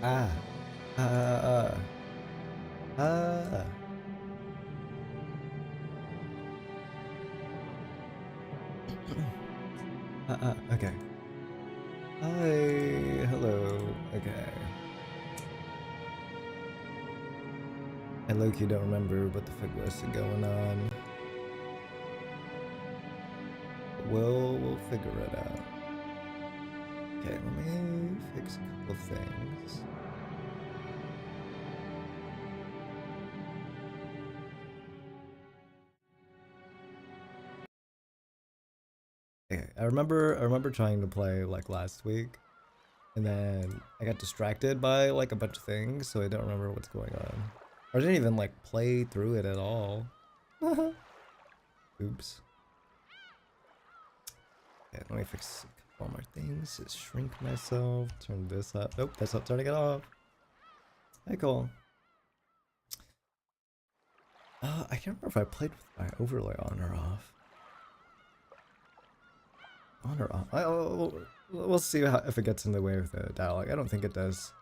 Ah. Uh. Uh. Okay. Hi. Hello. Okay. I low-key don't remember what the fuck was going on. We'll figure it out. Okay, let me fix a couple things. Okay, I remember trying to play like last week, and then I got distracted by like a bunch of things, so I don't remember what's going on. Or I didn't even like play through it at all. Oops. Okay, let me fix a couple more things. Just shrink myself, turn this up. Nope, that's not turning it off. Hey, cool. I can't remember if I played with my overlay on or off. On or off? We'll see if it gets in the way of the dialogue. I don't think it does.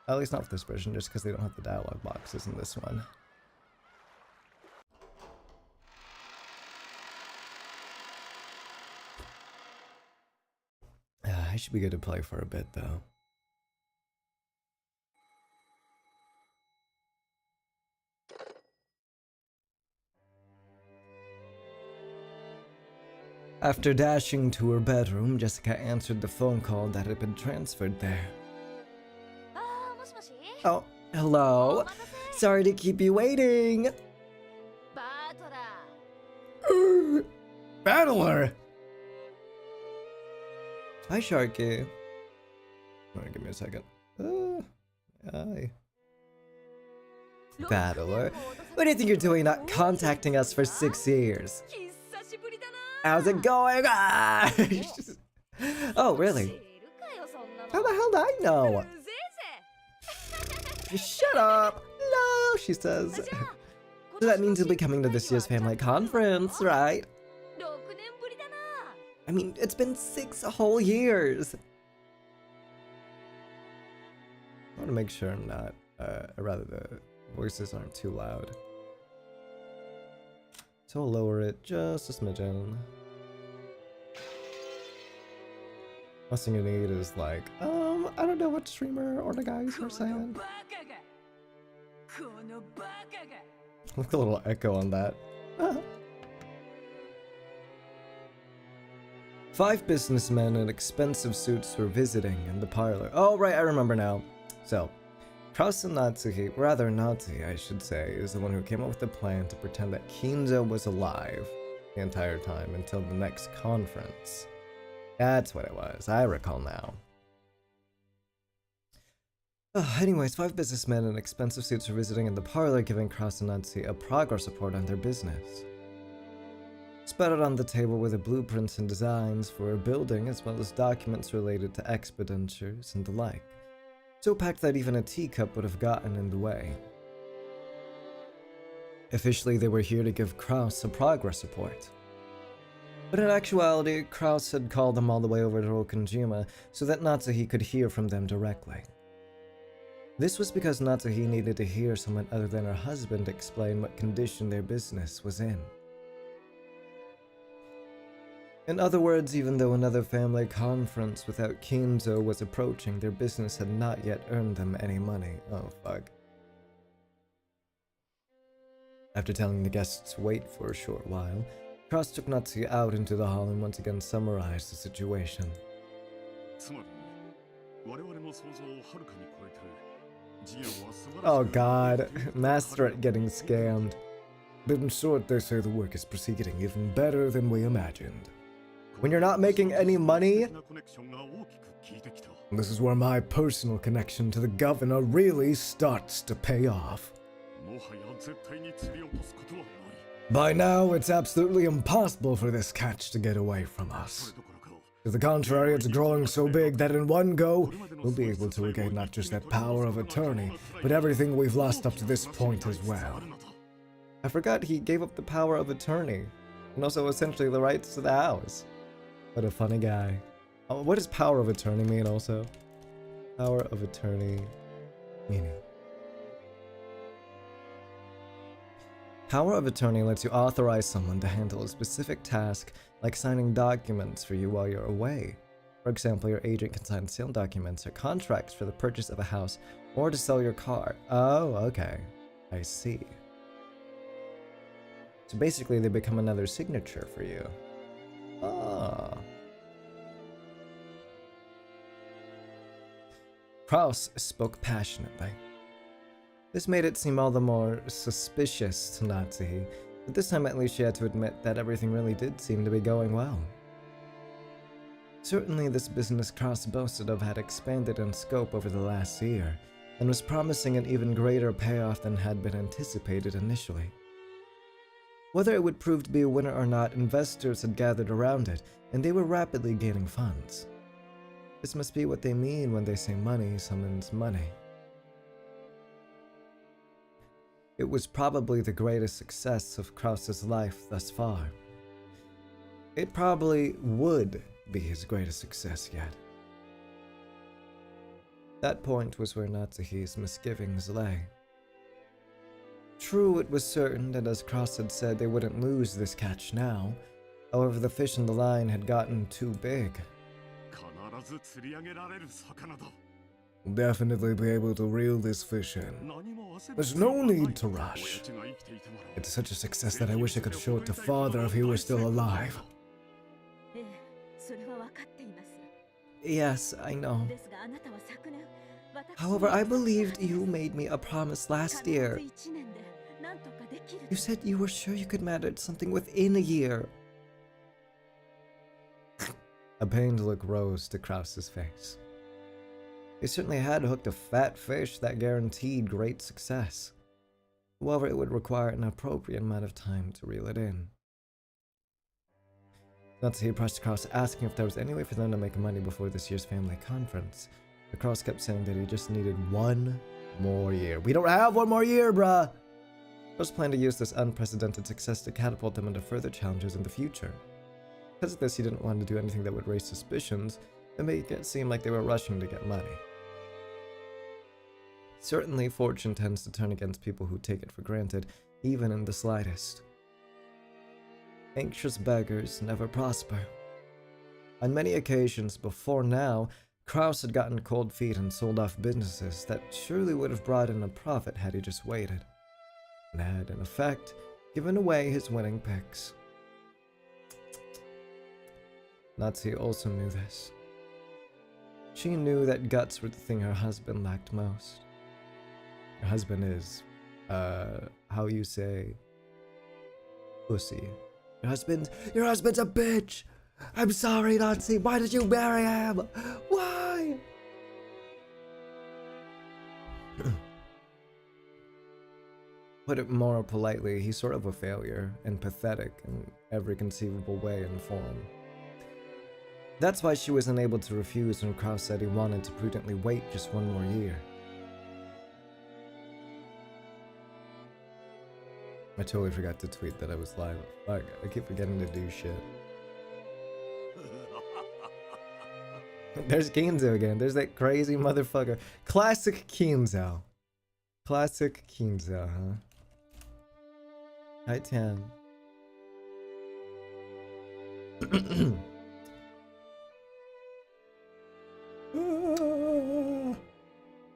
At least not for this version, just because they don't have the dialogue boxes in this one. I should be good to play for a bit, though. After dashing to her bedroom, Jessica answered the phone call that had been transferred there. Oh, hello. Sorry to keep you waiting. Battler! Hi, Sharky. Alright, give me a second. Hi. Battler? What do you think you're doing not contacting us for 6 years? How's it going? Ah! Oh, really? How the hell do I know? Shut up! No, she says. So that means you'll be coming to this year's family conference, right? I mean, it's been 6 whole years. I want to make sure I'm not, rather the voices aren't too loud. So I'll lower it just a smidgen. Last thing you need is like, I don't know what streamer or the guys were saying. Look, a little echo on that. 5 businessmen in expensive suits were visiting in the parlor. Oh, right, I remember now. So, Krausen Natsuki, rather Natsu, I should say, is the one who came up with the plan to pretend that Kinzo was alive the entire time until the next conference. That's what it was. I recall now. Anyways, 5 businessmen in expensive suits were visiting in the parlor, giving Krausen Natsu a progress report on their business. Spread out on the table were the blueprints and designs for a building, as well as documents related to expenditures and the like. So packed that even a teacup would have gotten in the way. Officially, they were here to give Kraus a progress report. But in actuality, Kraus had called them all the way over to Okanjima so that Natsuhi could hear from them directly. This was because Natsuhi needed to hear someone other than her husband explain what condition their business was in. In other words, even though another family conference without Kinzo was approaching, their business had not yet earned them any money. Oh, fuck. After telling the guests to wait for a short while, Kraus took Natsuki out into the hall and once again summarized the situation. Oh god, master at getting scammed. But in short, they say the work is proceeding even better than we imagined. When you're not making any money, this is where my personal connection to the governor really starts to pay off. By now, it's absolutely impossible for this catch to get away from us. To the contrary, it's growing so big that in one go, we'll be able to regain not just that power of attorney, but everything we've lost up to this point as well. I forgot he gave up the power of attorney, and also essentially the rights to the house. What a funny guy. Oh, what does power of attorney mean also? Power of attorney meaning. Power of attorney lets you authorize someone to handle a specific task, like signing documents for you while you're away. For example, your agent can sign sale documents or contracts for the purchase of a house or to sell your car. Oh, okay. I see. So basically, they become another signature for you. Ah. Kraus spoke passionately. This made it seem all the more suspicious to Natsuhi, but this time at least she had to admit that everything really did seem to be going well. Certainly this business Kraus boasted of had expanded in scope over the last year, and was promising an even greater payoff than had been anticipated initially. Whether it would prove to be a winner or not, investors had gathered around it, and they were rapidly gaining funds. This must be what they mean when they say money summons money. It was probably the greatest success of Kraus's life thus far. It probably would be his greatest success yet. That point was where Natsuhi's misgivings lay. True, it was certain that as Kraus had said, they wouldn't lose this catch now. However, the fish in the line had gotten too big. We'll definitely be able to reel this fish in. There's no need to rush. It's such a success that I wish I could show it to Father if he were still alive. Yes, I know. However, I believed you made me a promise last year. You said you were sure you could manage something within a year. A pained look rose to Kraus's face. He certainly had hooked a fat fish that guaranteed great success. However, it would require an appropriate amount of time to reel it in. Natsuhi approached Kraus, asking if there was any way for them to make money before this year's family conference. But Kraus kept saying that he just needed one more year. We don't have one more year, bruh! Kraus planned to use this unprecedented success to catapult them into further challenges in the future. Because of this, he didn't want to do anything that would raise suspicions and make it seem like they were rushing to get money. Certainly, fortune tends to turn against people who take it for granted, even in the slightest. Anxious beggars never prosper. On many occasions before now, Kraus had gotten cold feet and sold off businesses that surely would have brought in a profit had he just waited, and had, in effect, given away his winning picks. Natsuhi also knew this. She knew that guts were the thing her husband lacked most. Her husband is, how you say, pussy. Your husband's a bitch! I'm sorry, Natsuhi, why did you marry him? Why? Put it more politely, he's sort of a failure, and pathetic in every conceivable way and form. That's why she was unable to refuse when Kraus said he wanted to prudently wait just one more year. I totally forgot to tweet that I was live. Fuck, I keep forgetting to do shit. There's Kinzo again. There's that crazy motherfucker. Classic Kinzo. Classic Kinzo, huh? Hi, Tan.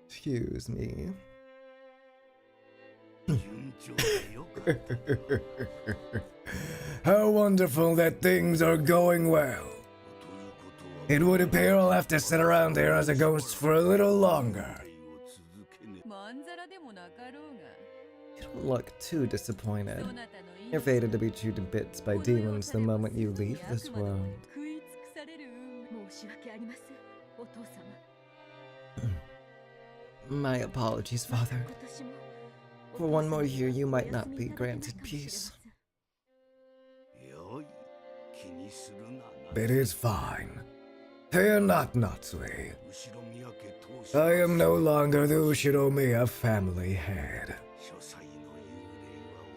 Excuse me. How wonderful that things are going well. It would appear I'll have to sit around here as a ghost for a little longer. You don't look too disappointed. You're fated to be chewed to bits by demons the moment you leave this world. My apologies, Father. For one more year, you might not be granted peace. It is fine. Fear not, Natsuhi. I am no longer the Ushiromiya family head.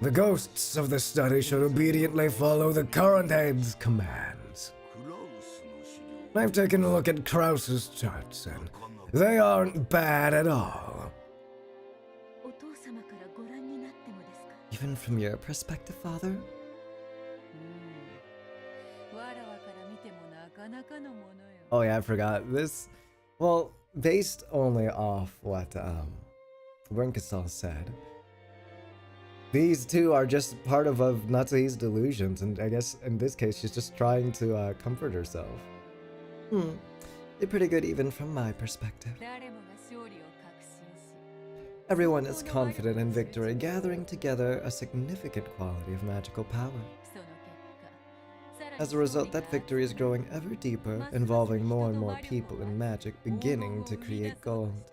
The ghosts of the study should obediently follow the current head's commands. I've taken a look at Krause's charts, and they aren't bad at all. Even from your perspective, father? Oh yeah, I forgot. This, well, based only off what Brinkasal said, these two are just part of Natsuhi's delusions, and I guess in this case she's just trying to comfort herself. They're pretty good even from my perspective. Everyone is confident in victory, gathering together a significant quality of magical power. As a result, that victory is growing ever deeper, involving more and more people in magic beginning to create gold.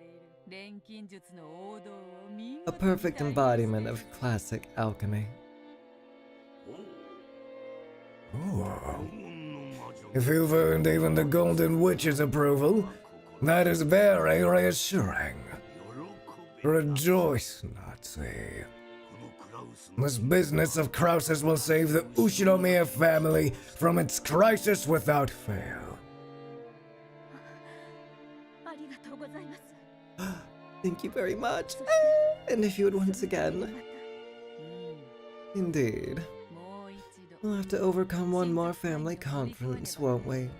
A perfect embodiment of classic alchemy. Oh. If you've earned even the Golden Witch's approval, that is very reassuring. Rejoice, Natsuhi. This business of Krause's will save the Ushinomiya family from its crisis without fail. Thank you very much. And if you would once again. Indeed. We'll have to overcome one more family conference, won't we?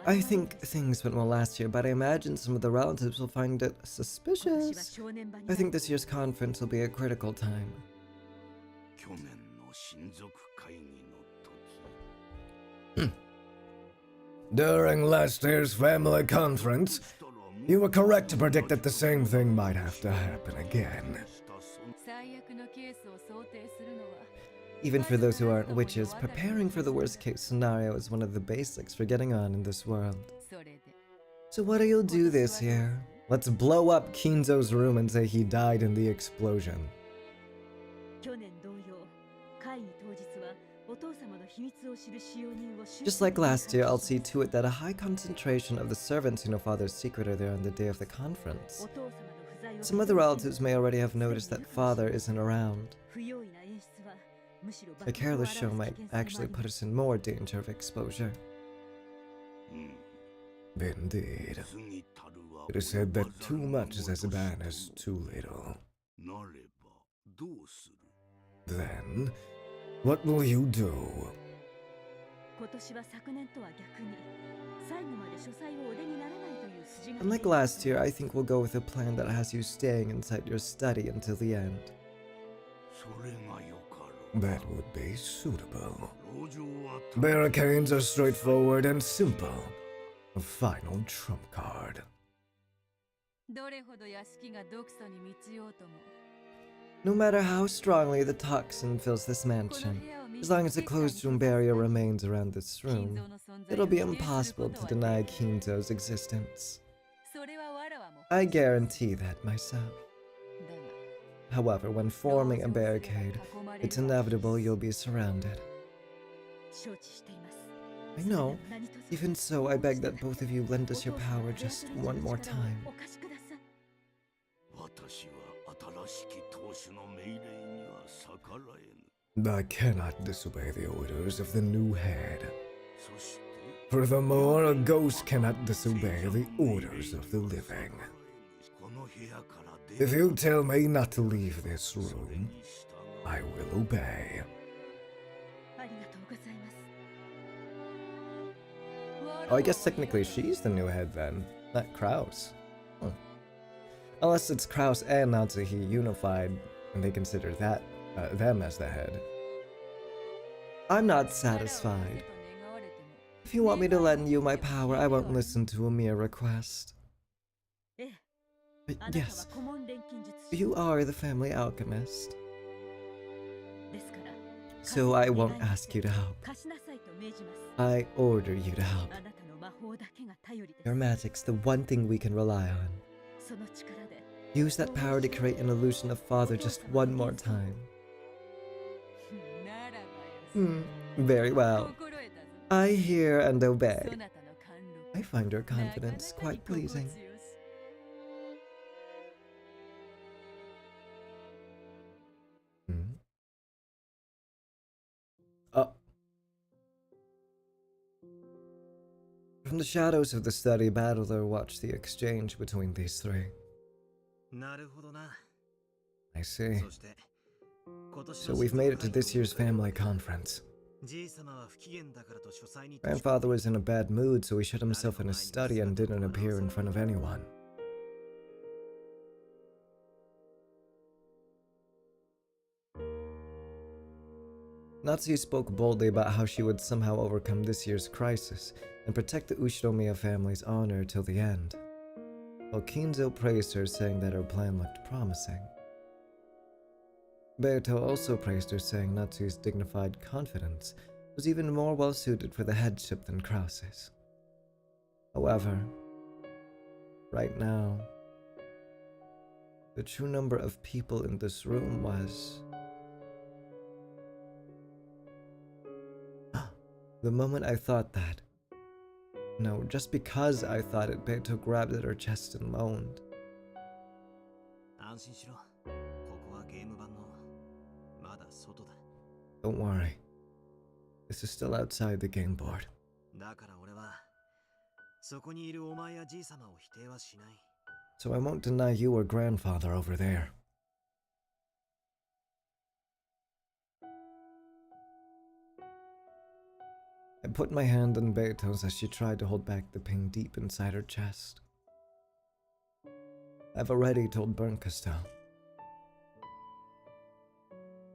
I think things went well last year, but I imagine some of the relatives will find it suspicious. I think this year's conference will be a critical time. During last year's family conference, you were correct to predict that the same thing might have to happen again. Even for those who aren't witches, preparing for the worst-case scenario is one of the basics for getting on in this world. So what do you do this year? Let's blow up Kinzo's room and say he died in the explosion. Just like last year, I'll see to it that a high concentration of the servants who know Father's secret are there on the day of the conference. Some other relatives may already have noticed that Father isn't around. A careless show might actually put us in more danger of exposure. Indeed. It is said that too much is as bad as too little. Then, what will you do? Unlike last year, I think we'll go with a plan that has you staying inside your study until the end. That would be suitable. Barricades are straightforward and simple. A final trump card. No matter how strongly the toxin fills this mansion, as long as the closed room barrier remains around this room, it'll be impossible to deny Kinzo's existence. I guarantee that myself. However, when forming a barricade, it's inevitable you'll be surrounded. I know. Even so, I beg that both of you lend us your power just one more time. I cannot disobey the orders of the new head. Furthermore, a ghost cannot disobey the orders of the living. If you tell me not to leave this room, I will obey. Oh, I guess technically she's the new head then, not Krause. Unless it's Krause and Natsuhi unified, and they consider that them as the head. I'm not satisfied. If you want me to lend you my power, I won't listen to a mere request. But yes, you are the family alchemist. So I won't ask you to help. I order you to help. Your magic's the one thing we can rely on. Use that power to create an illusion of Father just one more time. Very well. I hear and obey. I find her confidence quite pleasing. From the shadows of the study, Battler watched the exchange between these three. I see. So we've made it to this year's family conference. Grandfather was in a bad mood, so he shut himself in his study and didn't appear in front of anyone. Natsu spoke boldly about how she would somehow overcome this year's crisis and protect the Ushiromiya family's honor till the end, while Kinzo praised her, saying that her plan looked promising. Beto also praised her, saying Natsu's dignified confidence was even more well-suited for the headship than Krause's. However, right now, the true number of people in this room was... The moment I thought that, no, just because I thought it, Beto grabbed at her chest and moaned. Don't worry. This is still outside the game board. So I won't deny you or grandfather over there. I put my hand on Beto's as she tried to hold back the pain deep inside her chest. I've already told Berncasto.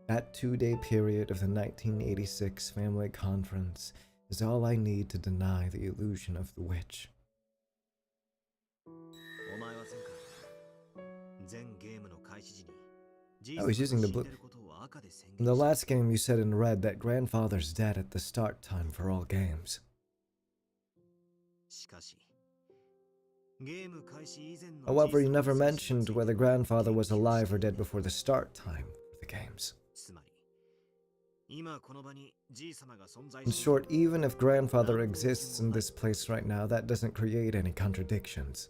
That 2-day period of the 1986 family conference is all I need to deny the illusion of the witch. I was using the blue. In the last game you said in red that grandfather's dead at the start time for all games. However, you never mentioned whether grandfather was alive or dead before the start time for the games. In short, even if grandfather exists in this place right now, that doesn't create any contradictions.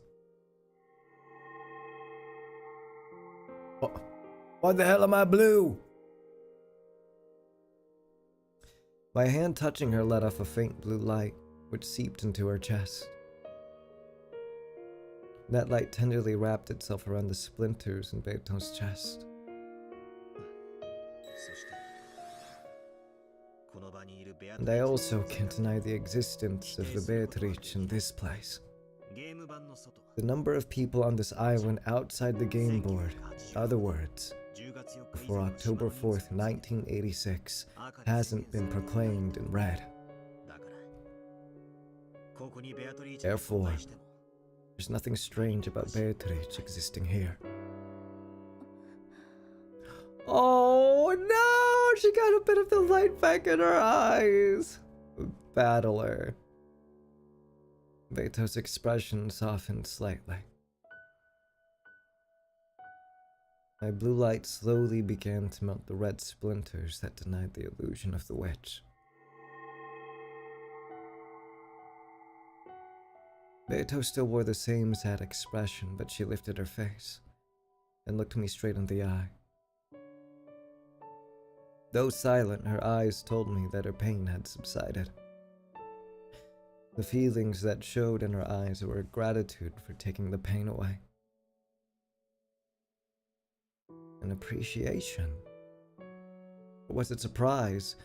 Why the hell am I blue? My hand touching her let off a faint blue light, which seeped into her chest. That light tenderly wrapped itself around the splinters in Beto's chest. And I also can't deny the existence of the Beatrice in this place. The number of people on this island outside the game board, in other words, before October 4th, 1986, hasn't been proclaimed in red. Therefore, there's nothing strange about Beatrice existing here. Oh no! She got a bit of the light back in her eyes! Battler. Beto's expression softened slightly. My blue light slowly began to melt the red splinters that denied the illusion of the witch. Beto still wore the same sad expression, but she lifted her face and looked me straight in the eye. Though silent, her eyes told me that her pain had subsided. The feelings that showed in her eyes were gratitude for taking the pain away. An appreciation. Or was it surprise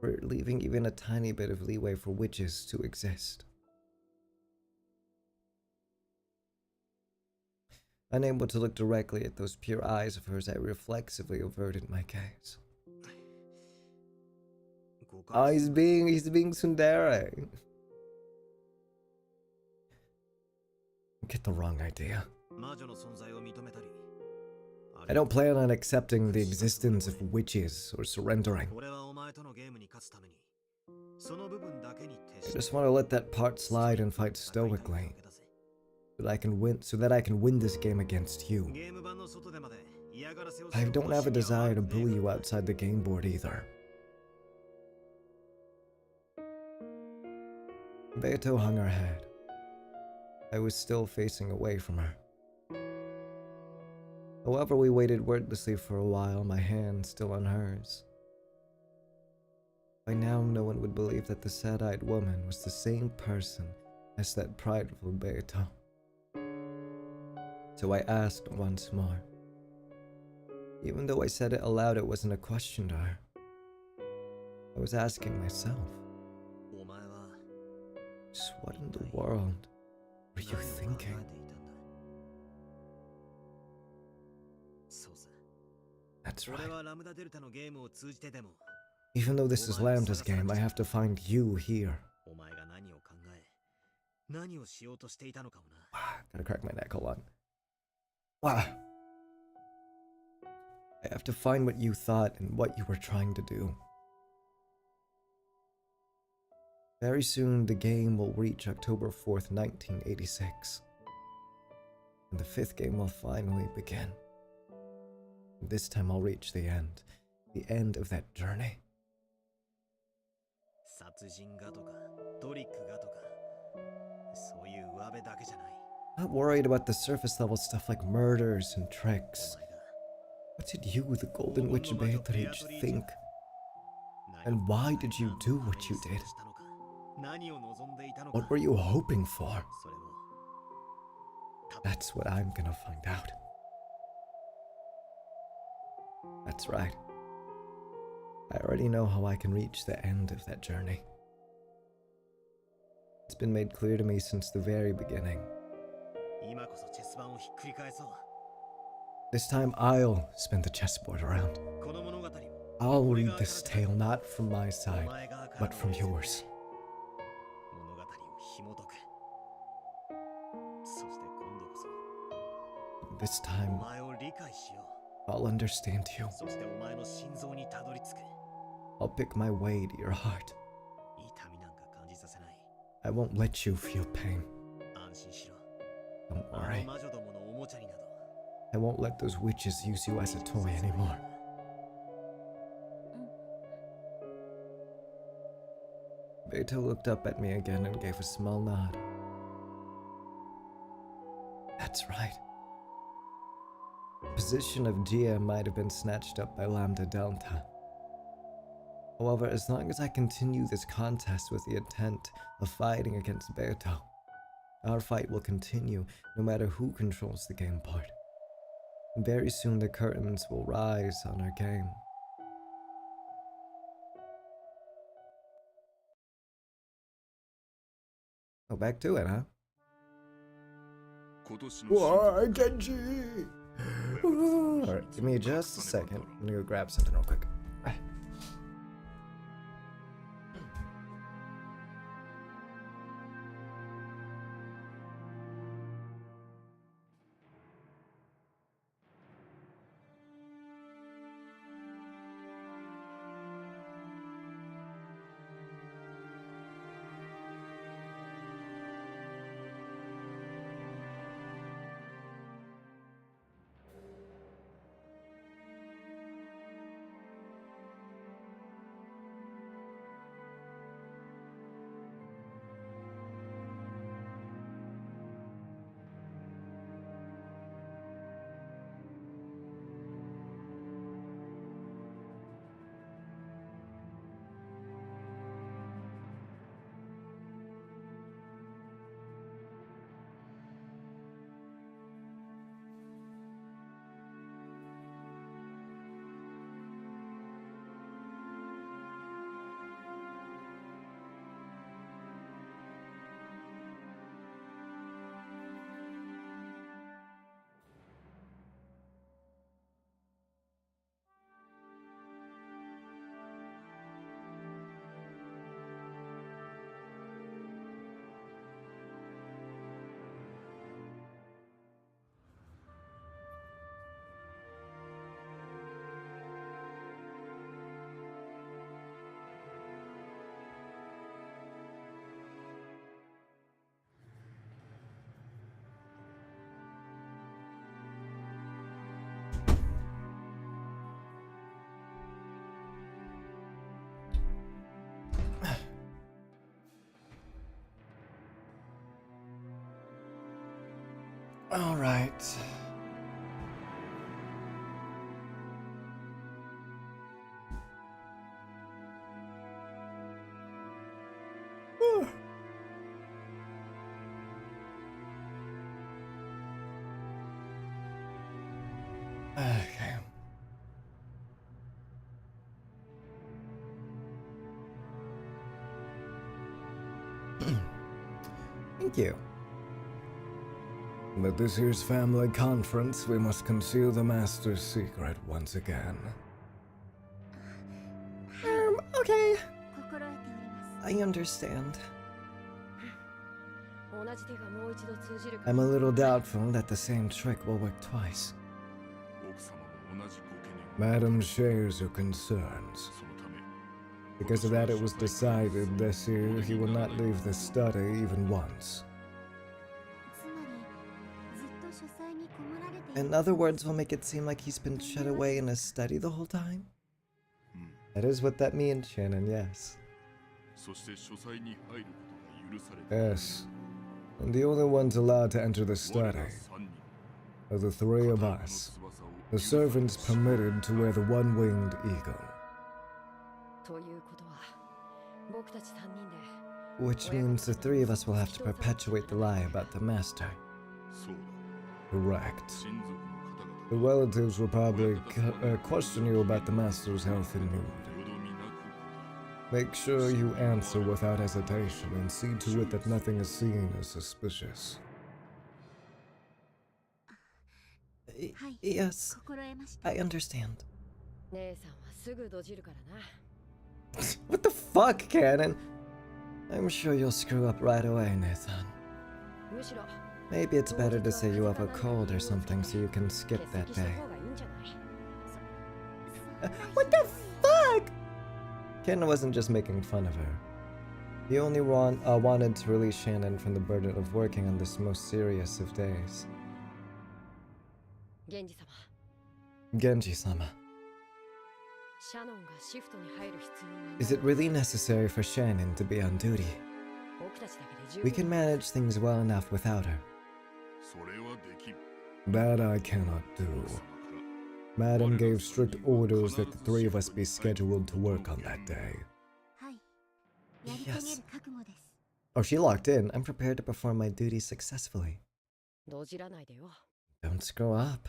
for leaving even a tiny bit of leeway for witches to exist? Unable to look directly at those pure eyes of hers, I reflexively averted my gaze. Oh, he's being tsundere. Get the wrong idea. I don't plan on accepting the existence of witches or surrendering. I just want to let that part slide and fight stoically, so that I can win this game against you. I don't have a desire to bully you outside the game board either. Beto hung her head. I was still facing away from her. However, we waited wordlessly for a while, my hand still on hers. By now, no one would believe that the sad-eyed woman was the same person asked that prideful Beto. So I asked once more. Even though I said it aloud, it wasn't a question to her. I was asking myself, just what in the world were you thinking? That's right. Even though this is Lambda's game, I have to find you here. Gotta crack my neck, hold on. Wow. I have to find what you thought and what you were trying to do. Very soon, the game will reach October 4th, 1986. And the 5th game will finally begin. And this time I'll reach the end of that journey. Not worried about the surface level stuff like murders and tricks. What did you, the Golden Witch Beatrice, think? And why did you do what you did? What were you hoping for? That's what I'm gonna find out. That's right. I already know how I can reach the end of that journey. It's been made clear to me since the very beginning. This time I'll spin the chessboard around. I'll read this tale not from my side, but from yours. This time, I'll understand you. I'll pick my way to your heart. I won't let you feel pain. Don't worry. I won't let those witches use you as a toy anymore. Beto looked up at me again and gave a small nod. That's right. The position of GM might have been snatched up by Lambda Delta. However, as long as I continue this contest with the intent of fighting against Beto, our fight will continue no matter who controls the game board. And very soon the curtains will rise on our game. Oh, back to it, huh? Why, Genji? Alright, give me just a second. I'm gonna go grab something real quick. All right. Okay. Thank you. But this year's family conference, we must conceal the Master's secret once again. Okay. I understand. I'm a little doubtful that the same trick will work twice. Madam shares your concerns. Because of that, it was decided this year he will not leave the study even once. In other words, will make it seem like he's been shut away in his study the whole time? That is what that means, Shannon, yes. Yes. And the only ones allowed to enter the study are the three of us. The servants permitted to wear the one-winged eagle. Which means the three of us will have to perpetuate the lie about the Master. Correct. The relatives will probably question you about the Master's health and mood. Make sure you answer without hesitation and see to it that nothing is seen as suspicious. Yes, I understand. What the fuck, Cannon? I'm sure you'll screw up right away, Nathan. Maybe it's better to say you have a cold or something so you can skip that day. What the fuck? Ken wasn't just making fun of her. He only wanted to release Shannon from the burden of working on this most serious of days. Genji-sama. Is it really necessary for Shannon to be on duty? We can manage things well enough without her. That I cannot do. Madam gave strict orders that the three of us be scheduled to work on that day. Yes. Oh, she locked in. I'm prepared to perform my duties successfully. Don't screw up.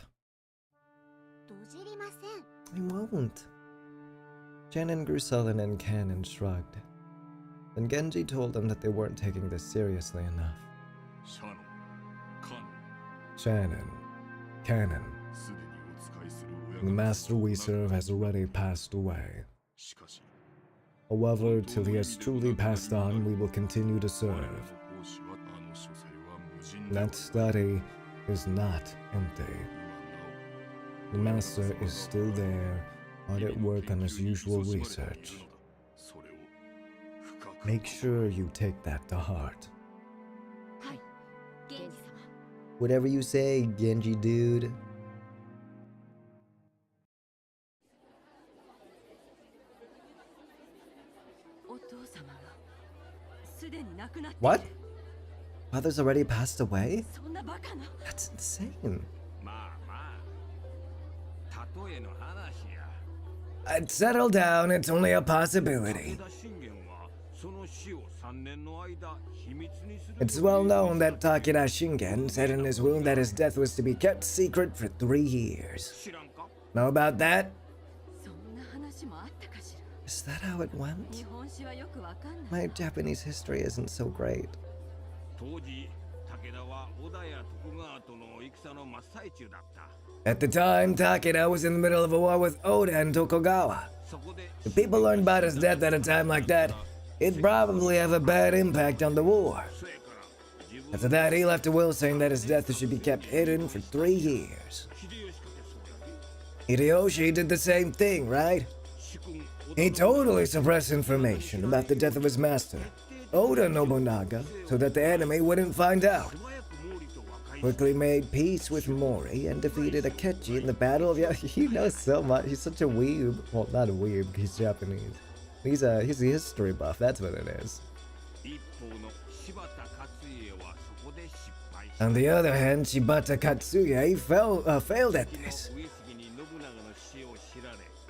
I won't. Shannon grew sullen and Cannon shrugged. Then Genji told him that they weren't taking this seriously enough. Shannon, Cannon, the master we serve has already passed away. However, till he has truly passed on, we will continue to serve. That study is not empty. The master is still there, hard at work on his usual research. Make sure you take that to heart. Whatever you say, Genji dude. What? Father's already passed away? That's insane. I'd settle down, it's only a possibility. It's well known that Takeda Shingen said in his will that his death was to be kept secret for 3 years. Know about that? Is that how it went? My Japanese history isn't so great. At the time, Takeda was in the middle of a war with Oda and Tokugawa. If people learned about his death at a time like that, it'd probably have a bad impact on the war. After that, he left a will saying that his death should be kept hidden for 3 years. Hideyoshi did the same thing, right? He totally suppressed information about the death of his master, Oda Nobunaga, so that the enemy wouldn't find out. Quickly made peace with Mori and defeated Akechi in the battle of... Yeah, he knows so much. He's such a weeb. Well, not a weeb, he's Japanese. He's a history buff, that's what it is. On the other hand, Shibata Katsuya failed at this.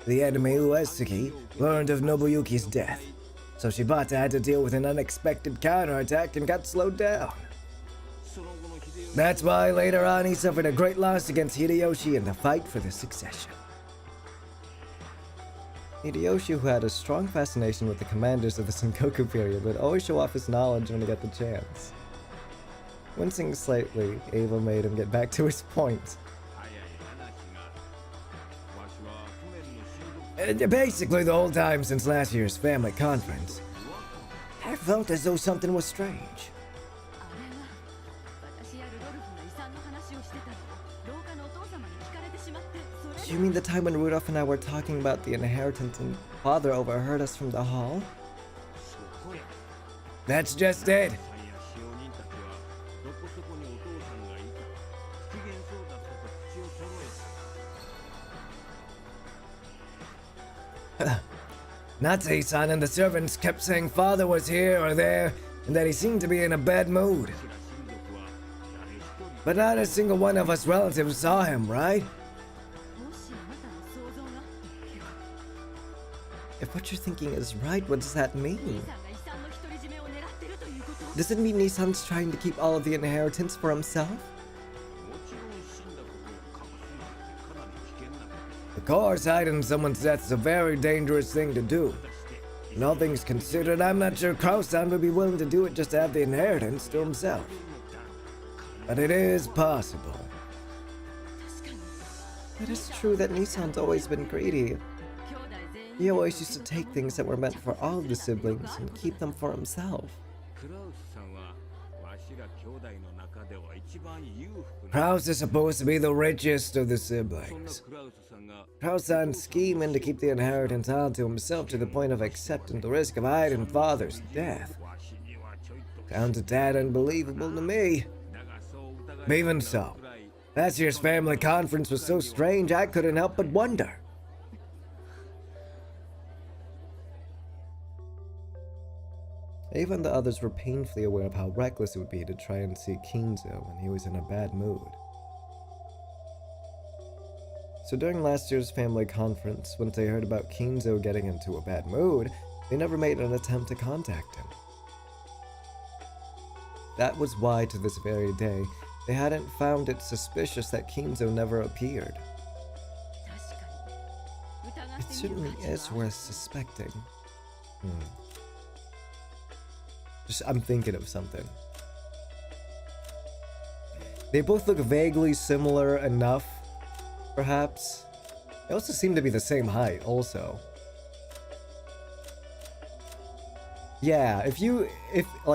The enemy, Uesugi, learned of Nobuyuki's death, so Shibata had to deal with an unexpected counterattack and got slowed down. That's why later on he suffered a great loss against Hideyoshi in the fight for the succession. Hideyoshi, who had a strong fascination with the commanders of the Sengoku period, would always show off his knowledge when he got the chance. Wincing slightly, Ava made him get back to his point. Basically the whole time since last year's family conference, I felt as though something was strange. You mean the time when Rudolph and I were talking about the inheritance and father overheard us from the hall? That's just it. Natsuki-san and the servants kept saying father was here or there, and that he seemed to be in a bad mood. But not a single one of us relatives saw him, right? If what you're thinking is right, what does that mean? Does it mean Nissan's trying to keep all of the inheritance for himself? Of course, hiding someone's death is a very dangerous thing to do. And all things considered, I'm not sure Kraus-san would be willing to do it just to have the inheritance to himself. But it is possible. It is true that Nissan's always been greedy. He always used to take things that were meant for all of the siblings and keep them for himself. Kraus is supposed to be the richest of the siblings. Kraus-san's scheming to keep the inheritance all to himself to the point of accepting the risk of hiding father's death. Sounds a tad unbelievable to me. Even so, last year's family conference was so strange I couldn't help but wonder. Ava and the others were painfully aware of how reckless it would be to try and see Kinzo when he was in a bad mood. So during last year's family conference, when they heard about Kinzo getting into a bad mood, they never made an attempt to contact him. That was why, to this very day, they hadn't found it suspicious that Kinzo never appeared. It certainly is worth suspecting. I'm thinking of something. They both look vaguely similar enough, perhaps. They also seem to be the same height, also. Yeah,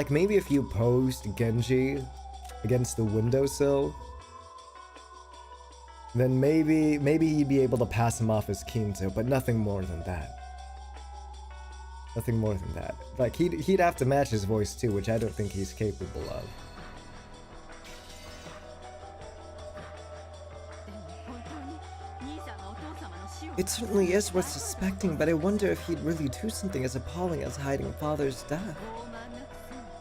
maybe if you posed Genji against the windowsill, then maybe you'd be able to pass him off as Kinzo, but nothing more than that. Nothing more than that. Like, he'd have to match his voice too, which I don't think he's capable of. It certainly is worth suspecting, but I wonder if he'd really do something as appalling as hiding father's death.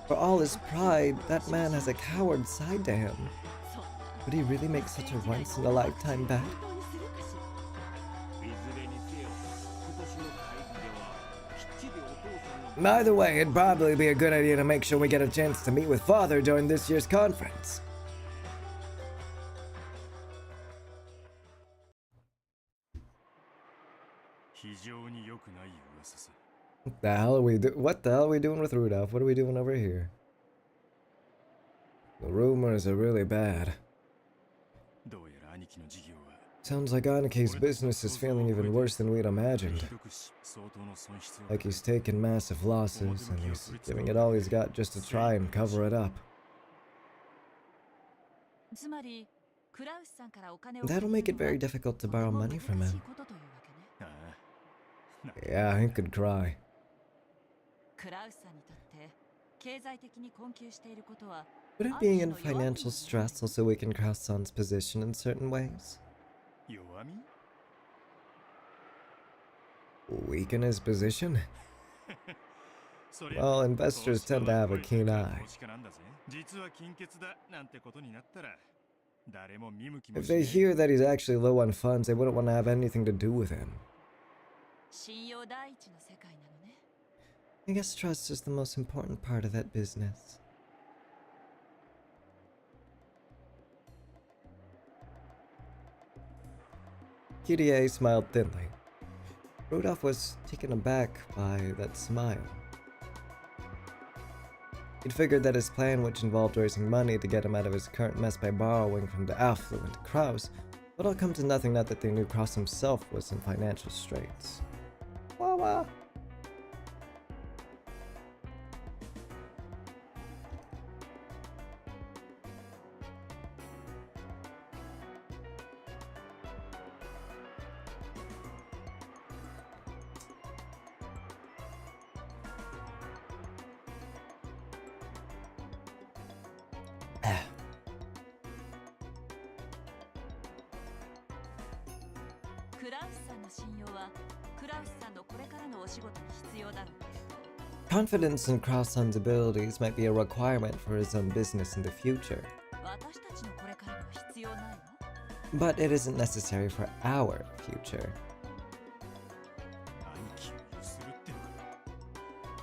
For all his pride, that man has a coward side to him. Would he really make such a once-in-a-lifetime bet? Either way, it'd probably be a good idea to make sure we get a chance to meet with father during this year's conference. What the hell are we doing with Rudolph? What are we doing over here? The rumors are really bad. Sounds like Anaki's business is feeling even worse than we'd imagined. Like he's taken massive losses, and he's giving it all he's got just to try and cover it up. That'll make it very difficult to borrow money from him. Yeah, he could cry. Wouldn't being in financial stress also weaken Kraus-san's position in certain ways? Weaken his position? Well, investors tend to have a keen eye. If they hear that he's actually low on funds, they wouldn't want to have anything to do with him. I guess trust is the most important part of that business. Kirie smiled thinly. Rudolph was taken aback by that smile. He'd figured that his plan, which involved raising money to get him out of his current mess by borrowing from the affluent Kraus, would all come to nothing now that they knew Kraus himself was in financial straits. Wah wah. Confidence in Kraus-san's abilities might be a requirement for his own business in the future, but it isn't necessary for our future.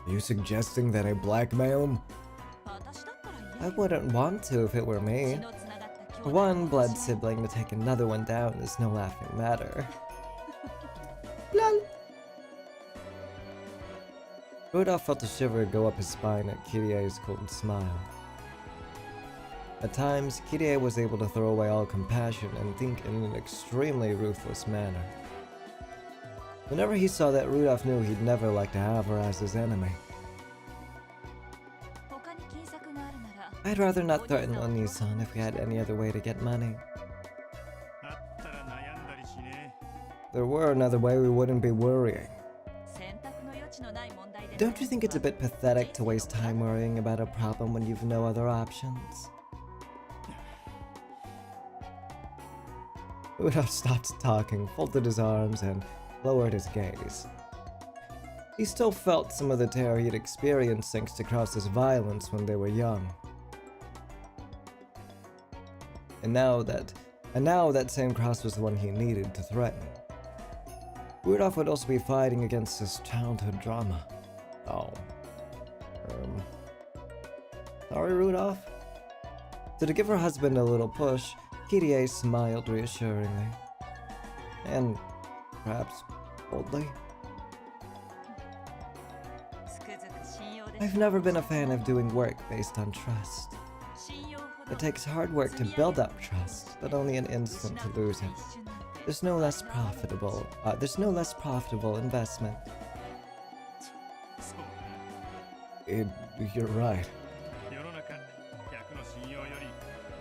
Are you suggesting that I blackmail him? I wouldn't want to if it were me. One blood sibling to take another one down is no laughing matter. Lol. Rudolph felt a shiver go up his spine at Kirie's cold smile. At times, Kirie was able to throw away all compassion and think in an extremely ruthless manner. Whenever he saw that, Rudolph knew he'd never like to have her as his enemy. I'd rather not threaten Oni-san if we had any other way to get money. If there were another way, we wouldn't be worrying. Don't you think it's a bit pathetic to waste time worrying about a problem when you've no other options? Rudolph stopped talking, folded his arms, and lowered his gaze. He still felt some of the terror he'd experienced thanks to Kraus's violence when they were young. And now that same Kraus was the one he needed to threaten. Rudolph would also be fighting against his childhood drama. Oh. Sorry, Rudolph? So to give her husband a little push, Kirie smiled reassuringly. And perhaps boldly. I've never been a fan of doing work based on trust. It takes hard work to build up trust, but only an instant to lose it. There's no less profitable investment. You're right.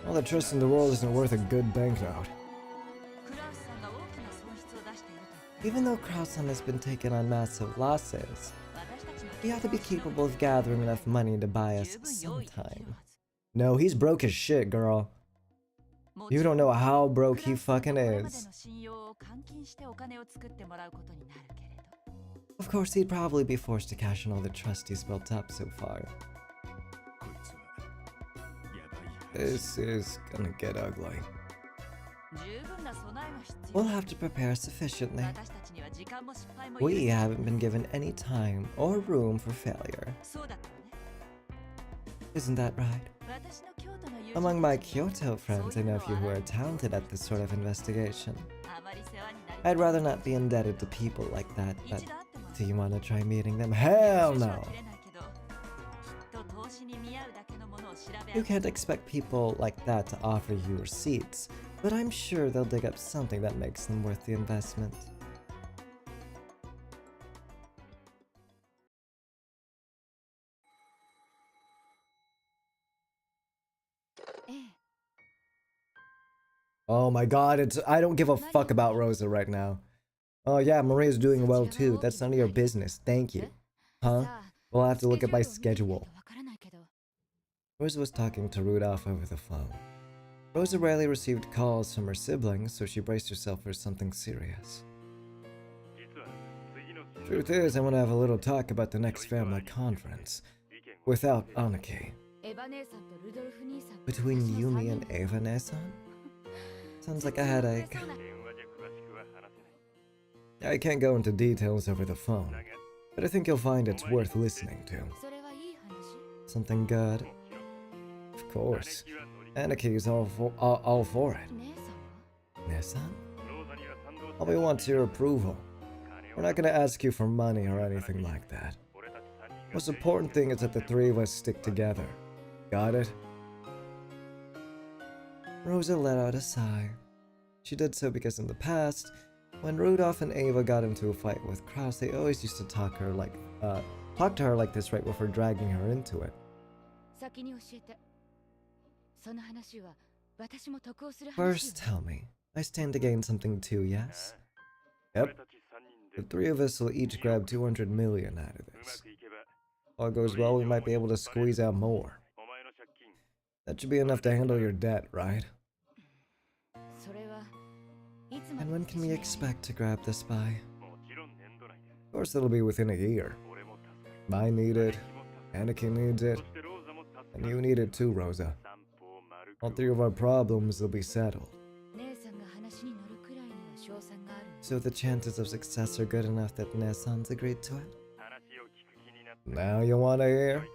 All the trust in the world isn't worth a good banknote. Even though Kraus-san has been taking on massive losses, he ought to be capable of gathering enough money to buy us sometime. No, he's broke as shit, girl. You don't know how broke he fucking is. Of course, he'd probably be forced to cash in all the trust he's built up so far. This is gonna get ugly. We'll have to prepare sufficiently. We haven't been given any time or room for failure. Isn't that right? Among my Kyoto friends, I know a few who are talented at this sort of investigation. I'd rather not be indebted to people like that, but do you want to try meeting them? Hell no! You can't expect people like that to offer you receipts, but I'm sure they'll dig up something that makes them worth the investment. Oh my god, I don't give a fuck about Rosa right now. Oh yeah, Maria's doing well too. That's none of your business. Thank you. Huh? We'll have to look at my schedule. Rosa was talking to Rudolph over the phone. Rosa rarely received calls from her siblings, so she braced herself for something serious. Truth is, I want to have a little talk about the next family conference. Without Aniki. Between Yumi and Eva-ne-san? Sounds like a headache. I can't go into details over the phone, but I think you'll find it's worth listening to. Something good? Of course. Aniki is all for it. Ne-san? All we want's your approval. We're not gonna ask you for money or anything like that. Most important thing is that the three of us stick together. Got it? Rosa let out a sigh. She did so because in the past, when Rudolph and Ava got into a fight with Kraus, they always used to talk to her like this right before dragging her into it. First, tell me, I stand to gain something too, yes? Yep. The three of us will each grab 200 million out of this. All goes well, we might be able to squeeze out more. That should be enough to handle your debt, right? And when can we expect to grab this by? Of course it'll be within a year. I need it, Anakin needs it, and you need it too, Rosa. All three of our problems will be settled. So the chances of success are good enough that Nessan's agreed to it? Now you wanna hear?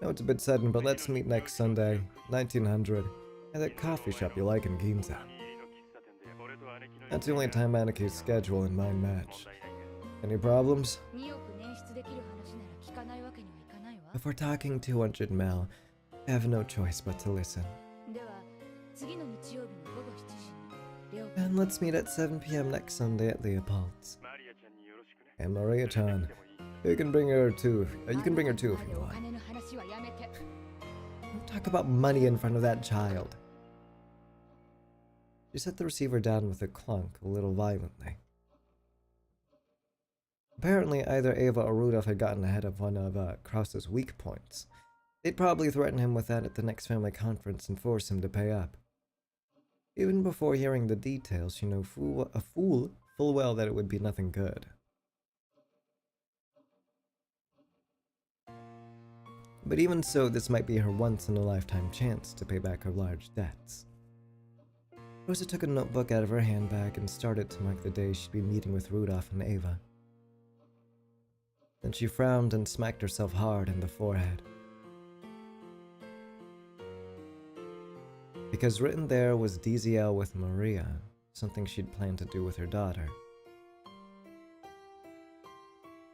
No, it's a bit sudden, but let's meet next Sunday, 1900, at that coffee shop you like in Ginza. That's the only time Anaki's schedule and mine match. Any problems? If we're talking 200 mil, I have no choice but to listen. And let's meet at 7 p.m. next Sunday at Leopold's. And Maria-chan, you can bring her too. You can bring her too if you want. Don't talk about money in front of that child. She set the receiver down with a clunk, a little violently. Apparently, either Ava or Rudolph had gotten ahead of one of Kraus's weak points. They'd probably threaten him with that at the next family conference and force him to pay up. Even before hearing the details, she knew full well that it would be nothing good. But even so, this might be her once-in-a-lifetime chance to pay back her large debts. Rosa took a notebook out of her handbag and started to mark the day she'd be meeting with Rudolph and Ava. Then she frowned and smacked herself hard in the forehead. Because written there was DZL with Maria, something she'd planned to do with her daughter.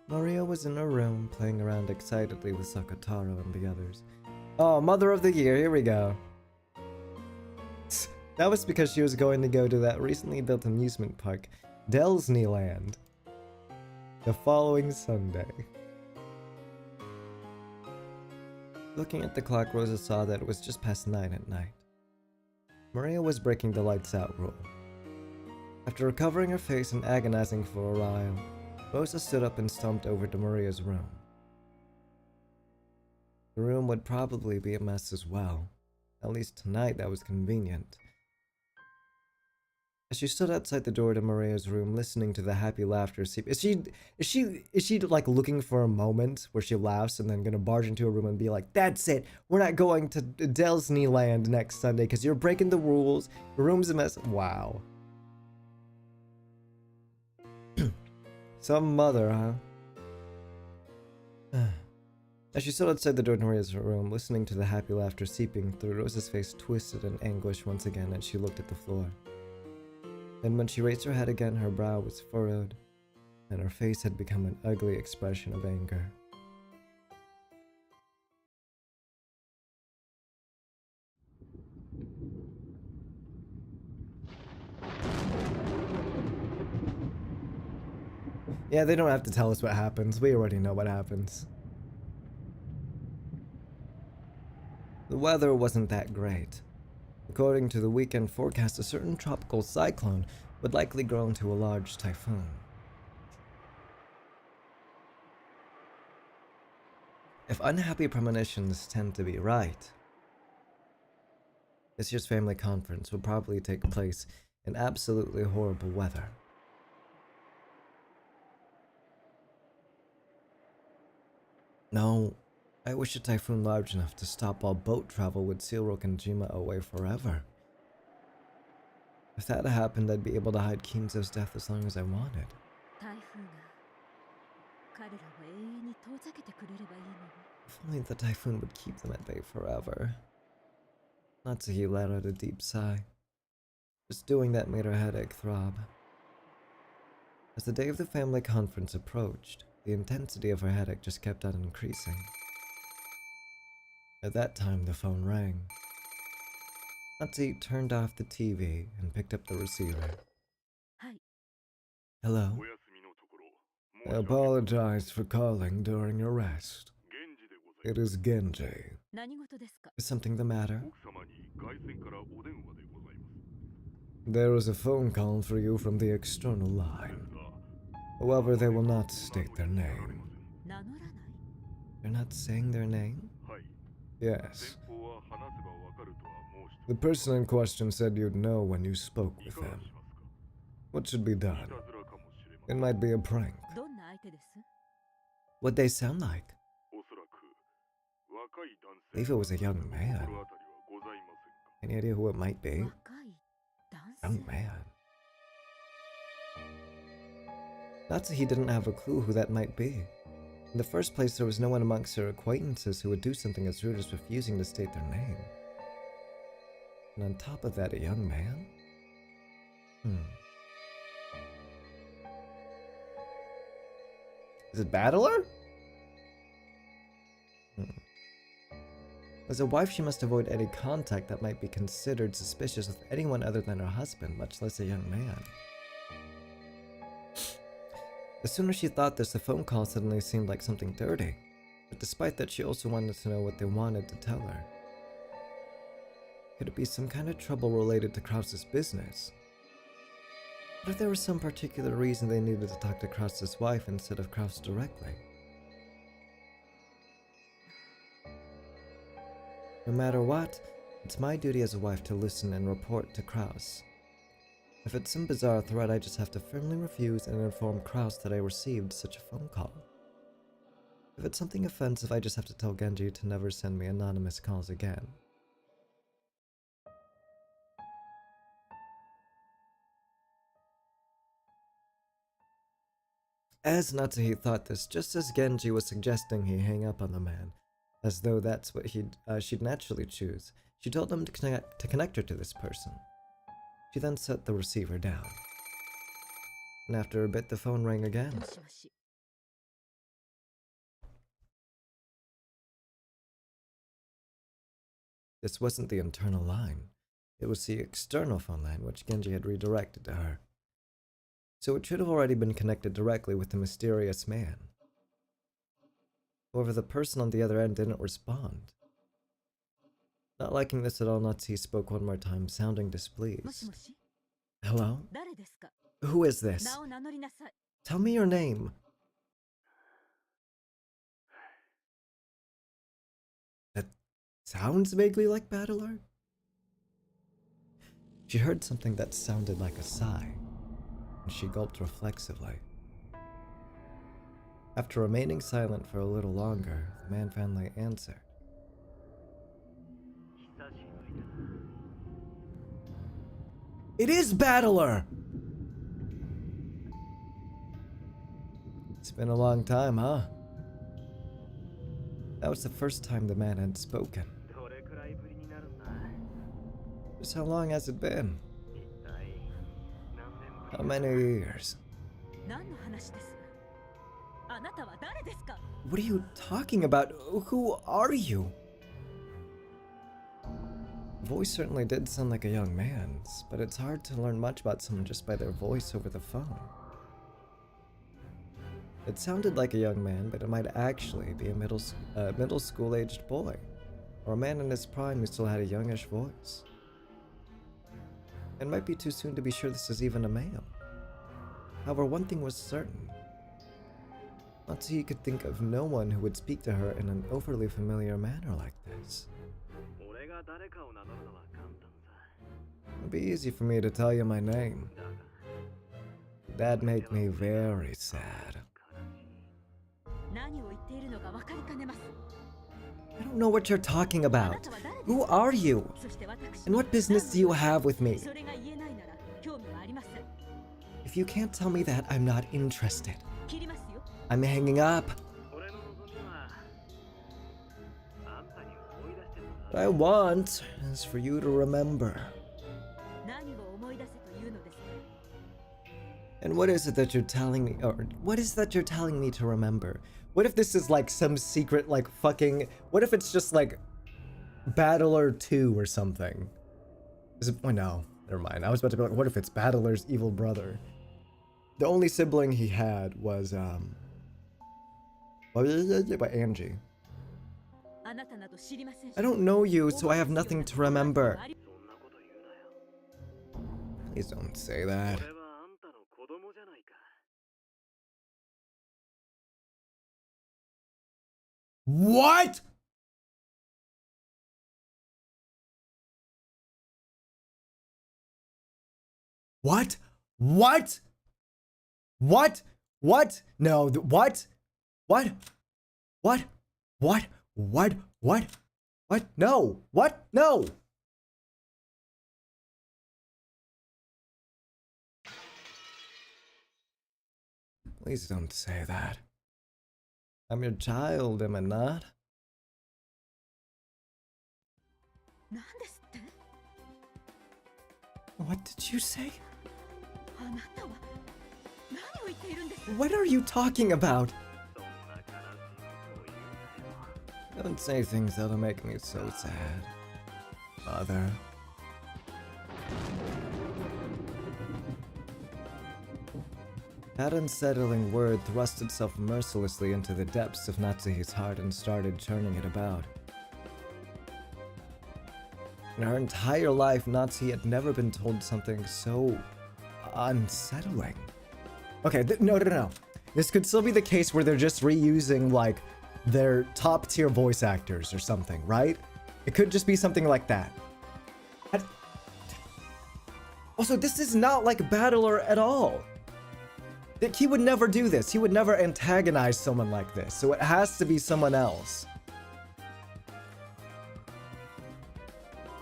Maria was in her room, playing around excitedly with Sakataro and the others. Oh, Mother of the Year, here we go. That was because she was going to go to that recently built amusement park, Disneyland, the following Sunday. Looking at the clock, Rosa saw that it was just past 9 at night. Maria was breaking the lights out rule. After recovering her face and agonizing for a while, Rosa stood up and stomped over to Maria's room. The room would probably be a mess as well. At least tonight that was convenient. As she stood outside the door to Maria's room, listening to the happy laughter seep. Is she like looking for a moment where she laughs and then gonna barge into a room and be like, "That's it, we're not going to Disneyland next Sunday because you're breaking the rules. The room's a mess." Wow. Some mother, huh? As she stood outside the door to Maria's room, listening to the happy laughter seeping through, Rosa's face twisted in anguish once again and she looked at the floor. Then when she raised her head again, her brow was furrowed, and her face had become an ugly expression of anger. Yeah, they don't have to tell us what happens. We already know what happens. The weather wasn't that great. According to the weekend forecast, a certain tropical cyclone would likely grow into a large typhoon. If unhappy premonitions tend to be right, this year's family conference will probably take place in absolutely horrible weather. No, I wish a typhoon large enough to stop all boat travel would seal Rokanjima away forever. If that happened, I'd be able to hide Kinzo's death as long as I wanted. If only the typhoon would keep them at bay forever. Natsuki let out a deep sigh. Just doing that made her headache throb. As the day of the family conference approached, the intensity of her headache just kept on increasing. At that time, the phone rang. Natsuhi turned off the TV and picked up the receiver. Hello? I apologize for calling during your rest. It is Genji. Is something the matter? There is a phone call for you from the external line. However, they will not state their name. They're not saying their name? Yes. The person in question said you'd know when you spoke with them. What should be done? It might be a prank. What'd they sound like? I believe it was a young man. Any idea who it might be? Young man. Natsuhi didn't have a clue who that might be. In the first place, there was no one amongst her acquaintances who would do something as rude as refusing to state their name. And on top of that, a young man? Is it Battler? As a wife, she must avoid any contact that might be considered suspicious with anyone other than her husband, much less a young man. As soon as she thought this, the phone call suddenly seemed like something dirty. But despite that, she also wanted to know what they wanted to tell her. Could it be some kind of trouble related to Krause's business? What if there was some particular reason they needed to talk to Krause's wife instead of Krause directly? No matter what, it's my duty as a wife to listen and report to Krause. If it's some bizarre threat, I just have to firmly refuse and inform Krause that I received such a phone call. If it's something offensive, I just have to tell Genji to never send me anonymous calls again. As Natsuhi thought this, just as Genji was suggesting he hang up on the man, as though that's what she'd naturally choose, she told him to connect her to this person. She then set the receiver down. And after a bit, the phone rang again. This wasn't the internal line. It was the external phone line, which Genji had redirected to her. So it should have already been connected directly with the mysterious man. However, the person on the other end didn't respond. Not liking this at all, Natsuhi spoke one more time, sounding displeased. Hello? Who is this? Tell me your name. That sounds vaguely like Battler. She heard something that sounded like a sigh, and she gulped reflexively. After remaining silent for a little longer, the man finally answered. It is Battler! It's been a long time, huh? That was the first time the man had spoken. Just how long has it been? How many years? What are you talking about? Who are you? The voice certainly did sound like a young man's, but it's hard to learn much about someone just by their voice over the phone. It sounded like a young man, but it might actually be a middle school-aged boy, or a man in his prime who still had a youngish voice. It might be too soon to be sure this is even a male. However, one thing was certain. Natsuhi could think of no one who would speak to her in an overly familiar manner like this. It'd be easy for me to tell you my name. That'd make me very sad. I don't know what you're talking about. Who are you? And what business do you have with me? If you can't tell me that, I'm not interested. I'm hanging up. What I want is for you to remember. And what is it that you're telling me, or what is that you're telling me to remember? What if this is like some secret, like fucking, what if it's just like Battler 2 or something? Is it, oh no, never mind. I was about to be like, what if it's Battler's evil brother? The only sibling he had was, Angie. I don't know you, so I have nothing to remember. Please don't say that. What? What? What? What? What? No, what? What? What? What? What? What? What? No. What? No. Please don't say that. I'm your child, am I not? What did you say? What are you talking about? Don't say things that'll make me so sad, Mother. That unsettling word thrust itself mercilessly into the depths of Natsuhi's heart and started churning it about. In her entire life, Natsuhi had never been told something so unsettling. Okay, no. This could still be the case where they're just reusing, like, their top-tier voice actors or something, right? It could just be something like that. Also, this is not like Battler at all. He would never do this. He would never antagonize someone like this, so it has to be someone else.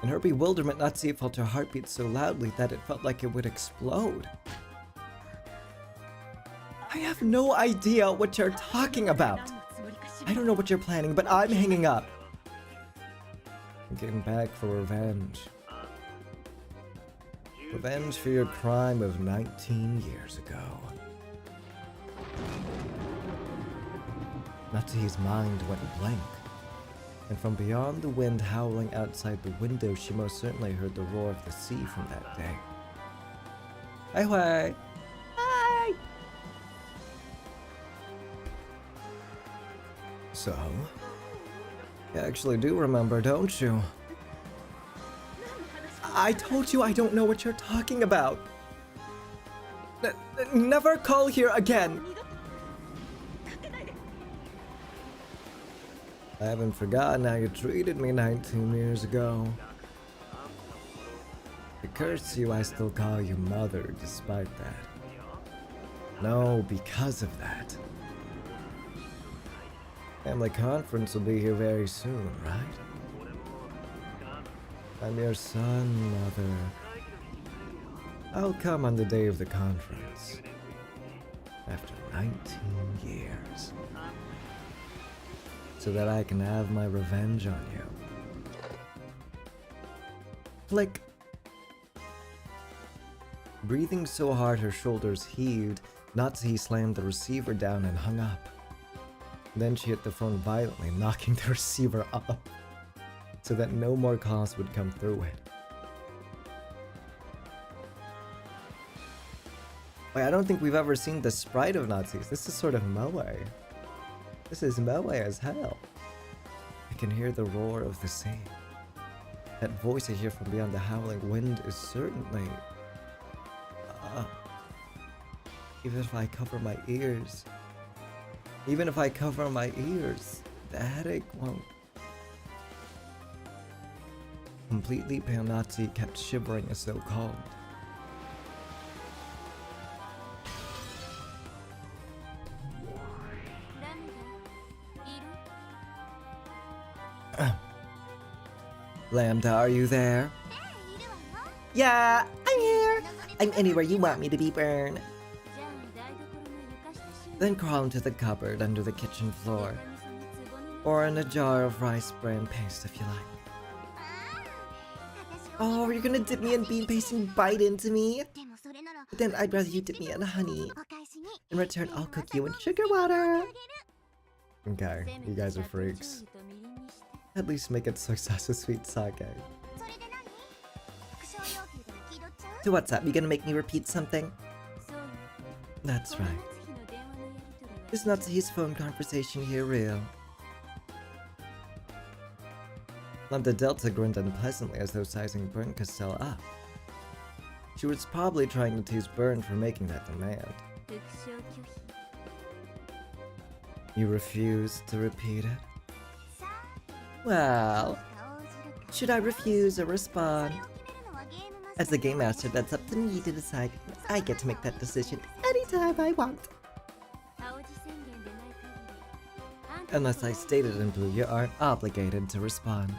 In her bewilderment, Natsuhi felt her heartbeat so loudly that it felt like it would explode. I have no idea what you're talking about. I don't know what you're planning, but I'm hanging up. I'm getting back for revenge. Revenge for your crime of 19 years ago. Natsuhi's mind went blank, and from beyond the wind howling outside the window, she most certainly heard the roar of the sea from that day. Hi. Hi! So, you actually do remember, don't you? I told you I don't know what you're talking about. Never call here again. I haven't forgotten how you treated me 19 years ago. To curse you, I still call you mother despite that. No, because of that. Family conference will be here very soon, right? I'm your son, Mother. I'll come on the day of the conference. After 19 years. So that I can have my revenge on you. Click. Breathing so hard her shoulders heaved, Natsuhi slammed the receiver down and hung up. Then she hit the phone violently, knocking the receiver up, so that no more calls would come through it. Wait, I don't think we've ever seen the sprite of Natsuhi's. This is sort of moe. This is moe as hell. I can hear the roar of the sea. That voice I hear from beyond the howling wind is certainly... even if I cover my ears... Even if I cover my ears, the headache won't. Completely pale Natsuhi kept shivering as though calmed. Lambda, are you there? Yeah, I'm here. I'm anywhere you want me to be, Burn. Then crawl into the cupboard under the kitchen floor. Or in a jar of rice bran paste if you like. Oh, you're gonna dip me in bean paste and bite into me? But then I'd rather you dip me in honey. In return, I'll cook you in sugar water. Okay, you guys are freaks. At least make it soy sauce with sweet sake. So what's up? You gonna make me repeat something? That's right. Is Natsuhi's phone conversation here real? Lambda Delta grinned unpleasantly as though sizing Burn Castell up. She was probably trying to tease Burn for making that demand. You refuse to repeat it? Well, should I refuse or respond? As the Game Master, that's up to me to decide. I get to make that decision anytime I want. Unless I state it in blue, you aren't obligated to respond.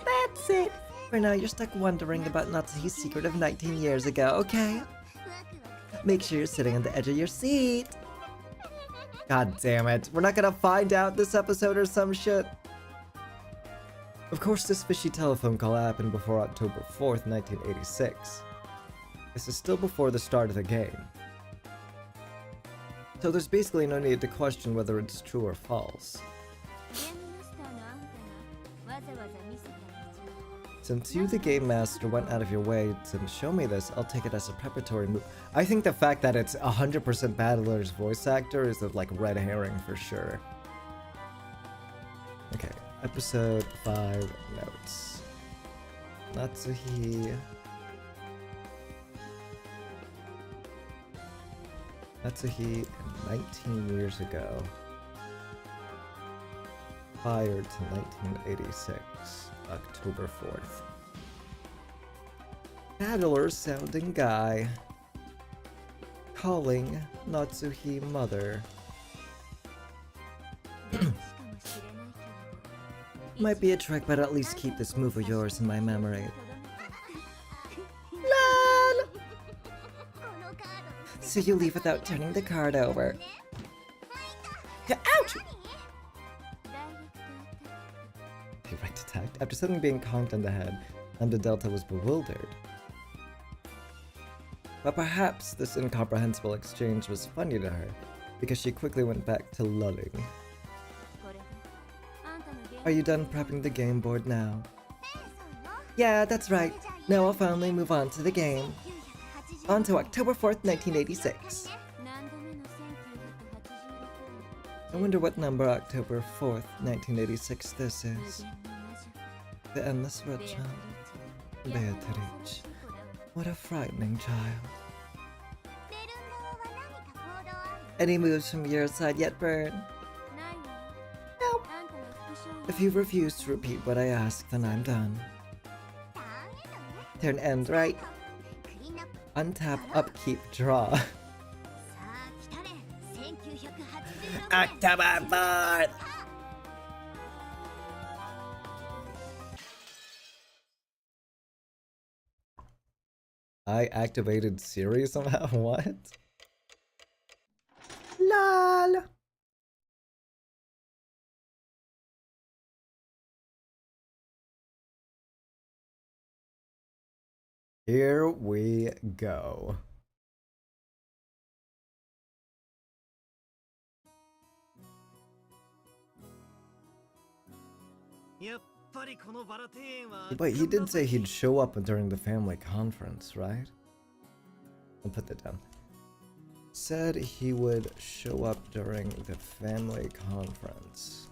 That's it! For now, you're stuck wondering about Natsuhi's secret of 19 years ago, okay? Make sure you're sitting on the edge of your seat! God damn it, we're not gonna find out this episode or some shit! Of course, this fishy telephone call happened before October 4th, 1986. This is still before the start of the game. So there's basically no need to question whether it's true or false. Since you, the Game Master, went out of your way to show me this, I'll take it as a preparatory move. I think the fact that it's 100% Battler's voice actor is a, like, red herring for sure. Okay, episode 5 notes. Natsuhi... Natsuhi, 19 years ago. Fired to 1986. October 4th. Battler sounding guy. Calling Natsuhi mother. Might be a trick, but at least keep this move of yours in my memory. LOL! So you leave without turning the card over. Ouch! Direct attack. After suddenly being conked on the head, Lambda Delta was bewildered. But perhaps this incomprehensible exchange was funny to her, because she quickly went back to lulling. Are you done prepping the game board now? Yeah, that's right. Now I'll finally move on to the game. On to October 4th, 1986. I wonder what number October 4th, 1986 this is. The Endless Red Child. Beatrice. What a frightening child. Any moves from your side yet, Burn? No. If you refuse to repeat what I ask, then I'm done. Turn end right. Untap, upkeep, draw. October 4th! I activated Siri somehow? What? LOL! Here we go. But he did say he'd show up during the family conference, right? I'll put that down. Said he would show up during the family conference.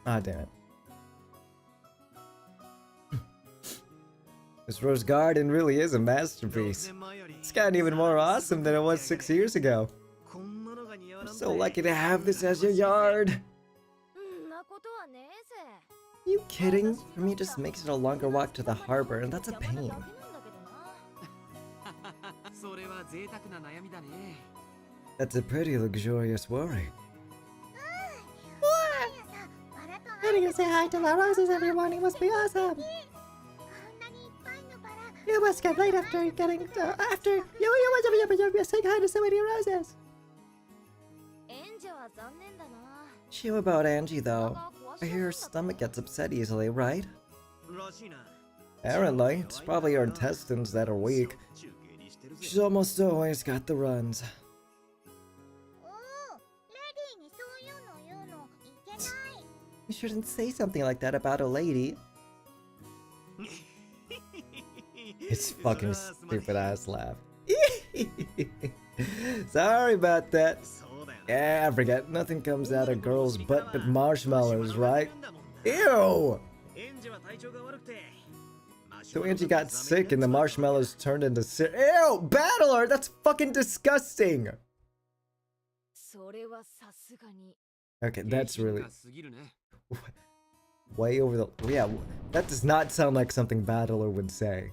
Ah, damn it. This rose garden really is a masterpiece. It's gotten even more awesome than it was 6 years ago. I'm so lucky to have this as your yard. You kidding? For me, it just makes it a longer walk to the harbor, and that's a pain. That's a pretty luxurious worry. Getting to say hi to the roses every morning must be awesome. You must get late after getting after you saying hi to so many roses. Shame about Angie, though. I hear her stomach gets upset easily, right? Apparently, it's probably her intestines that are weak. She's almost always got the runs. You shouldn't say something like that about a lady. His fucking stupid ass laugh. Sorry about that. Yeah, I forget. Nothing comes out of girls' butt but marshmallows, right? Ew! So Angie got sick and the marshmallows turned into Ew! Battler! That's fucking disgusting! Okay, that's really... Way over the... Yeah, that does not sound like something Battler would say.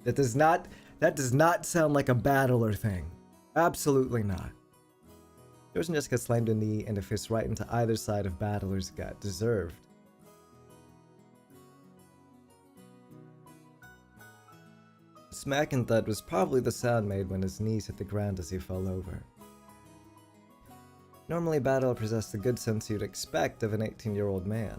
That does not sound like a Battler thing. Absolutely not. Jessica slammed a knee and a fist right into either side of Battler's gut. Deserved. Smack and thud was probably the sound made when his knees hit the ground as he fell over. Normally, Battler possessed the good sense you'd expect of an 18-year-old man.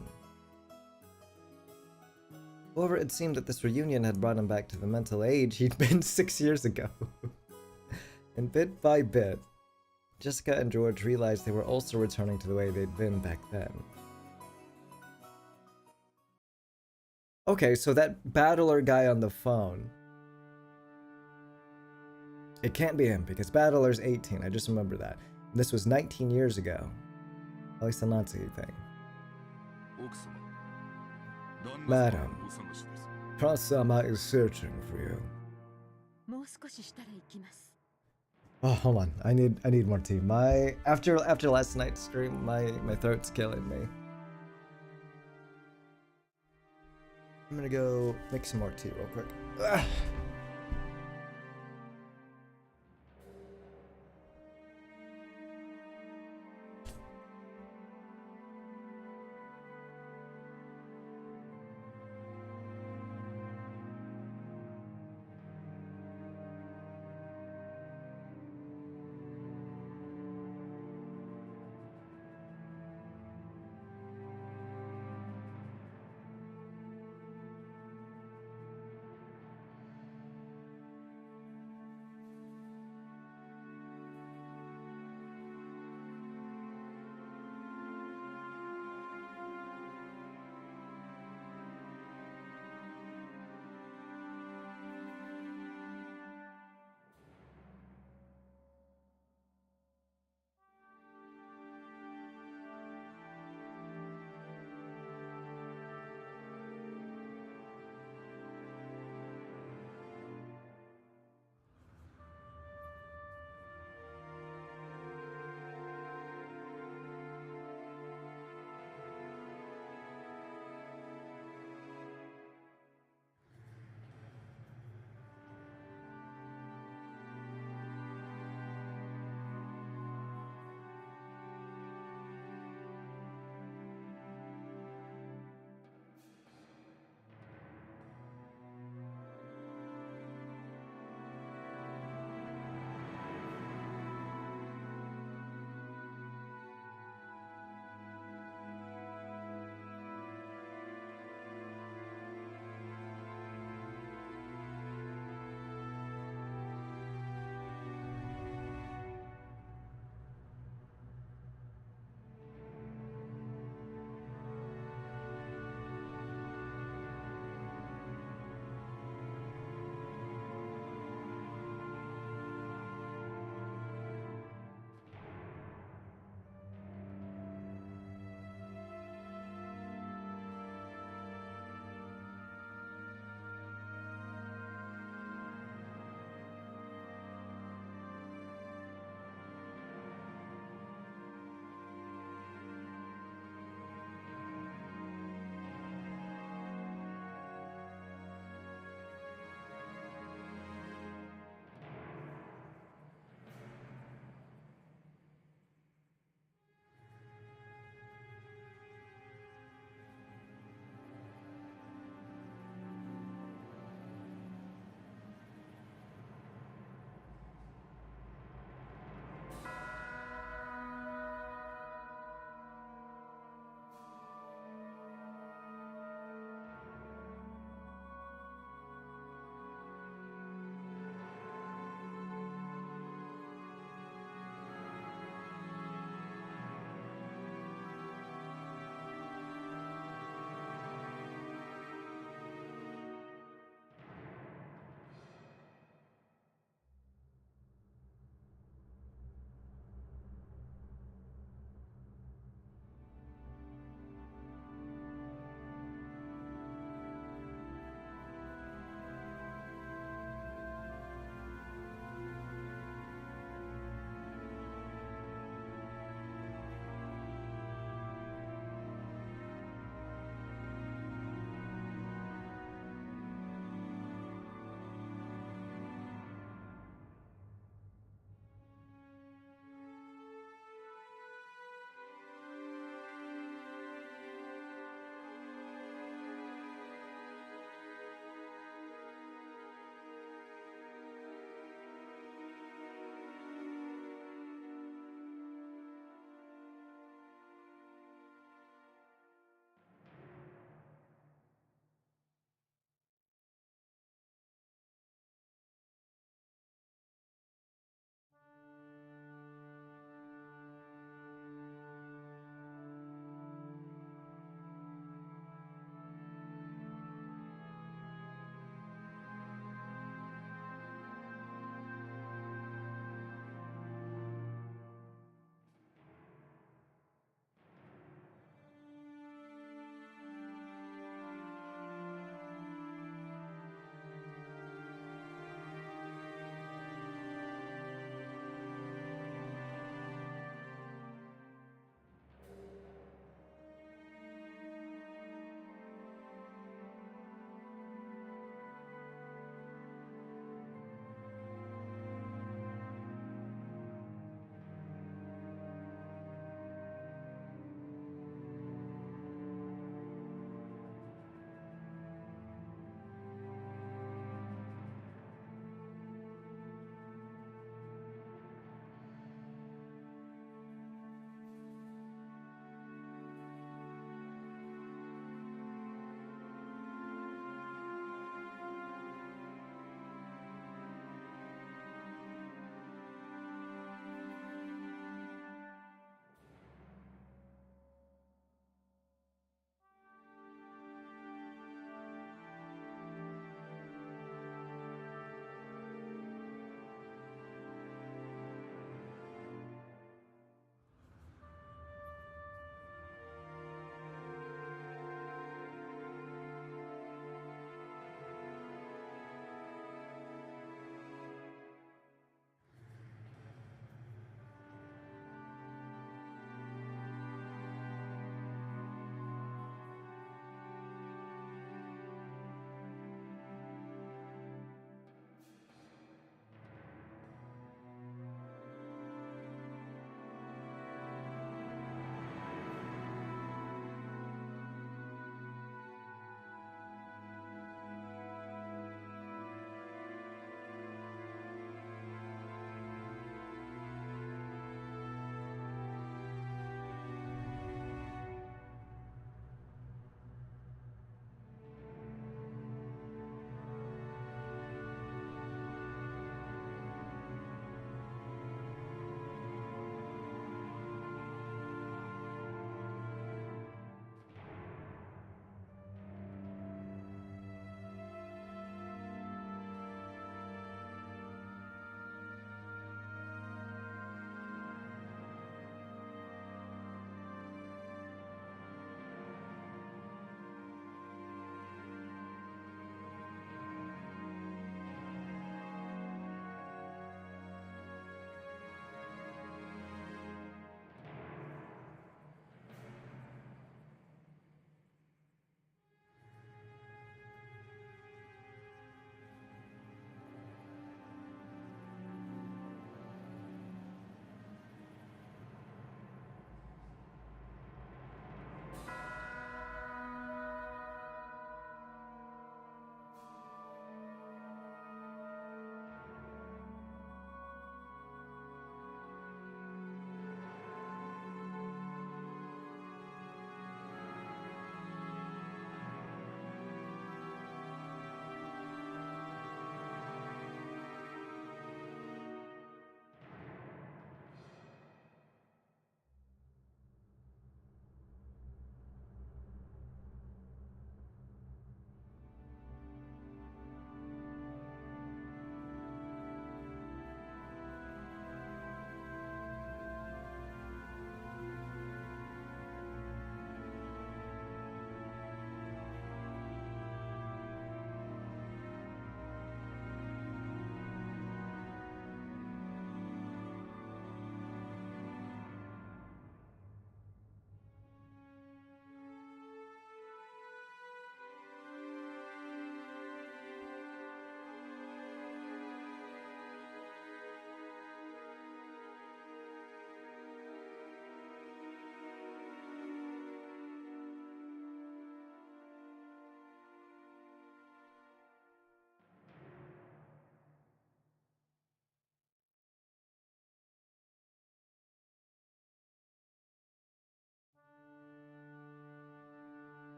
However, it seemed that this reunion had brought him back to the mental age he'd been 6 years ago. And bit by bit, Jessica and George realized they were also returning to the way they'd been back then. Okay, so that Battler guy on the phone... It can't be him, because Battler's 18, I just remember that. And this was 19 years ago. At least the Nazi thing. Madam, Prasama is searching for you. Oh, hold on. I need more tea. After last night's stream, my throat's killing me. I'm gonna go make some more tea real quick. Ugh.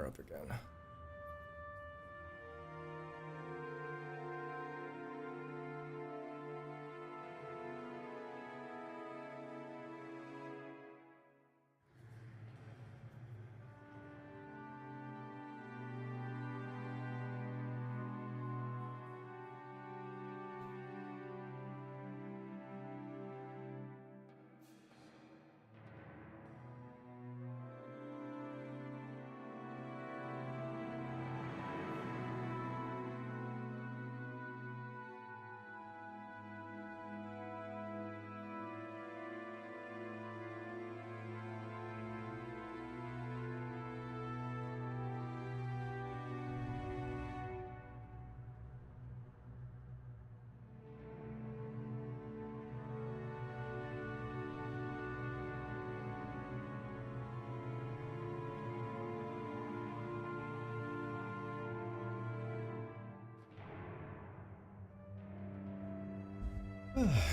her up again.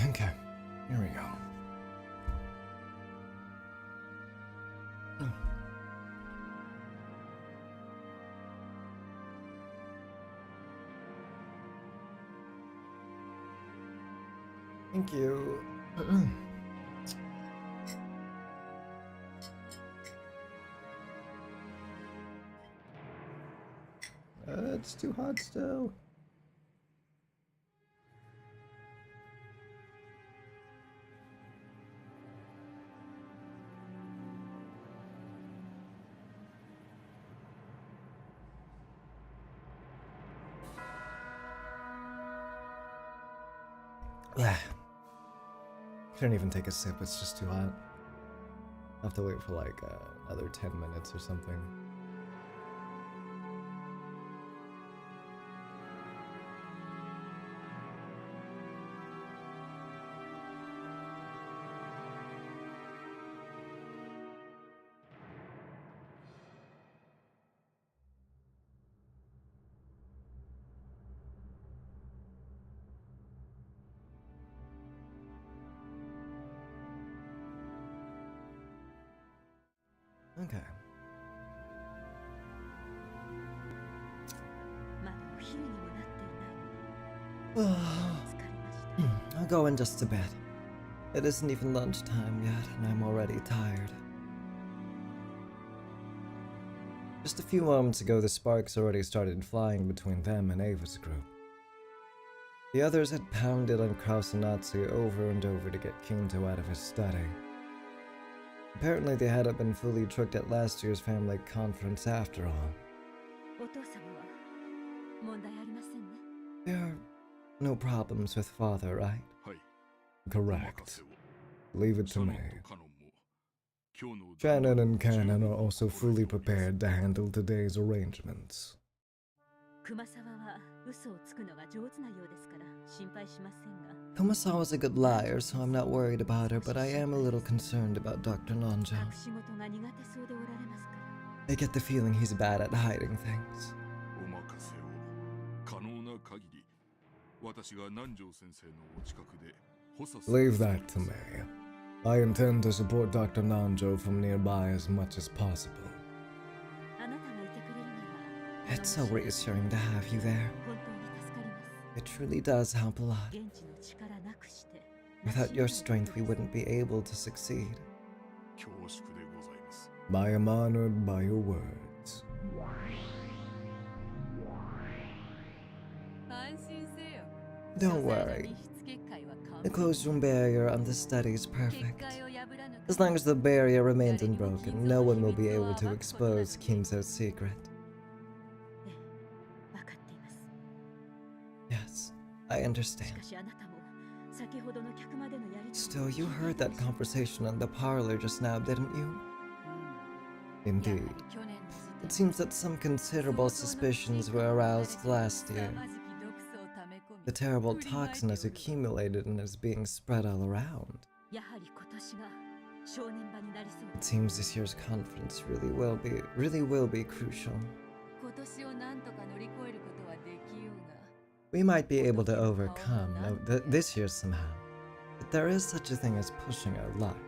Okay, here we go. Thank you. It's too hot still. Couldn't even take a sip, it's just too hot. I'll have to wait for like another 10 minutes or something. Okay. I'll go in just a bit. It isn't even lunchtime yet, and I'm already tired. Just a few moments ago, the sparks already started flying between them and Ava's group. The others had pounded on Krausenatsu over and over to get Kinto out of his study. Apparently they hadn't been fully tricked at last year's family conference after all. There are no problems with father, right? Correct. Leave it to me. Shannon and Cannon are also fully prepared to handle today's arrangements. Kumasawa's a good liar, so I'm not worried about her, but I am a little concerned about Dr. Nanjo. I get the feeling he's bad at hiding things. Leave that to me. I intend to support Dr. Nanjo from nearby as much as possible. It's so reassuring to have you there. It truly does help a lot. Without your strength, we wouldn't be able to succeed. I am honored by your words. Don't worry. The closed room barrier on the study is perfect. As long as the barrier remains unbroken, no one will be able to expose Kinzo's secret. Yes, I understand. Still, you heard that conversation in the parlor just now, didn't you? Indeed. It seems that some considerable suspicions were aroused last year. The terrible toxin has accumulated and is being spread all around. It seems this year's conference really will be crucial. We might be able to overcome this year somehow, but there is such a thing as pushing our luck.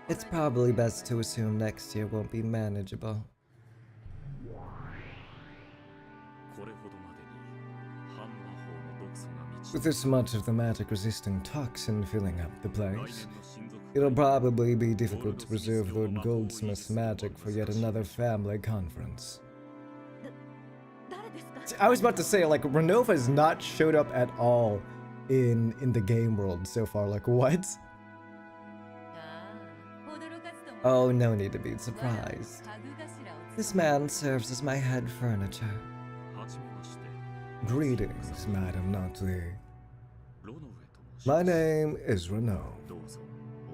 It's probably best to assume next year won't be manageable. With this much of the magic-resisting toxin filling up the place, it'll probably be difficult to preserve Lord Goldsmith's magic for yet another family conference. I was about to say, like, Renova has not showed up at all in the game world so far. Like, what? Oh, no need to be surprised. This man serves as my head furniture. Greetings, Madame Natsuhi. My name is Renaud.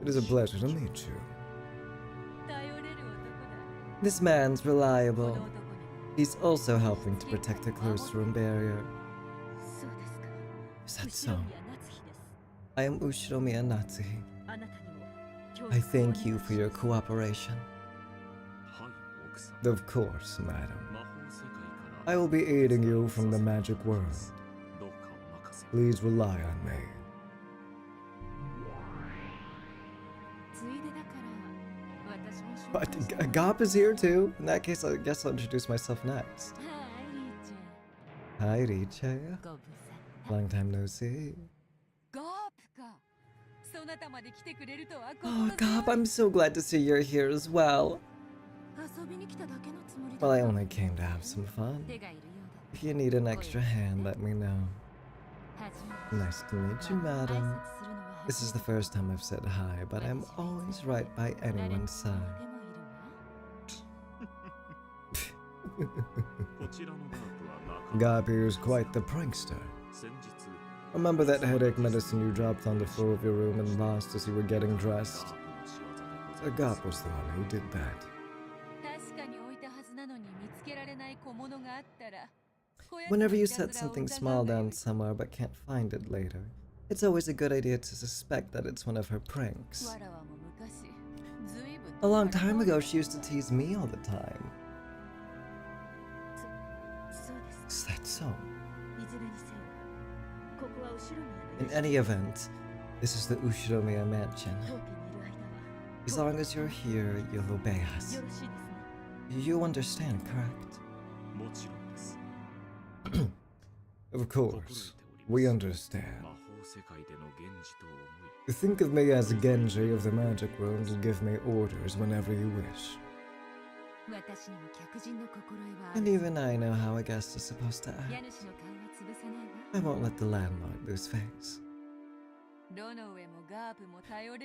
It is a pleasure to meet you. This man's reliable. He's also helping to protect the cloakroom barrier. Is that so? I am Ushiromiya Natsuhi. I thank you for your cooperation. Of course, madam. I will be aiding you from the magic world. Please rely on me. But Gop is here too. In that case, I guess I'll introduce myself next. Hi, Riche. Long time no see. Oh, Gop, I'm so glad to see you're here as well. Well, I only came to have some fun. If you need an extra hand, let me know. Nice to meet you, madam. This is the first time I've said hi, but I'm always right by anyone's side. Gabi is quite the prankster. Remember that headache medicine you dropped on the floor of your room and lost as you were getting dressed? Gap was the one who did that. Whenever you set something small down somewhere but can't find it later, it's always a good idea to suspect that it's one of her pranks. A long time ago, she used to tease me all the time. Is that so? In any event, this is the Ushiromiya mansion. As long as you're here, you'll obey us. You understand, correct? Of course, we understand. Think of me as Genji of the magic world and give me orders whenever you wish. And even I know how a guest is supposed to act. I won't let the landlord lose face.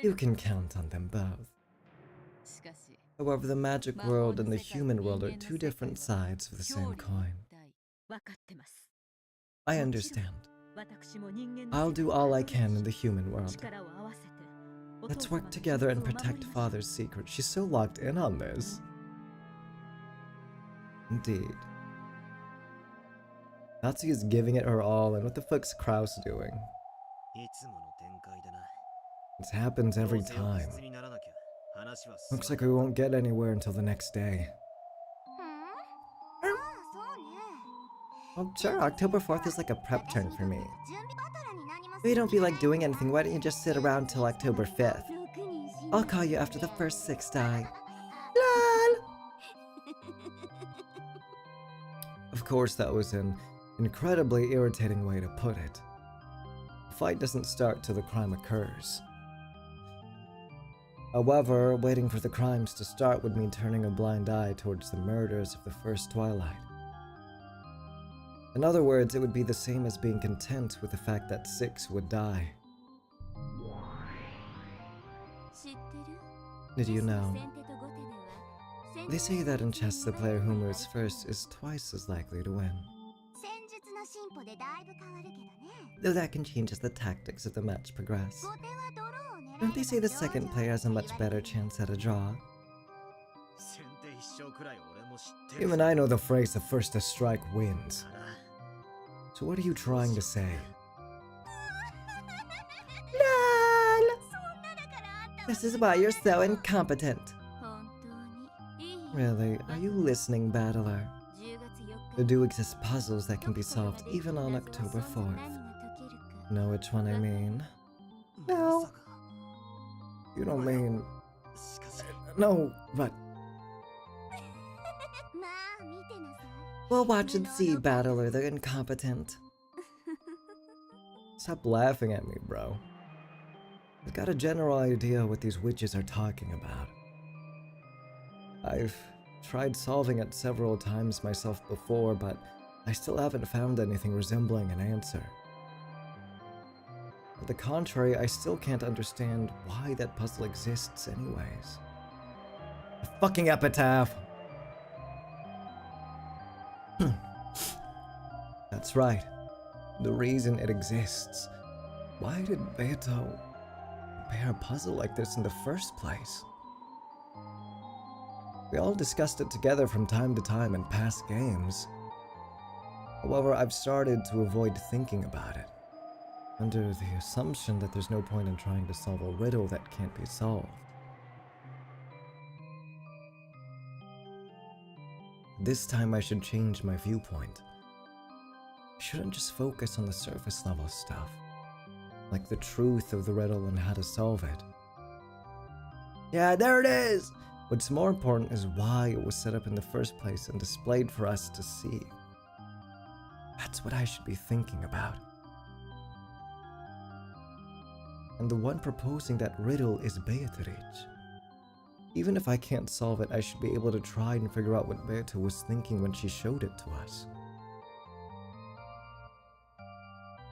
You can count on them both. However, the magic world and the human world are two different sides of the same coin. I understand. I'll do all I can in the human world. Let's work together and protect Father's secret. She's so locked in on this. Indeed. Natsuki is giving it her all, and what the fuck's Kraus doing? This happens every time. Looks like we won't get anywhere until the next day. Well, sure, October 4th is like a prep turn for me. If you don't feel like doing anything, why don't you just sit around till October 5th? I'll call you after the first 6 die. LOL! Of course, that was an incredibly irritating way to put it. The fight doesn't start till the crime occurs. However, waiting for the crimes to start would mean turning a blind eye towards the murders of the first Twilight. In other words, it would be the same as being content with the fact that 6 would die. Did you know? They say that in chess, the player who moves first is twice as likely to win. Though that can change as the tactics of the match progress. Don't they say the second player has a much better chance at a draw? Even I know the phrase "the first to strike wins." So what are you trying to say? LOL! This is why you're so incompetent. Really, are you listening, Battler? There do exist puzzles that can be solved even on October 4th. Know which one I mean? No. You don't mean No, but we'll watch and see, battler. They're incompetent. Stop laughing at me, bro. I've got a general idea what these witches are talking about. I've tried solving it several times myself before, but I still haven't found anything resembling an answer. On the contrary, I still can't understand why that puzzle exists anyways. A fucking epitaph! That's right. The reason it exists. Why did Beto prepare a puzzle like this in the first place? We all discussed it together from time to time in past games. However, I've started to avoid thinking about it, under the assumption that there's no point in trying to solve a riddle that can't be solved. This time I should change my viewpoint. I shouldn't just focus on the surface level stuff, like the truth of the riddle and how to solve it. Yeah, there it is! What's more important is why it was set up in the first place and displayed for us to see. That's what I should be thinking about. And the one proposing that riddle is Beatrice. Even if I can't solve it, I should be able to try and figure out what Beata was thinking when she showed it to us.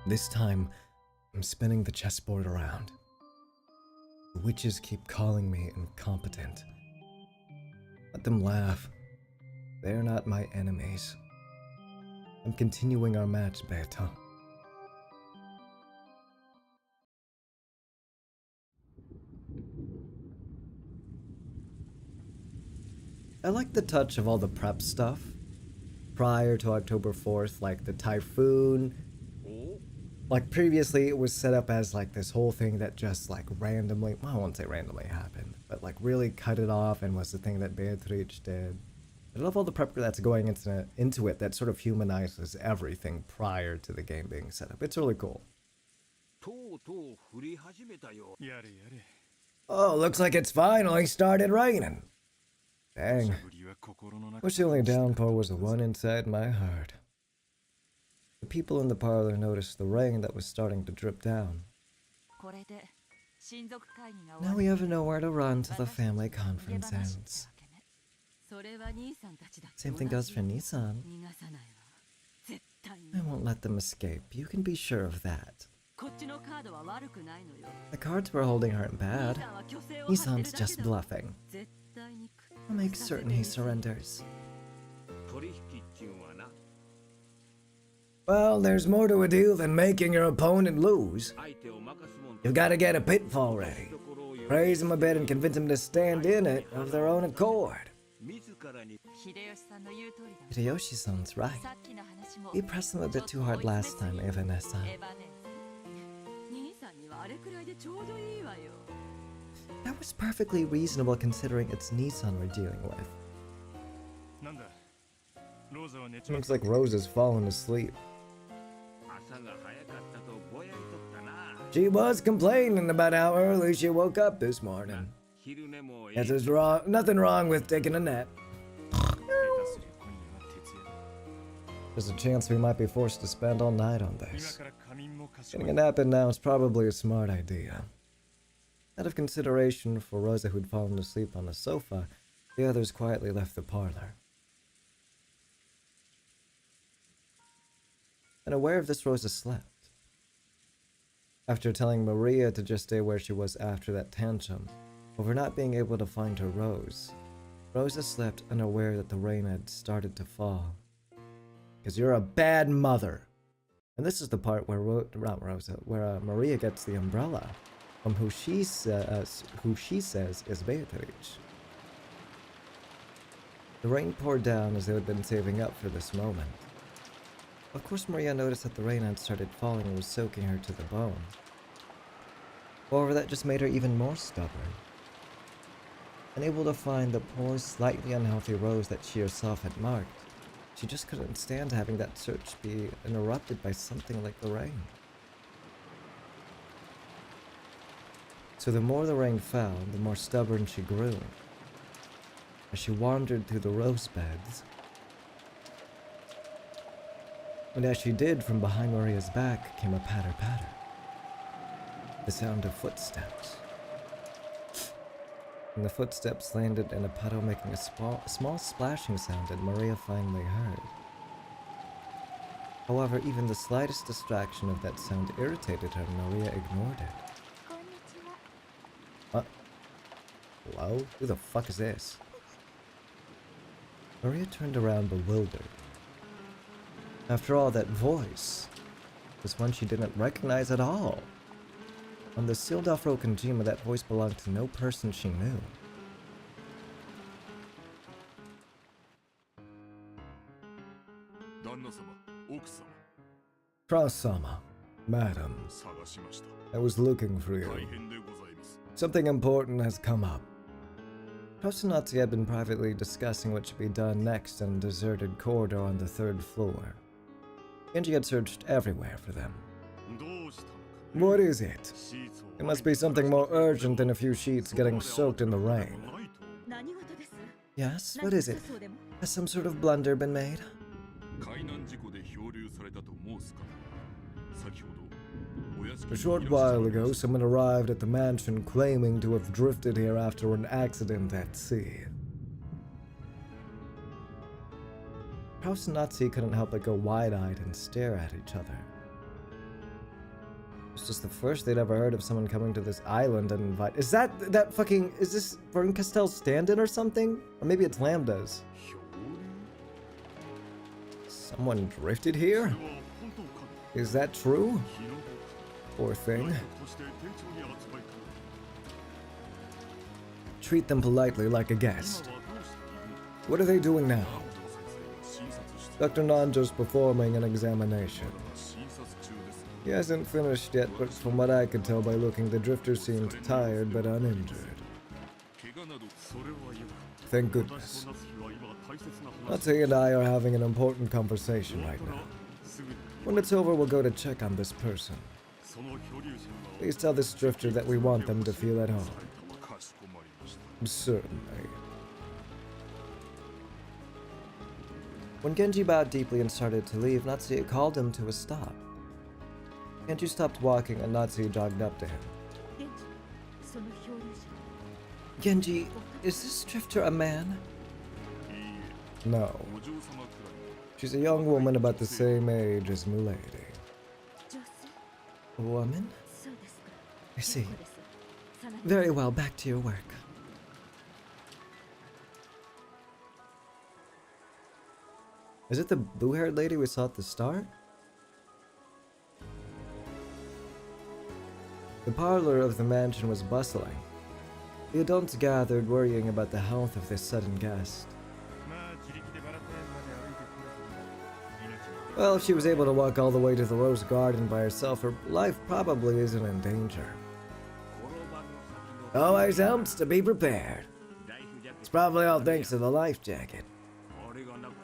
This time, I'm spinning the chessboard around. The witches keep calling me incompetent. Let them laugh. They're not my enemies. I'm continuing our match, Beata. I like the touch of all the prep stuff. Prior to October 4th, like the typhoon. Like previously it was set up as like this whole thing that just like randomly, well, I won't say randomly happened, but like really cut it off and was the thing that Beatrice did. I love all the prep that's going into it that sort of humanizes everything prior to the game being set up. It's really cool. Oh, looks like it's finally started raining. Dang. Wish the only downpour was the one inside my heart. The people in the parlor noticed the rain that was starting to drip down. Now we have nowhere to run till the family conference ends. Same thing goes for Nissan. I won't let them escape, you can be sure of that. The cards we're holding aren't bad. Nissan's just bluffing. I'll make certain he surrenders. Well, there's more to a deal than making your opponent lose. You've got to get a pitfall ready. Praise him a bit and convince him to stand in it of their own accord. Hideyoshi-san's right. You pressed him a bit too hard last time, Evanessa. That was perfectly reasonable considering it's Nissan we're dealing with. Looks like Rose has fallen asleep. She was complaining about how early she woke up this morning. Yes, there's nothing wrong with taking a nap. There's a chance we might be forced to spend all night on this. Getting a nap in now is probably a smart idea. Out of consideration for Rosa, who'd fallen asleep on the sofa, the others quietly left the parlor. Unaware of this, Rosa slept. After telling Maria to just stay where she was after that tantrum, over not being able to find her Rose, Rosa slept unaware that the rain had started to fall. Because you're a bad mother. And this is the part where Maria gets the umbrella from who she says is Beatrice. The rain poured down as they had been saving up for this moment. Of course, Maria noticed that the rain had started falling and was soaking her to the bone. However, that just made her even more stubborn. Unable to find the poor, slightly unhealthy Rose that she herself had marked, she just couldn't stand having that search be interrupted by something like the rain. So the more the rain fell, the more stubborn she grew. As she wandered through the rose beds, and as she did, from behind Maria's back came a patter-patter. The sound of footsteps. And the footsteps landed in a puddle, making a small splashing sound that Maria finally heard. However, even the slightest distraction of that sound irritated her, and Maria ignored it. What? Hello? Who the fuck is this? Maria turned around bewildered. After all, that voice was one she didn't recognize at all. On the sealed-off Rokonjima, that voice belonged to no person she knew. Cross-sama, madam, I was looking for you. Something important has come up. Tosanatsu had been privately discussing what should be done next in a deserted corridor on the 3rd floor. Genji had searched everywhere for them. What is it? It must be something more urgent than a few sheets getting soaked in the rain. Yes, what is it? Has some sort of blunder been made? A short while ago, someone arrived at the mansion claiming to have drifted here after an accident at sea. Tosanatsu couldn't help but go wide-eyed and stare at each other. It's just the first they'd ever heard of someone coming to this island and invite. Is that fucking? Is this Vern Castell's stand-in or something? Or maybe it's Lambda's. Someone drifted here? Is that true? Poor thing. Treat them politely like a guest. What are they doing now? Dr. Nanjo's performing an examination. He hasn't finished yet, but from what I could tell by looking, the drifter seemed tired but uninjured. Thank goodness. Natsu and I are having an important conversation right now. When it's over, we'll go to check on this person. Please tell this drifter that we want them to feel at home. Certainly. When Genji bowed deeply and started to leave, Natsuya called him to a stop. Genji stopped walking and Natsuya jogged up to him. Genji, is this drifter a man? No. She's a young woman about the same age as Milady. A woman? I see. Very well, back to your work. Is it the blue-haired lady we saw at the start? The parlor of the mansion was bustling. The adults gathered, worrying about the health of this sudden guest. Well, if she was able to walk all the way to the Rose Garden by herself, her life probably isn't in danger. Always helps to be prepared. It's probably all thanks to the life jacket.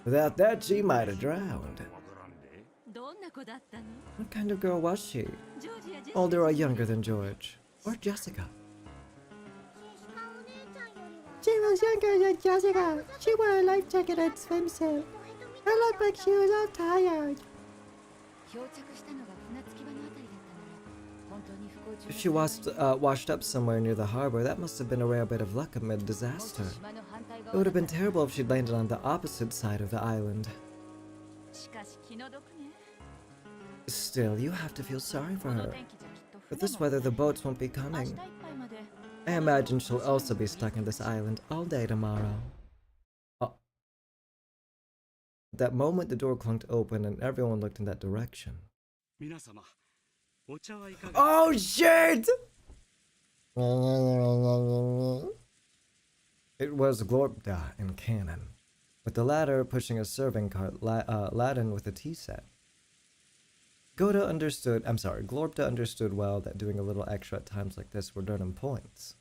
Without that, she might have drowned. What kind of girl was she? Older or younger than George? Or Jessica? She was younger than Jessica. She wore a life jacket and swimsuit. Her looked like she was all tired. If she washed up somewhere near the harbor, that must have been a rare bit of luck amid disaster. It would have been terrible if she'd landed on the opposite side of the island. Still, you have to feel sorry for her. With this weather, the boats won't be coming. I imagine she'll also be stuck in this island all day tomorrow. Oh. At that moment, the door clunked open and everyone looked in that direction. Oh shit! It was Glorpda in canon, with the latter pushing a serving cart laden with a tea set. Glorpda understood well that doing a little extra at times like this would earn him points.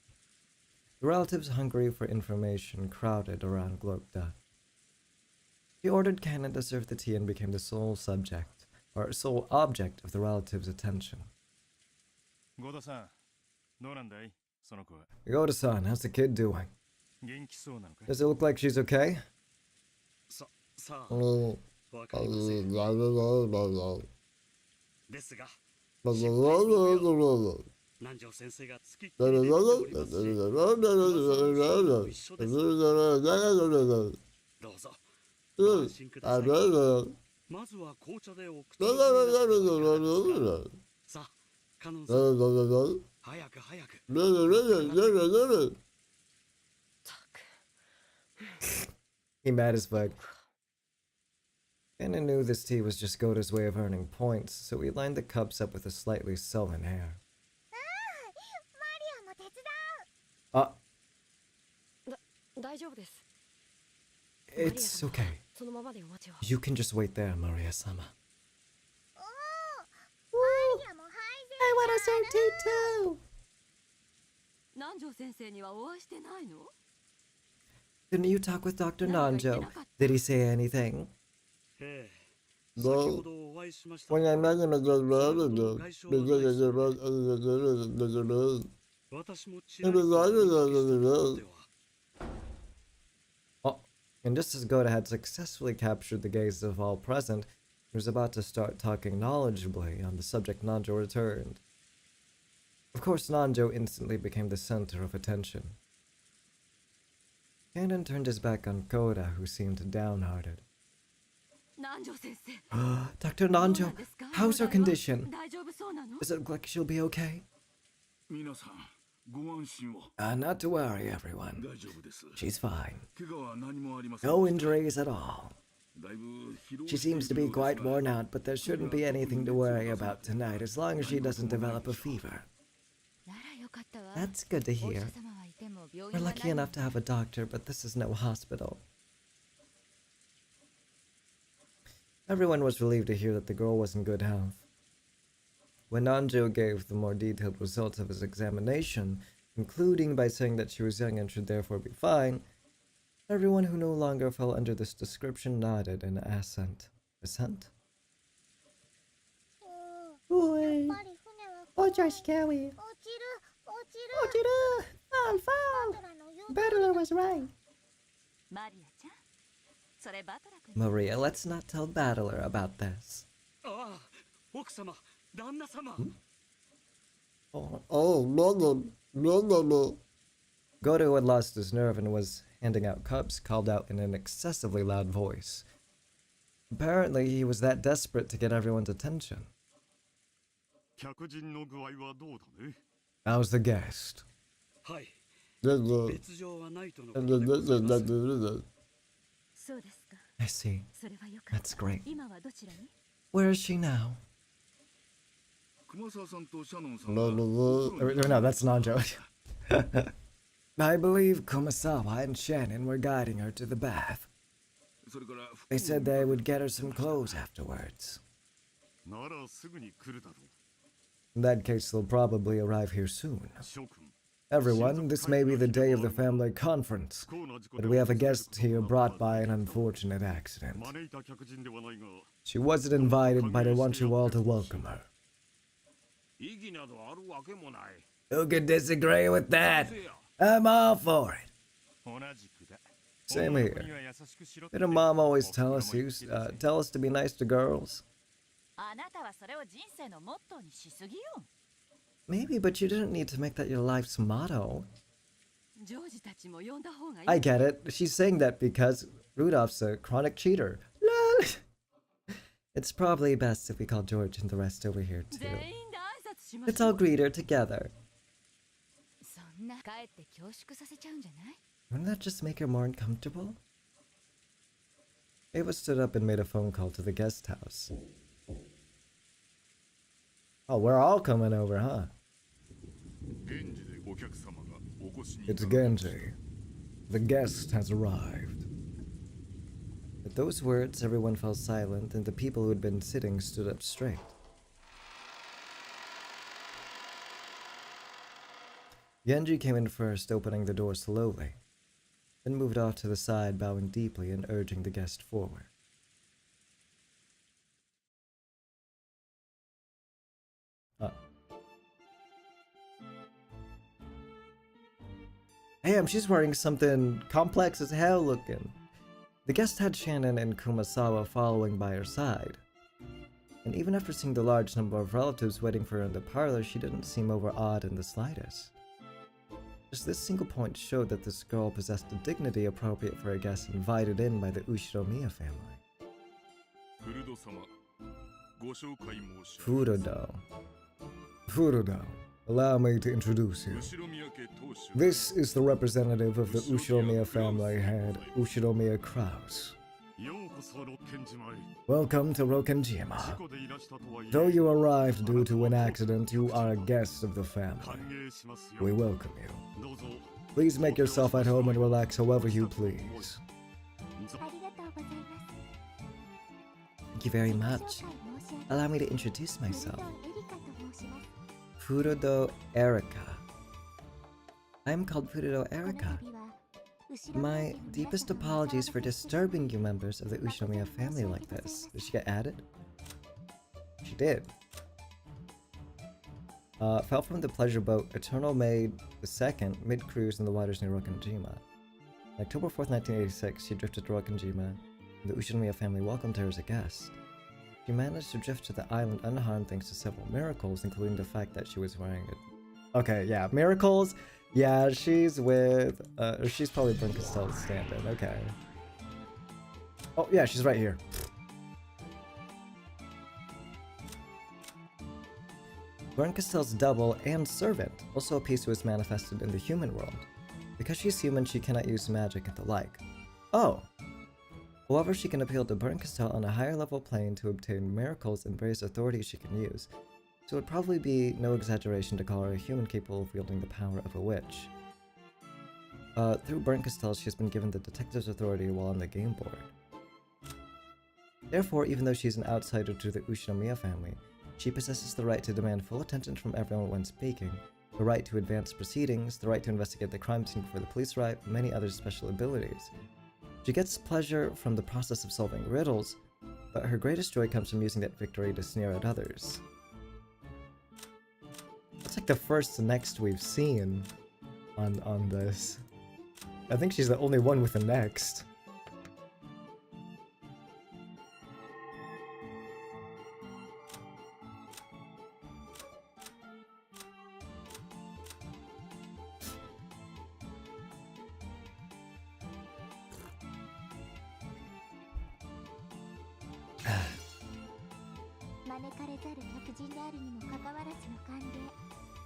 The relatives hungry for information crowded around Glorpda. He ordered Cannon to serve the tea and became the sole object of the relatives' attention. Yoda-san, how's the kid doing? Does it look like she's okay? He mad as fuck. Anna knew this tea was just Goda's way of earning points, so he lined the cups up with a slightly sullen air. It's okay. You can just wait there, Maria-sama. I want to serve tea too. Didn't you talk with Dr. Nanjo? Did he say anything? When I met him at the Oh, and just as Goda had successfully captured the gaze of all present, he was about to start talking knowledgeably on the subject. Nanjo returned. Of course, Nanjo instantly became the center of attention. Kanon turned his back on Goda, who seemed downhearted. Dr. Nanjo, how's her condition? Does it look like she'll be okay? Not to worry, everyone. She's fine. No injuries at all. She seems to be quite worn out, but there shouldn't be anything to worry about tonight as long as she doesn't develop a fever. That's good to hear. We're lucky enough to have a doctor, but this is no hospital. Everyone was relieved to hear that the girl was in good health. When Nanjo gave the more detailed results of his examination, concluding by saying that she was young and should therefore be fine, everyone who no longer fell under this description nodded in assent. Assent? Boy. Oh, just scary. Fall. Battler was right. Maria, let's not tell Battler about this. Godo, who had lost his nerve and was handing out cups, called out in an excessively loud voice. Apparently, he was that desperate to get everyone's attention. How's the guest? I see. That's great. Where is she now? No, that's Nanjo. I believe Kumasawa and Shannon were guiding her to the bath. They said they would get her some clothes afterwards. In that case, they'll probably arrive here soon. Everyone, this may be the day of the family conference, but we have a guest here brought by an unfortunate accident. She wasn't invited, but I want you all to welcome her. Who could disagree with that? I'm all for it. Same here. Didn't Mom always tell us to be nice to girls? Maybe, but you didn't need to make that your life's motto. I get it. She's saying that because Rudolph's a chronic cheater. Lol. It's probably best if we call George and the rest over here too. Let's all greet her together. Wouldn't that just make her more uncomfortable? Ava stood up and made a phone call to the guest house. Oh, we're all coming over, huh? It's Genji. The guest has arrived. At those words, everyone fell silent, and the people who had been sitting stood up straight. Genji came in first, opening the door slowly, then moved off to the side, bowing deeply and urging the guest forward. Damn, she's wearing something complex as hell looking. The guest had Shannon and Kumasawa following by her side. And even after seeing the large number of relatives waiting for her in the parlor, she didn't seem overawed in the slightest. Just this single point showed that this girl possessed a dignity appropriate for a guest invited in by the Ushiromiya family. Furudo. Furudo, allow me to introduce you. This is the representative of the Ushiromiya family head, Ushiromiya Krause. Welcome to Rokenjima. Though you arrived due to an accident, you are a guest of the family. We welcome you. Please make yourself at home and relax however you please. Thank you very much. Allow me to introduce myself. Furudo Erika. I am called Furudo Erika. My deepest apologies for disturbing you members of the Ushinomiya family like this. Did she get added? She did. Fell from the pleasure boat Eternal Maid II mid-cruise in the waters near Rokenjima. On October 4th, 1986, she drifted to Rokenjima, and the Ushinomiya family welcomed her as a guest. She managed to drift to the island unharmed thanks to several miracles, including the fact that she was wearing a... Okay, yeah, miracles? Yeah, she's with... she's probably Brincastell's stand-in, okay. Oh, yeah, she's right here. Brincastell's double and servant, also a piece who is manifested in the human world. Because she's human, she cannot use magic and the like. Oh! However, she can appeal to Berncastel on a higher level plane to obtain miracles and various authorities she can use, so it would probably be no exaggeration to call her a human capable of wielding the power of a witch. Through Berncastel, she has been given the detective's authority while on the game board. Therefore, even though she is an outsider to the Ushinomiya family, she possesses the right to demand full attention from everyone when speaking, the right to advance proceedings, the right to investigate the crime scene before the police arrive, and many other special abilities. She gets pleasure from the process of solving riddles, but her greatest joy comes from using that victory to sneer at others. That's like the first next we've seen on this. I think she's the only one with a next.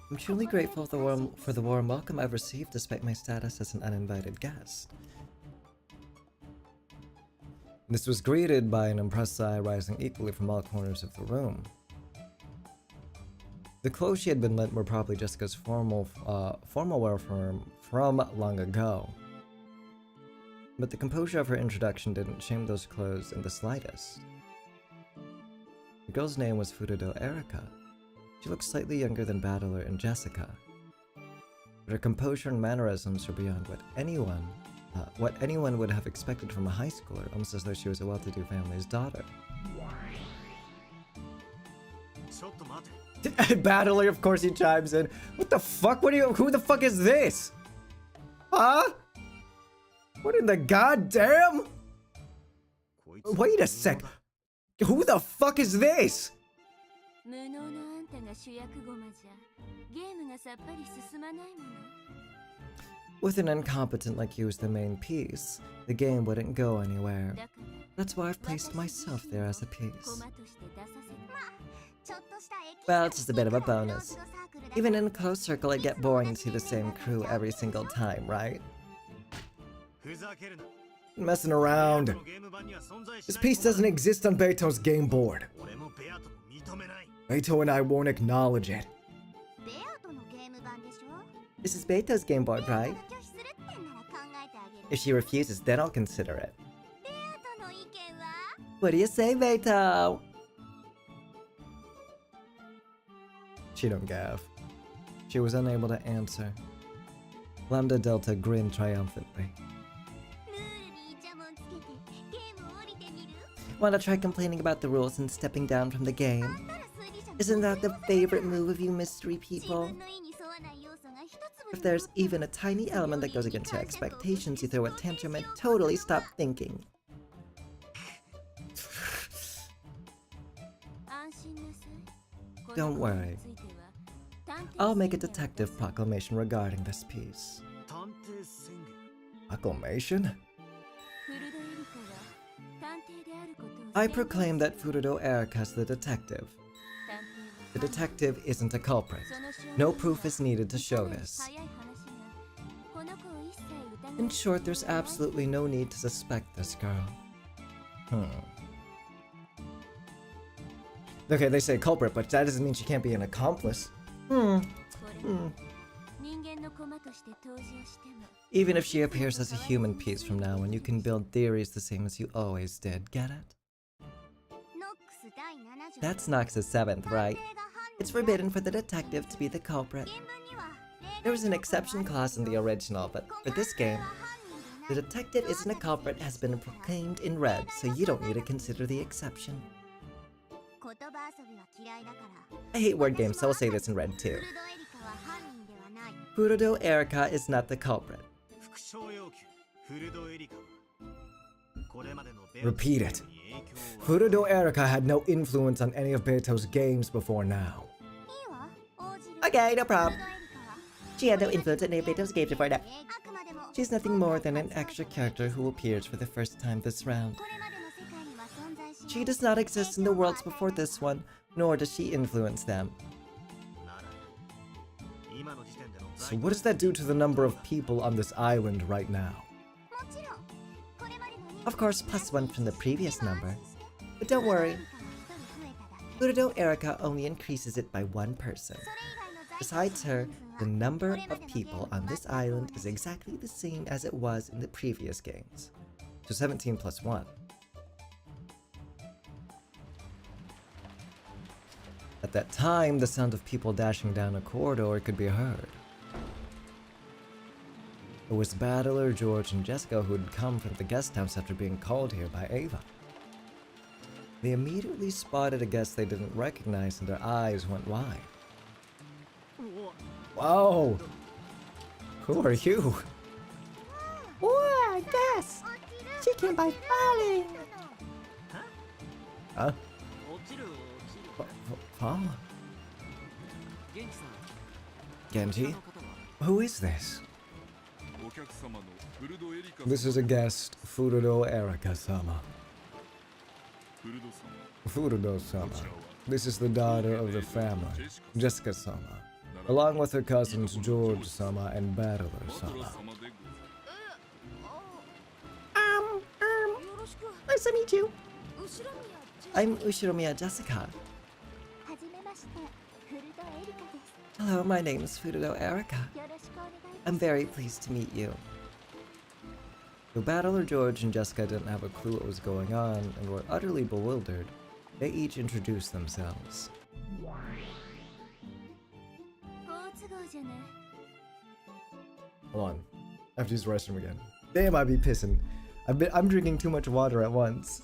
I'm truly grateful for the warm welcome I've received despite my status as an uninvited guest. This was greeted by an impressed sigh rising equally from all corners of the room. The clothes she had been lent were probably Jessica's formal wear from long ago. But the composure of her introduction didn't shame those clothes in the slightest. The girl's name was Furudo Erika. She looked slightly younger than Battler and Jessica. But her composure and mannerisms were beyond what anyone would have expected from a high schooler, almost as though she was a well-to-do family's daughter. Battler, of course, he chimes in. What the fuck? Who the fuck is this? Huh? What in the goddamn? Wait a sec. Who the fuck is this? With an incompetent like you as the main piece, the game wouldn't go anywhere. That's why I've placed myself there as a piece. Well, it's just a bit of a bonus. Even in a close circle, it get boring to see the same crew every single time, right? Messing around. This piece doesn't exist on Beito's game board. Beito and I won't acknowledge it. This is Beito's game board, right? If she refuses, then I'll consider it. What do you say, Beito? She don't gaff. She was unable to answer. Lambda Delta grinned triumphantly. Wanna try complaining about the rules and stepping down from the game? Isn't that the favorite move of you mystery people? If there's even a tiny element that goes against your expectations, you throw a tantrum and totally stop thinking. Don't worry. I'll make a detective proclamation regarding this piece. Acclamation? I proclaim that Furudo Erika's the detective. The detective isn't a culprit. No proof is needed to show this. In short, there's absolutely no need to suspect this girl. Okay, they say culprit, but that doesn't mean she can't be an accomplice. Even if she appears as a human piece from now on, you can build theories the same as you always did, get it? That's Nox's 7th, right? It's forbidden for the detective to be the culprit. There was an exception clause in the original, but for this game, the detective isn't a culprit has been proclaimed in red, so you don't need to consider the exception. I hate word games, so I'll say this in red too. Furudo Erika is not the culprit. Repeat it. Furudo Erika had no influence on any of Beito's games before now. Okay, no problem. She had no influence on any of Beito's games before now. She's nothing more than an extra character who appears for the first time this round. She does not exist in the worlds before this one, nor does she influence them. So what does that do to the number of people on this island right now? Of course, +1 from the previous number. But don't worry, Furudo Erika only increases it by 1 person. Besides her, the number of people on this island is exactly the same as it was in the previous games. So 17 plus 1. At that time, the sound of people dashing down a corridor could be heard. It was Battler, George, and Jessica who had come from the guest house after being called here by Ava. They immediately spotted a guest they didn't recognize and their eyes went wide. Whoa! Who are you? Wow, yes! She came by falling! Huh? Huh? Genji? Who is this? This is a guest, Furudo Erika-sama. Furudo-sama. This is the daughter of the family, Jessica-sama, along with her cousins George-sama and Battler-sama. Nice to meet you. I'm Ushiromiya Jessica. Hello, my name is Furudo Erika. I'm very pleased to meet you. Though Battler George and Jessica didn't have a clue what was going on and were utterly bewildered, they each introduced themselves. Hold on. I have to use the restroom again. Damn, I be pissing. I'm drinking too much water at once.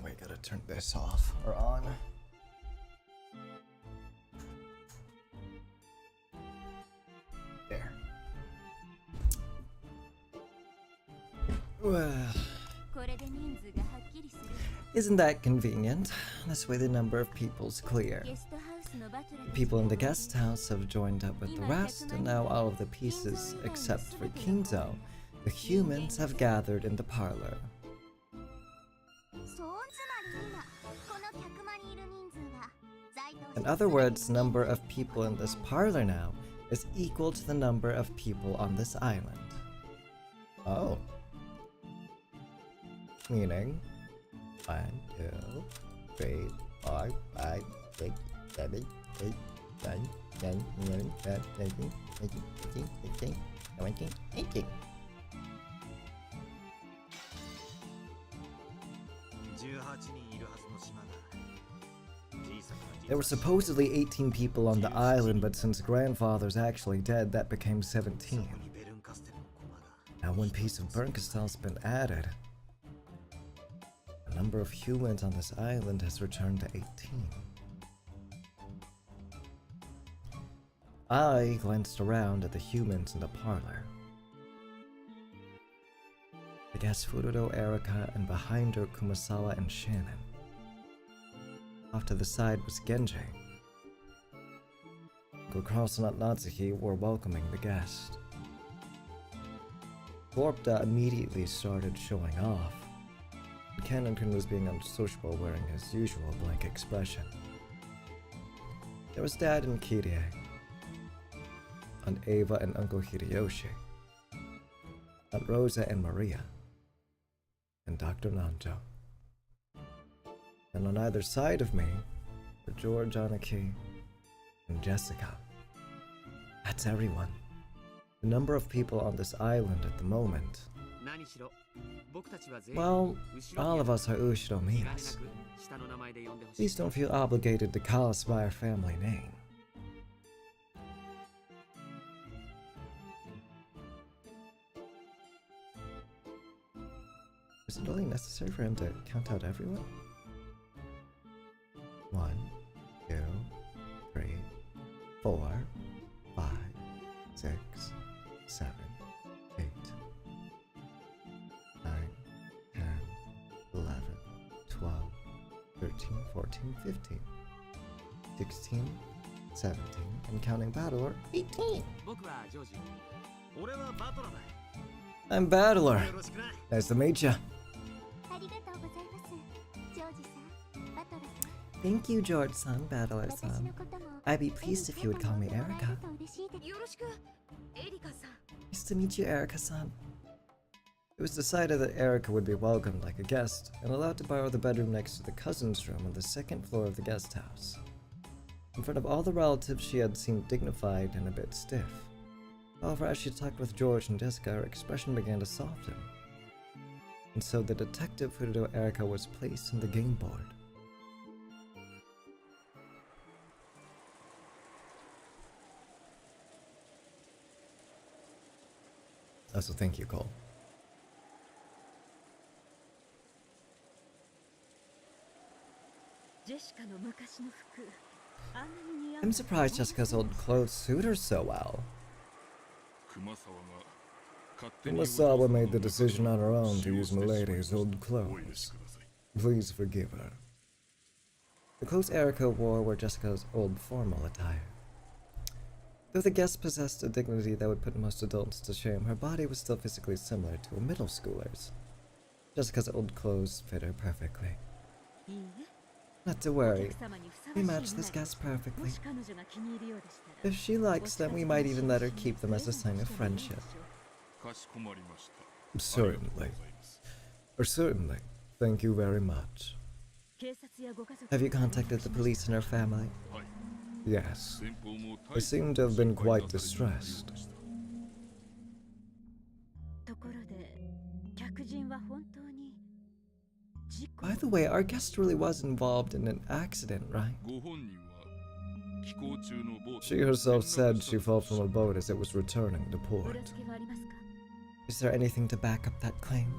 wait, gotta turn this off or on. There. Well, isn't that convenient? This way the number of people's clear. The people in the guest house have joined up with the rest, and now all of the pieces, except for Kinzo, the humans, have gathered in the parlor. In other words, the number of people in this parlor now is equal to the number of people on this island. Oh. Meaning 1, 2, 3, 4, 5, 6, 7, 8, 9, 10, 11, 12, 13, 14, 15, 16, 17, 18. There were supposedly 18 people on the island, but since grandfather's actually dead, that became 17. Now one piece of Bernkastel's been added. The number of humans on this island has returned to 18. I glanced around at the humans in the parlor. I guess Furudo, Erika, and behind her Kumasawa and Shannon. Off to the side was Genji. Gokurasan and Natsuki were welcoming the guest. Gorpta immediately started showing off. Kannon-kun was being unsociable, wearing his usual blank expression. There was Dad and Kirie, Aunt Ava and Uncle Hideyoshi, Aunt Rosa and Maria, and Dr. Nanjo. And on either side of me were George, Anaki, and Jessica. That's everyone. The number of people on this island at the moment. Well, all of us are Ushiro Minas. Please don't feel obligated to call us by our family name. Is it really necessary for him to count out everyone? 1, 2, 3, 4, 5, 6, 7, 8, 9, 10, 11, 12, 13, 14, 15, 16, 17, and counting Battler, 18. I'm Battler. Nice to meet ya. Thank you, George-san, Battler-san. I'd be pleased if you would call me Erika. Nice to meet you, Erika-san. It was decided that Erika would be welcomed like a guest and allowed to borrow the bedroom next to the cousin's room on the second floor of the guest house. In front of all the relatives, she had seemed dignified and a bit stiff. However, as she talked with George and Jessica, her expression began to soften. And so the detective Furudo Erika was placed on the game board. Also, thank you, Cole. I'm surprised Jessica's old clothes suit her so well. Kumasawa made the decision on her own to use Milady's old clothes. Please forgive her. The clothes Erika wore were Jessica's old formal attire. Though the guest possessed a dignity that would put most adults to shame, her body was still physically similar to a middle schooler's. Jessica's old clothes fit her perfectly. Not to worry, we match this guest perfectly. If she likes them, we might even let her keep them as a sign of friendship. Certainly. Certainly. Thank you very much. Have you contacted the police and her family? Yes. They seem to have been quite distressed. By the way, our guest really was involved in an accident, right? She herself said she fell from a boat as it was returning to port. Is there anything to back up that claim?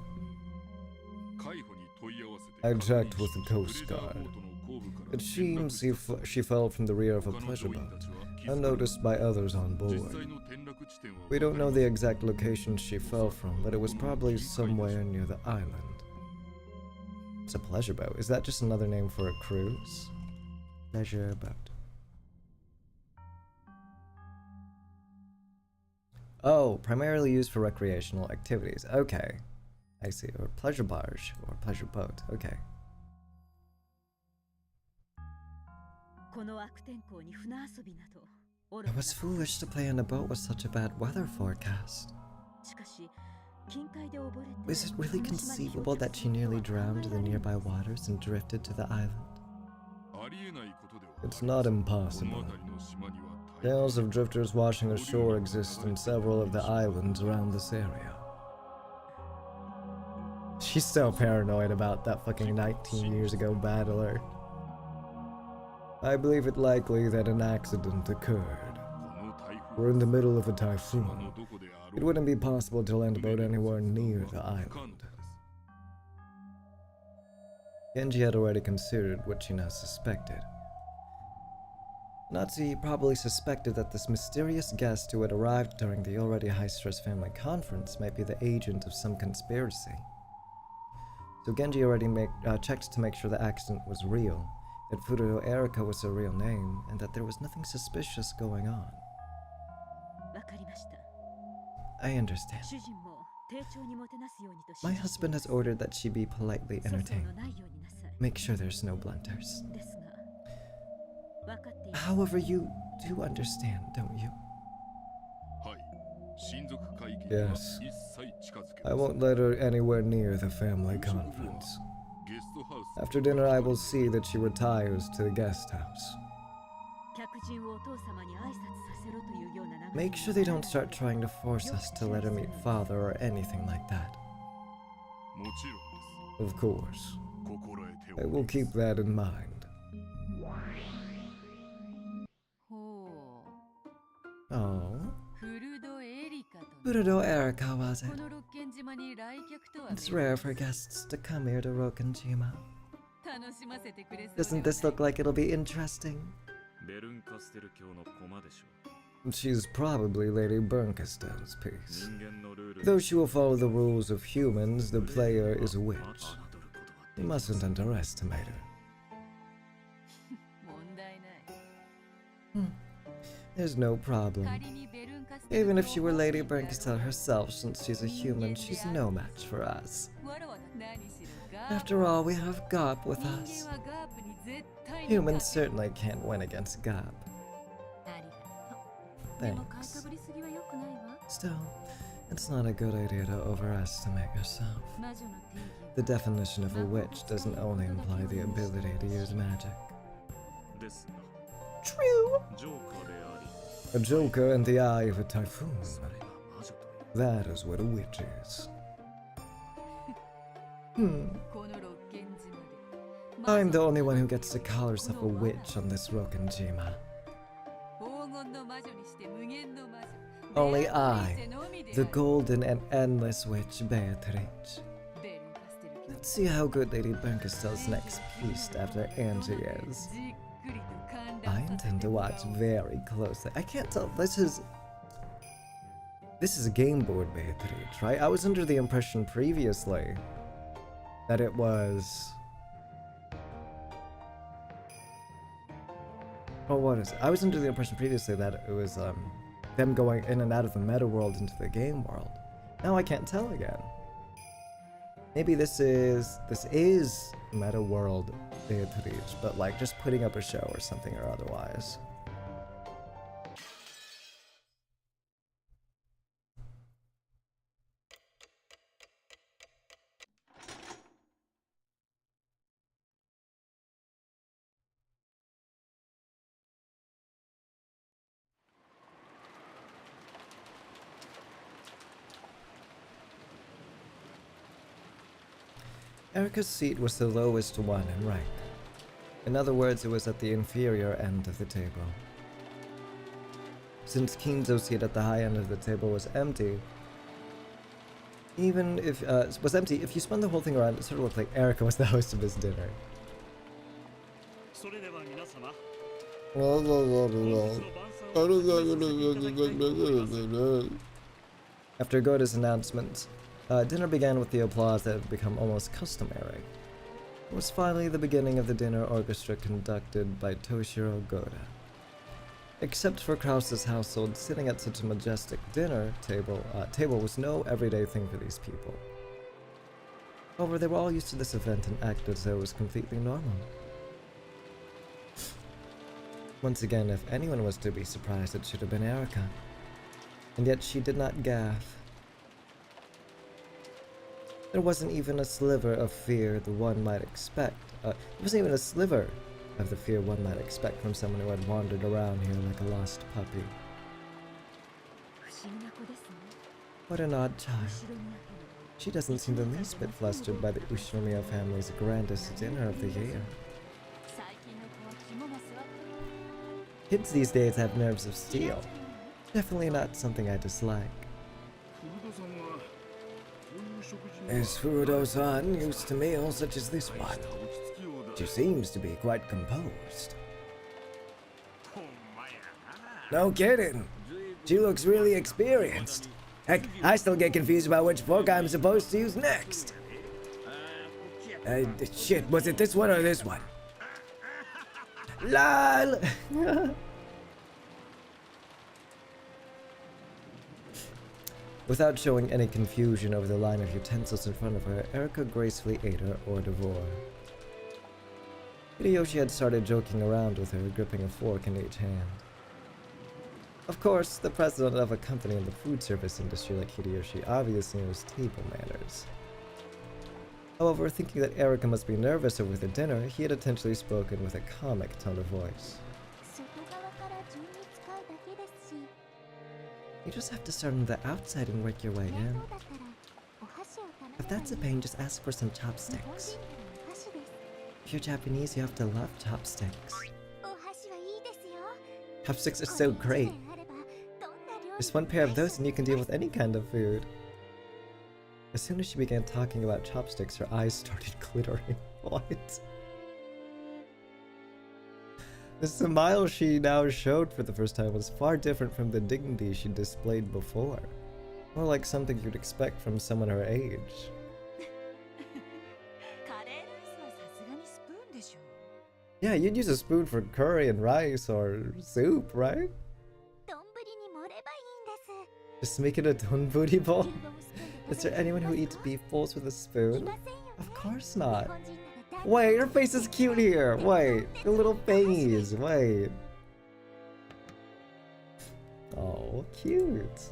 I checked with the Coast Guard. It seems she fell from the rear of a pleasure boat, unnoticed by others on board. We don't know the exact location she fell from, but it was probably somewhere near the island. It's a pleasure boat. Is that just another name for a cruise? Pleasure boat. Oh, primarily used for recreational activities. Okay. I see. Or pleasure barge, or pleasure boat. Okay. It was foolish to play on a boat with such a bad weather forecast. Is it really conceivable that she nearly drowned in the nearby waters and drifted to the island? It's not impossible. Tales of drifters washing ashore exist in several of the islands around this area. She's so paranoid about that fucking 19 years ago battler. I believe it likely that an accident occurred. We're in the middle of a typhoon. It wouldn't be possible to land a boat anywhere near the island. Genji had already considered what she now suspected. Natsu probably suspected that this mysterious guest who had arrived during the already high-stress family conference might be the agent of some conspiracy. So Genji already checked to make sure the accident was real, that Furuto Erika was her real name, and that there was nothing suspicious going on. I understand. My husband has ordered that she be politely entertained. Make sure there's no blunders. However, you do understand, don't you? Yes. I won't let her anywhere near the family conference. After dinner, I will see that she retires to the guest house. Make sure they don't start trying to force us to let her meet father or anything like that. Of course. I will keep that in mind. Oh. Furuto Erika, was it? It's rare for guests to come here to Rokkenjima. Doesn't this look like it'll be interesting? She's probably Lady Berncastell's piece. Though she will follow the rules of humans, the player is a witch. You mustn't underestimate her. There's no problem. Even if she were Lady Bernkastel herself, since she's a human, she's no match for us. After all, we have Gop with us. Humans certainly can't win against Gop. Thanks. Still, it's not a good idea to overestimate yourself. The definition of a witch doesn't only imply the ability to use magic. True! A joker in the eye of a typhoon. That is what a witch is. I'm the only one who gets to call herself a witch on this Rokkenjima. Only I, the golden and endless witch Beatrice. Let's see how good Lady Berncastell's next piece after Angie is. I intend to watch very closely. I can't tell. This is a game board Beatrice, right? I was under the impression previously that it was... Oh, what is it? I was under the impression previously that it was them going in and out of the meta world into the game world. Now I can't tell again. Maybe this is meta world Beatrice, but like just putting up a show or something or otherwise. Erika's seat was the lowest one in rank. In other words, it was at the inferior end of the table. Since Kinzo's seat at the high end of the table was empty, Even if was empty, if you spun the whole thing around, it sort of looked like Erica was the host of his dinner. After Goda's announcement, dinner began with the applause that had become almost customary. It was finally the beginning of the dinner orchestra conducted by Toshiro Goda. Except for Krause's household, sitting at such a majestic dinner table was no everyday thing for these people. However, they were all used to this event and acted as though it was completely normal. Once again, if anyone was to be surprised, it should have been Erica. And yet she did not gaffe. There wasn't even a sliver of fear the one might expect. There wasn't even a sliver of the fear one might expect from someone who had wandered around here like a lost puppy. What an odd child. She doesn't seem the least bit flustered by the Ushinomiya family's grandest dinner of the year. Kids these days have nerves of steel. Definitely not something I dislike. Miss Furudo-san used to meals such as this one. She seems to be quite composed. No kidding. She looks really experienced. Heck, I still get confused about which fork I'm supposed to use next. Shit, was it this one or this one? LOL! Without showing any confusion over the line of utensils in front of her, Erica gracefully ate her hors d'oeuvre. Hideyoshi had started joking around with her, gripping a fork in each hand. Of course, the president of a company in the food service industry like Hideyoshi obviously knows table manners. However, thinking that Erica must be nervous over the dinner, he had intentionally spoken with a comic tone of voice. You just have to start on the outside and work your way in. If that's a pain, just ask for some chopsticks. If you're Japanese, you have to love chopsticks. Chopsticks are so great. Just one pair of those and you can deal with any kind of food. As soon as she began talking about chopsticks, her eyes started glittering. What? The smile she now showed for the first time was far different from the dignity she displayed before. More like something you'd expect from someone her age. Yeah, you'd use a spoon for curry and rice or soup, right? Just make it a donburi bowl? Is there anyone who eats beef bowls with a spoon? Of course not. Wait, her face is cute here. Wait, the little thingies. Wait. Oh, cute.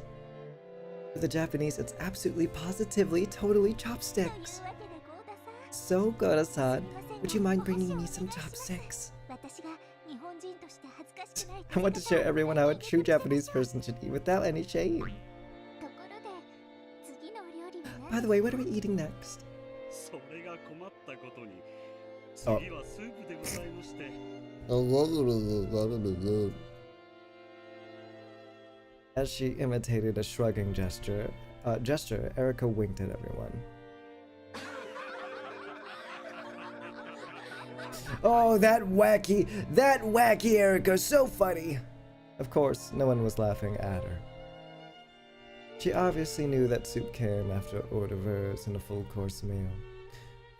For the Japanese, it's absolutely, positively, totally chopsticks. So, Goda-san, would you mind bringing me some chopsticks? I want to show everyone how a true Japanese person should eat without any shame. By the way, what are we eating next? Oh. As she imitated a shrugging gesture, Erica winked at everyone. Oh, that wacky Erica, so funny. Of course, no one was laughing at her. She obviously knew that soup came after hors d'oeuvres and a full-course meal.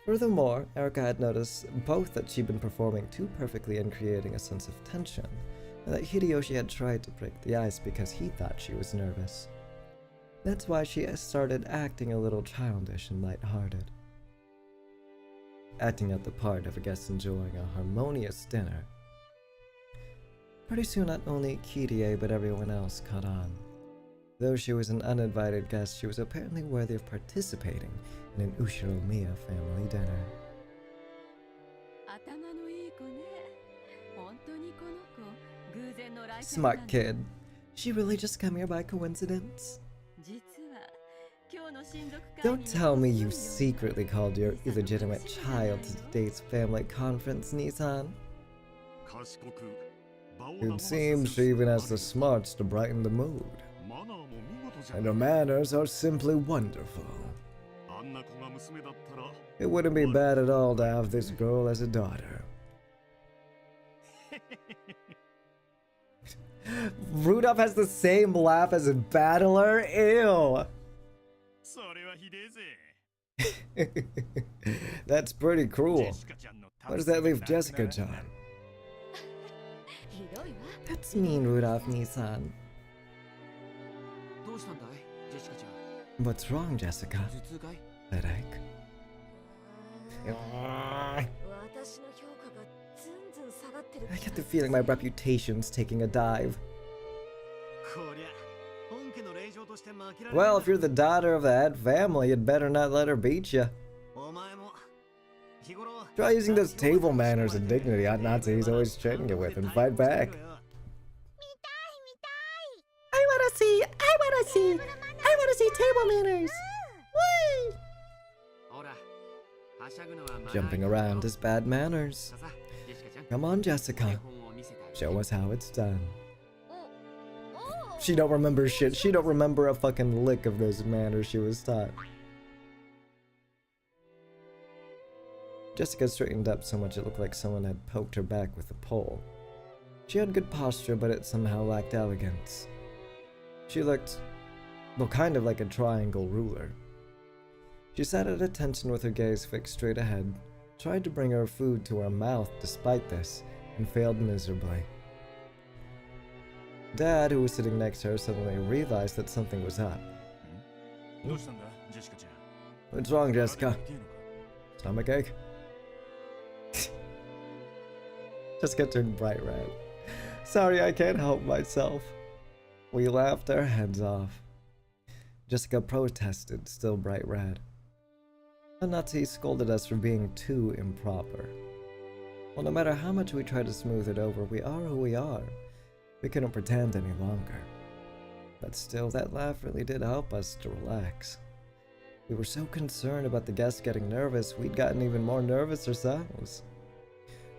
Furthermore, Erica had noticed both that she'd been performing too perfectly and creating a sense of tension, and that Hideyoshi had tried to break the ice because he thought she was nervous. That's why she started acting a little childish and lighthearted. Acting out the part of a guest enjoying a harmonious dinner. Pretty soon not only Kirie but everyone else caught on. Though she was an uninvited guest, she was apparently worthy of participating in an Ushinomiya family dinner. Smart kid. She really just come here by coincidence? Don't tell me you secretly called your illegitimate child to today's family conference, Nissan. It seems she even has the smarts to brighten the mood. And her manners are simply wonderful. It wouldn't be bad at all to have this girl as a daughter. Rudolph has the same laugh as a battler? Ew! That's pretty cruel. Where does that leave Jessica-chan? That's mean, Rudolph-Nisan. What's wrong, Jessica? Headache? I get the feeling my reputation's taking a dive. Well, if you're the daughter of the head family, you'd better not let her beat you. Try using those table manners and dignity Aunt Natsu he's always training you with and fight back. I wanna see table manners. Whee! Jumping around is bad manners. Come on, Jessica. Show us how it's done. She don't remember shit. She don't remember a fucking lick of those manners she was taught. Jessica straightened up so much it looked like someone had poked her back with a pole. She had good posture, but it somehow lacked elegance. She looked, well, kind of like a triangle ruler. She sat at attention with her gaze fixed straight ahead, tried to bring her food to her mouth despite this, and failed miserably. Dad, who was sitting next to her, suddenly realized that something was up. What's wrong, Jessica? Stomachache? Jessica turned bright red. Sorry, I can't help myself. We laughed our heads off. Jessica protested, still bright red. Natsu scolded us for being too improper. Well, no matter how much we tried to smooth it over, we are who we are. We couldn't pretend any longer. But still, that laugh really did help us to relax. We were so concerned about the guests getting nervous, we'd gotten even more nervous ourselves.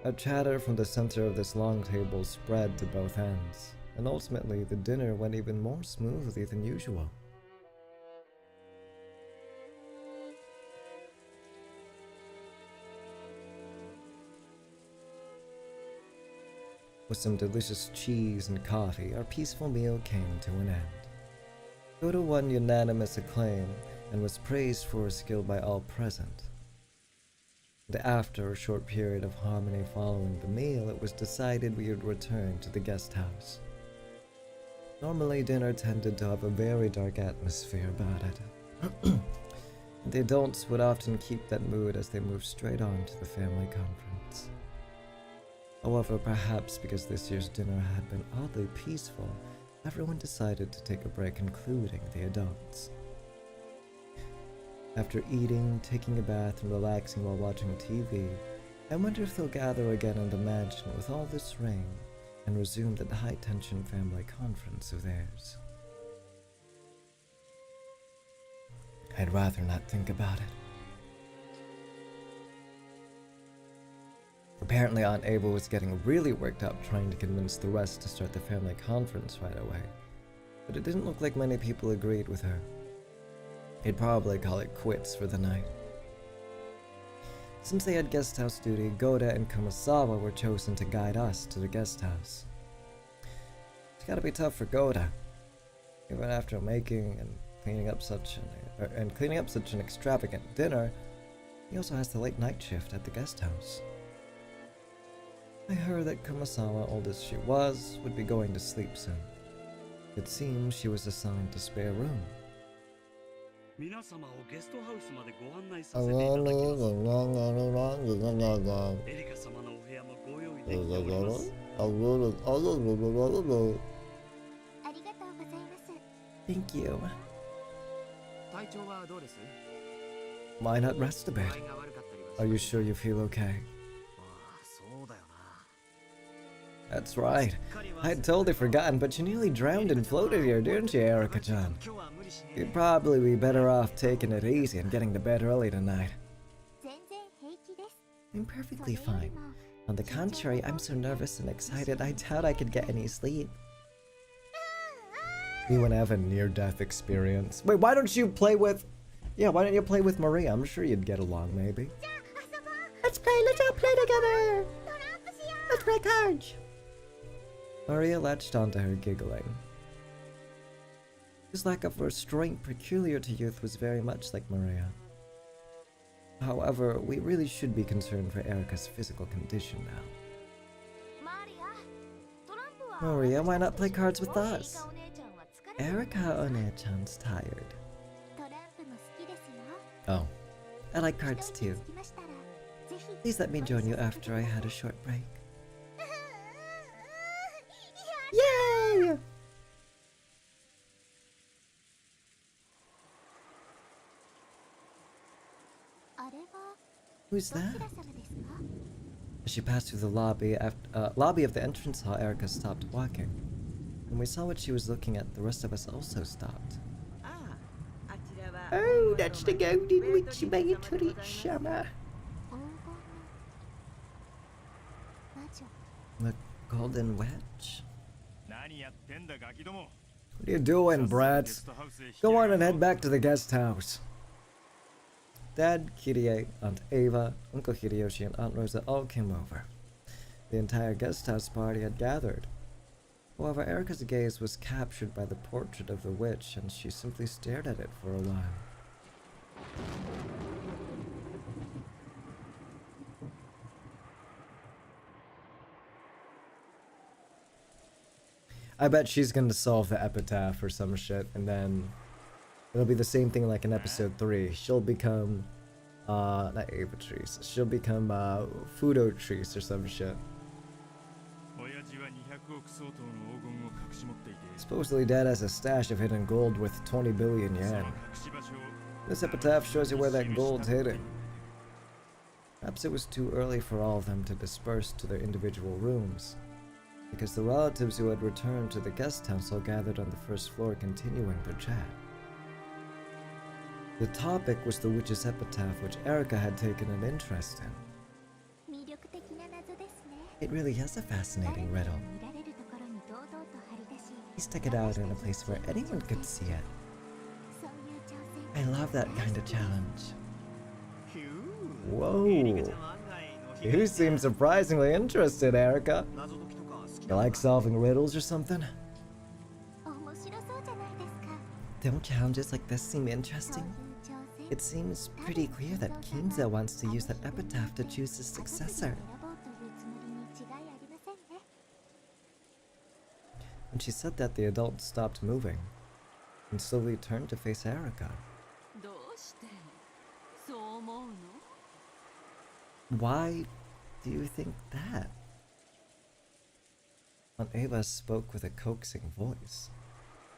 A chatter from the center of this long table spread to both ends, and ultimately the dinner went even more smoothly than usual. With some delicious cheese and coffee, our peaceful meal came to an end. Goto won unanimous acclaim and was praised for his skill by all present. And after a short period of harmony following the meal, it was decided we would return to the guest house. Normally, dinner tended to have a very dark atmosphere about it. The adults would often keep that mood as they moved straight on to the family conference. However, perhaps because this year's dinner had been oddly peaceful, everyone decided to take a break, including the adults. After eating, taking a bath, and relaxing while watching TV, I wonder if they'll gather again in the mansion with all this rain and resume that high-tension family conference of theirs. I'd rather not think about it. Apparently Aunt Ava was getting really worked up trying to convince the rest to start the family conference right away, but it didn't look like many people agreed with her. They'd probably call it quits for the night. Since they had guest house duty, Goda and Kumasawa were chosen to guide us to the guest house. It's gotta be tough for Goda. Even after making and cleaning up such an extravagant dinner, he also has the late night shift at the guest house. I heard that Kumasawa, old as she was, would be going to sleep soon. It seems she was assigned a spare room. Thank you. Why not rest a bit? Are you sure you feel okay? That's right. I'd totally forgotten, but you nearly drowned and floated here, didn't you, Erica-chan? You'd probably be better off taking it easy and getting to bed early tonight. I'm perfectly fine. On the contrary, I'm so nervous and excited, I doubt I could get any sleep. You and have a near-death experience. Wait, why don't you play with... Yeah, why don't you play with Maria? I'm sure you'd get along, maybe. Let's all play together. Let's play cards. Maria latched onto her, giggling. His lack of restraint peculiar to youth was very much like Maria. However, we really should be concerned for Erika's physical condition now. Maria, why not play cards with us? Erika One-chan's tired. Oh, I like cards too. Please let me join you after I had a short break. Yay! Who's that? As she passed through the lobby of the entrance hall, Erika stopped walking. When we saw what she was looking at, the rest of us also stopped. Oh, that's the golden witch made to reach summer. The golden wedge? What are you doing, brats? Go on and head back to the guest house. Dad, Kirie, Aunt Ava, Uncle Hideyoshi, and Aunt Rosa all came over. The entire guest house party had gathered. However, Erika's gaze was captured by the portrait of the witch, and she simply stared at it for a while. I bet she's gonna solve the epitaph or some shit, and then it'll be the same thing like in episode 3. She'll become, not Avatrice. She'll become, Fudotrice or some shit. Supposedly Dad has a stash of hidden gold with 20 billion yen. This epitaph shows you where that gold's hidden. Perhaps it was too early for all of them to disperse to their individual rooms, because the relatives who had returned to the guest house all gathered on the first floor continuing their chat. The topic was the witch's epitaph, which Erika had taken an interest in. It really is a fascinating riddle. He stuck it out in a place where anyone could see it. I love that kind of challenge. Whoa. You seem surprisingly interested, Erika. You like solving riddles or something? Don't challenges like this seem interesting? It seems pretty clear that Kinza wants to use that epitaph to choose his successor. When she said that, the adult stopped moving and slowly turned to face Erika. Why do you think that? Aunt Ava spoke with a coaxing voice.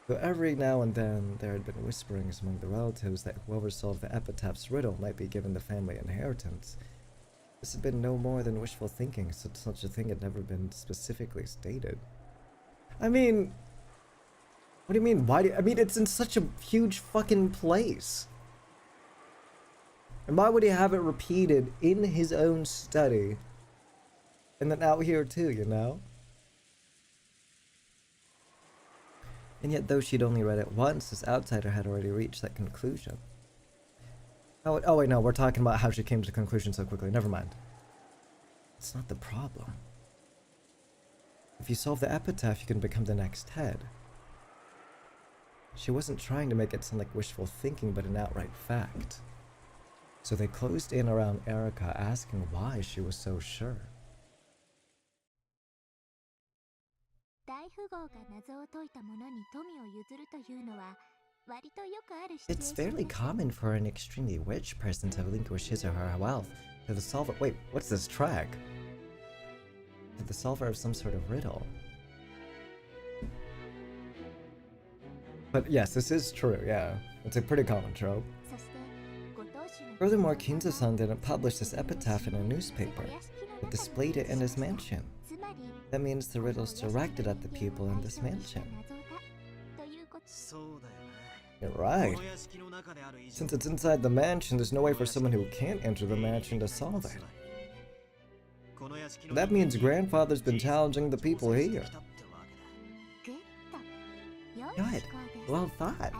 Though every now and then there had been whisperings among the relatives that whoever solved the epitaph's riddle might be given the family inheritance, this had been no more than wishful thinking, since such a thing had never been specifically stated. I mean, what do you mean? I mean, it's in such a huge fucking place. And why would he have it repeated in his own study? And then out here too, you know? And yet, though she'd only read it once, this outsider had already reached that conclusion. Oh wait, no, we're talking about how she came to the conclusion so quickly. Never mind. It's not the problem. If you solve the epitaph, you can become the next head. She wasn't trying to make it sound like wishful thinking, but an outright fact. So they closed in around Erika, asking why she was so sure. It's fairly common for an extremely rich person to relinquish his or her wealth to the solver. Wait, what's this track? To the solver of some sort of riddle. But yes, this is true, yeah. It's a pretty common trope. Furthermore, Kinzo-san didn't publish this epitaph in a newspaper, but displayed it in his mansion. That means the riddle's directed at the people in this mansion. You're right. Since it's inside the mansion, there's no way for someone who can't enter the mansion to solve it. That means Grandfather's been challenging the people here. Good. Well thought.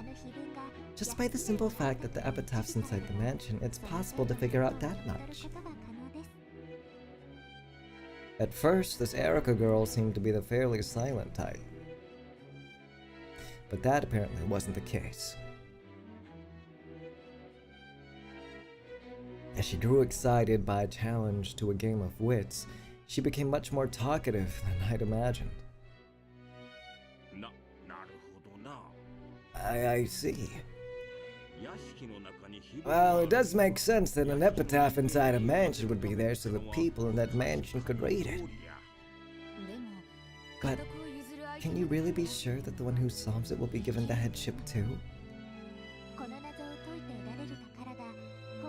Just by the simple fact that the epitaph's inside the mansion, it's possible to figure out that much. At first, this Erica girl seemed to be the fairly silent type. But that apparently wasn't the case. As she grew excited by a challenge to a game of wits, she became much more talkative than I'd imagined. I see. Well, it does make sense that an epitaph inside a mansion would be there so the people in that mansion could read it. But can you really be sure that the one who solves it will be given the headship too?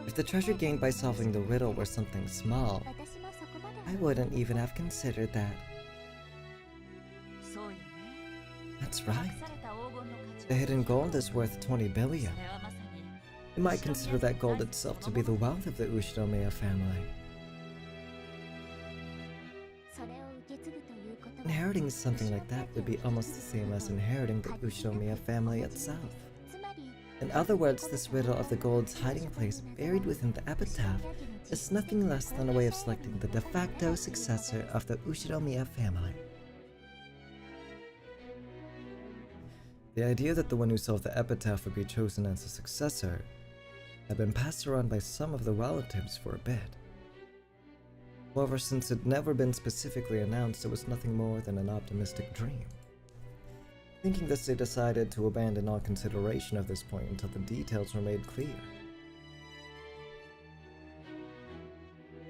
If the treasure gained by solving the riddle were something small, I wouldn't even have considered that. That's right. The hidden gold is worth 20 billion. You might consider that gold itself to be the wealth of the Ushinomiya family. Inheriting something like that would be almost the same as inheriting the Ushinomiya family itself. In other words, this riddle of the gold's hiding place buried within the epitaph is nothing less than a way of selecting the de facto successor of the Ushinomiya family. The idea that the one who solved the epitaph would be chosen as a successor had been passed around by some of the relatives for a bit. However, since it had never been specifically announced, it was nothing more than an optimistic dream. Thinking this, they decided to abandon all consideration of this point until the details were made clear.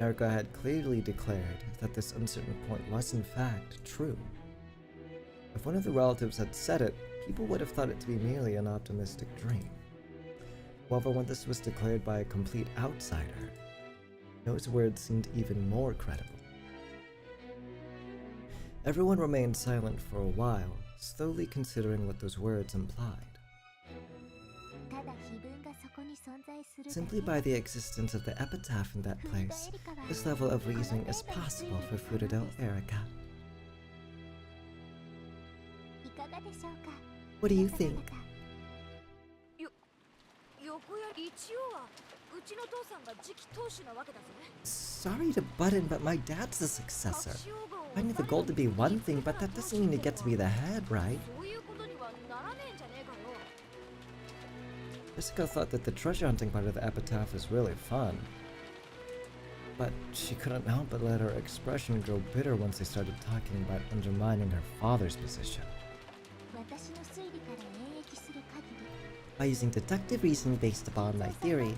Erica had clearly declared that this uncertain point was in fact true. If one of the relatives had said it, people would have thought it to be merely an optimistic dream. However, when this was declared by a complete outsider, those words seemed even more credible. Everyone remained silent for a while, slowly considering what those words implied. Simply by the existence of the epitaph in that place, this level of reasoning is possible for Furudo Erica. What do you think? Sorry to butt in, but my dad's the successor. Finding the gold to be one thing, but that doesn't mean you get to be the head, right? Jessica thought that the treasure hunting part of the epitaph was really fun. But she couldn't help but let her expression grow bitter once they started talking about undermining her father's position. By using deductive reasoning based upon my theory,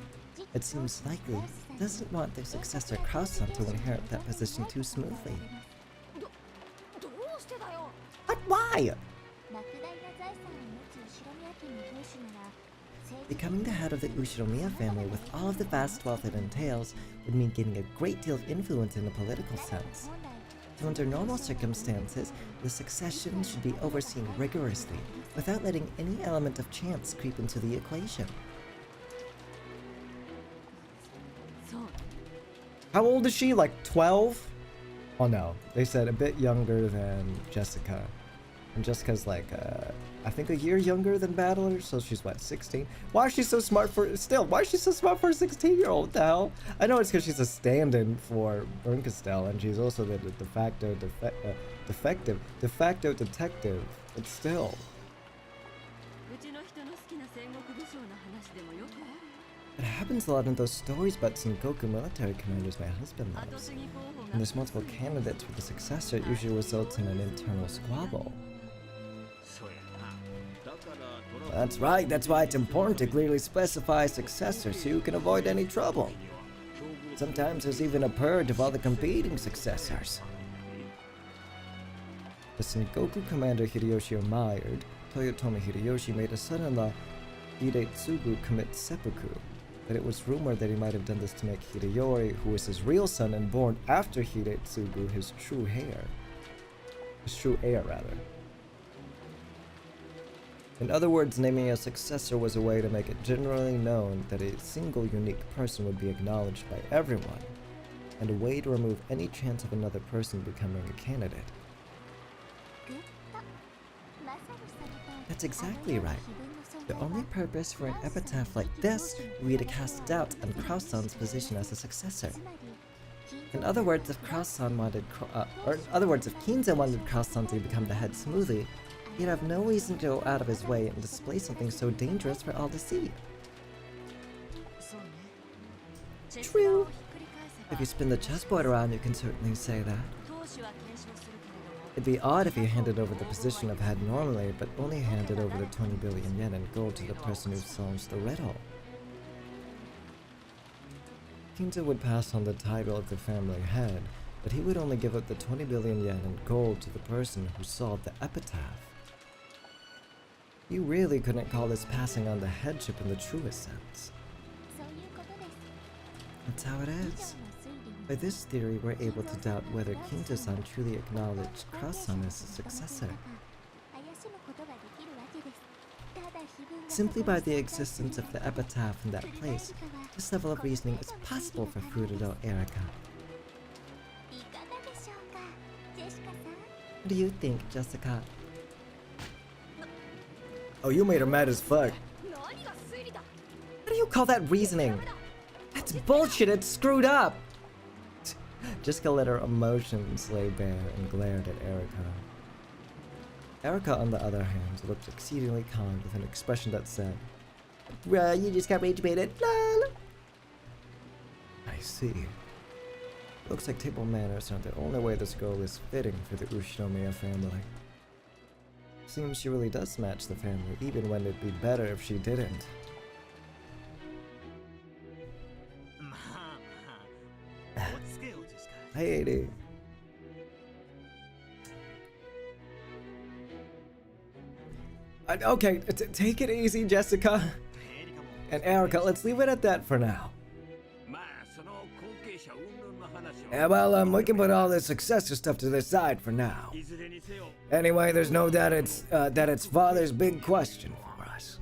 it seems likely he doesn't want their successor Krauson to inherit that position too smoothly. But why? Becoming the head of the Ushinomiya family with all of the vast wealth it entails would mean gaining a great deal of influence in a political sense. So under normal circumstances, the succession should be overseen rigorously, without letting any element of chance creep into the equation. How old is she? Like 12? Oh no, they said a bit younger than Jessica. And Jessica's like, I think a year younger than Battler, so she's what, 16? Why is she so smart for, why is she so smart for a 16-year-old? The hell? I know it's because she's a stand-in for Bernkastel, and she's also the de facto detective, but still. It happens a lot in those stories about Sengoku military commanders my husband loves. When there's multiple candidates for the successor, it usually results in an internal squabble. That's right, that's why it's important to clearly specify a successor so you can avoid any trouble. Sometimes there's even a purge of all the competing successors. As Sengoku commander Hideyoshi admired, Toyotomi Hideyoshi made his son-in-law Hidetsugu commit seppuku, but it was rumored that he might have done this to make Hideyori, who was his real son and born after Hidetsugu, his true heir rather. In other words, naming a successor was a way to make it generally known that a single unique person would be acknowledged by everyone, and a way to remove any chance of another person becoming a candidate. That's exactly right. The only purpose for an epitaph like this would be to cast doubt on Kraus-san's position as a successor. In other words, if Kraus-san wanted, if Kinza wanted Kraus-san to become the head smoothly, he'd have no reason to go out of his way and display something so dangerous for all to see. True. If you spin the chessboard around, you can certainly say that. It'd be odd if he handed over the position of head normally, but only handed over the 20 billion yen in gold to the person who solves the riddle. Kinza would pass on the title of the family head, but he would only give up the 20 billion yen in gold to the person who solved the epitaph. You really couldn't call this passing on the headship in the truest sense. That's how it is. By this theory, we're able to doubt whether Kinza-san truly acknowledged Kraus-san as a successor. Simply by the existence of the epitaph in that place, this level of reasoning is possible for Furudo Erika. What do you think, Jessica? Oh, you made her mad as fuck. What do you call that reasoning? That's bullshit, it's screwed up! Jessica let her emotions lay bare and glared at Erika. Erika, on the other hand, looked exceedingly calm with an expression that said, "Bruh, you just got rage-baited, lol." I see. Looks like table manners aren't the only way this girl is fitting for the Ushinomiya family. Seems she really does match the family, even when it'd be better if she didn't. Hey, AD. Okay, take it easy, Jessica. And Erika, let's leave it at that for now. Yeah, well, we can put all this successor stuff to the side for now. Anyway, there's no doubt it's father's big question for us.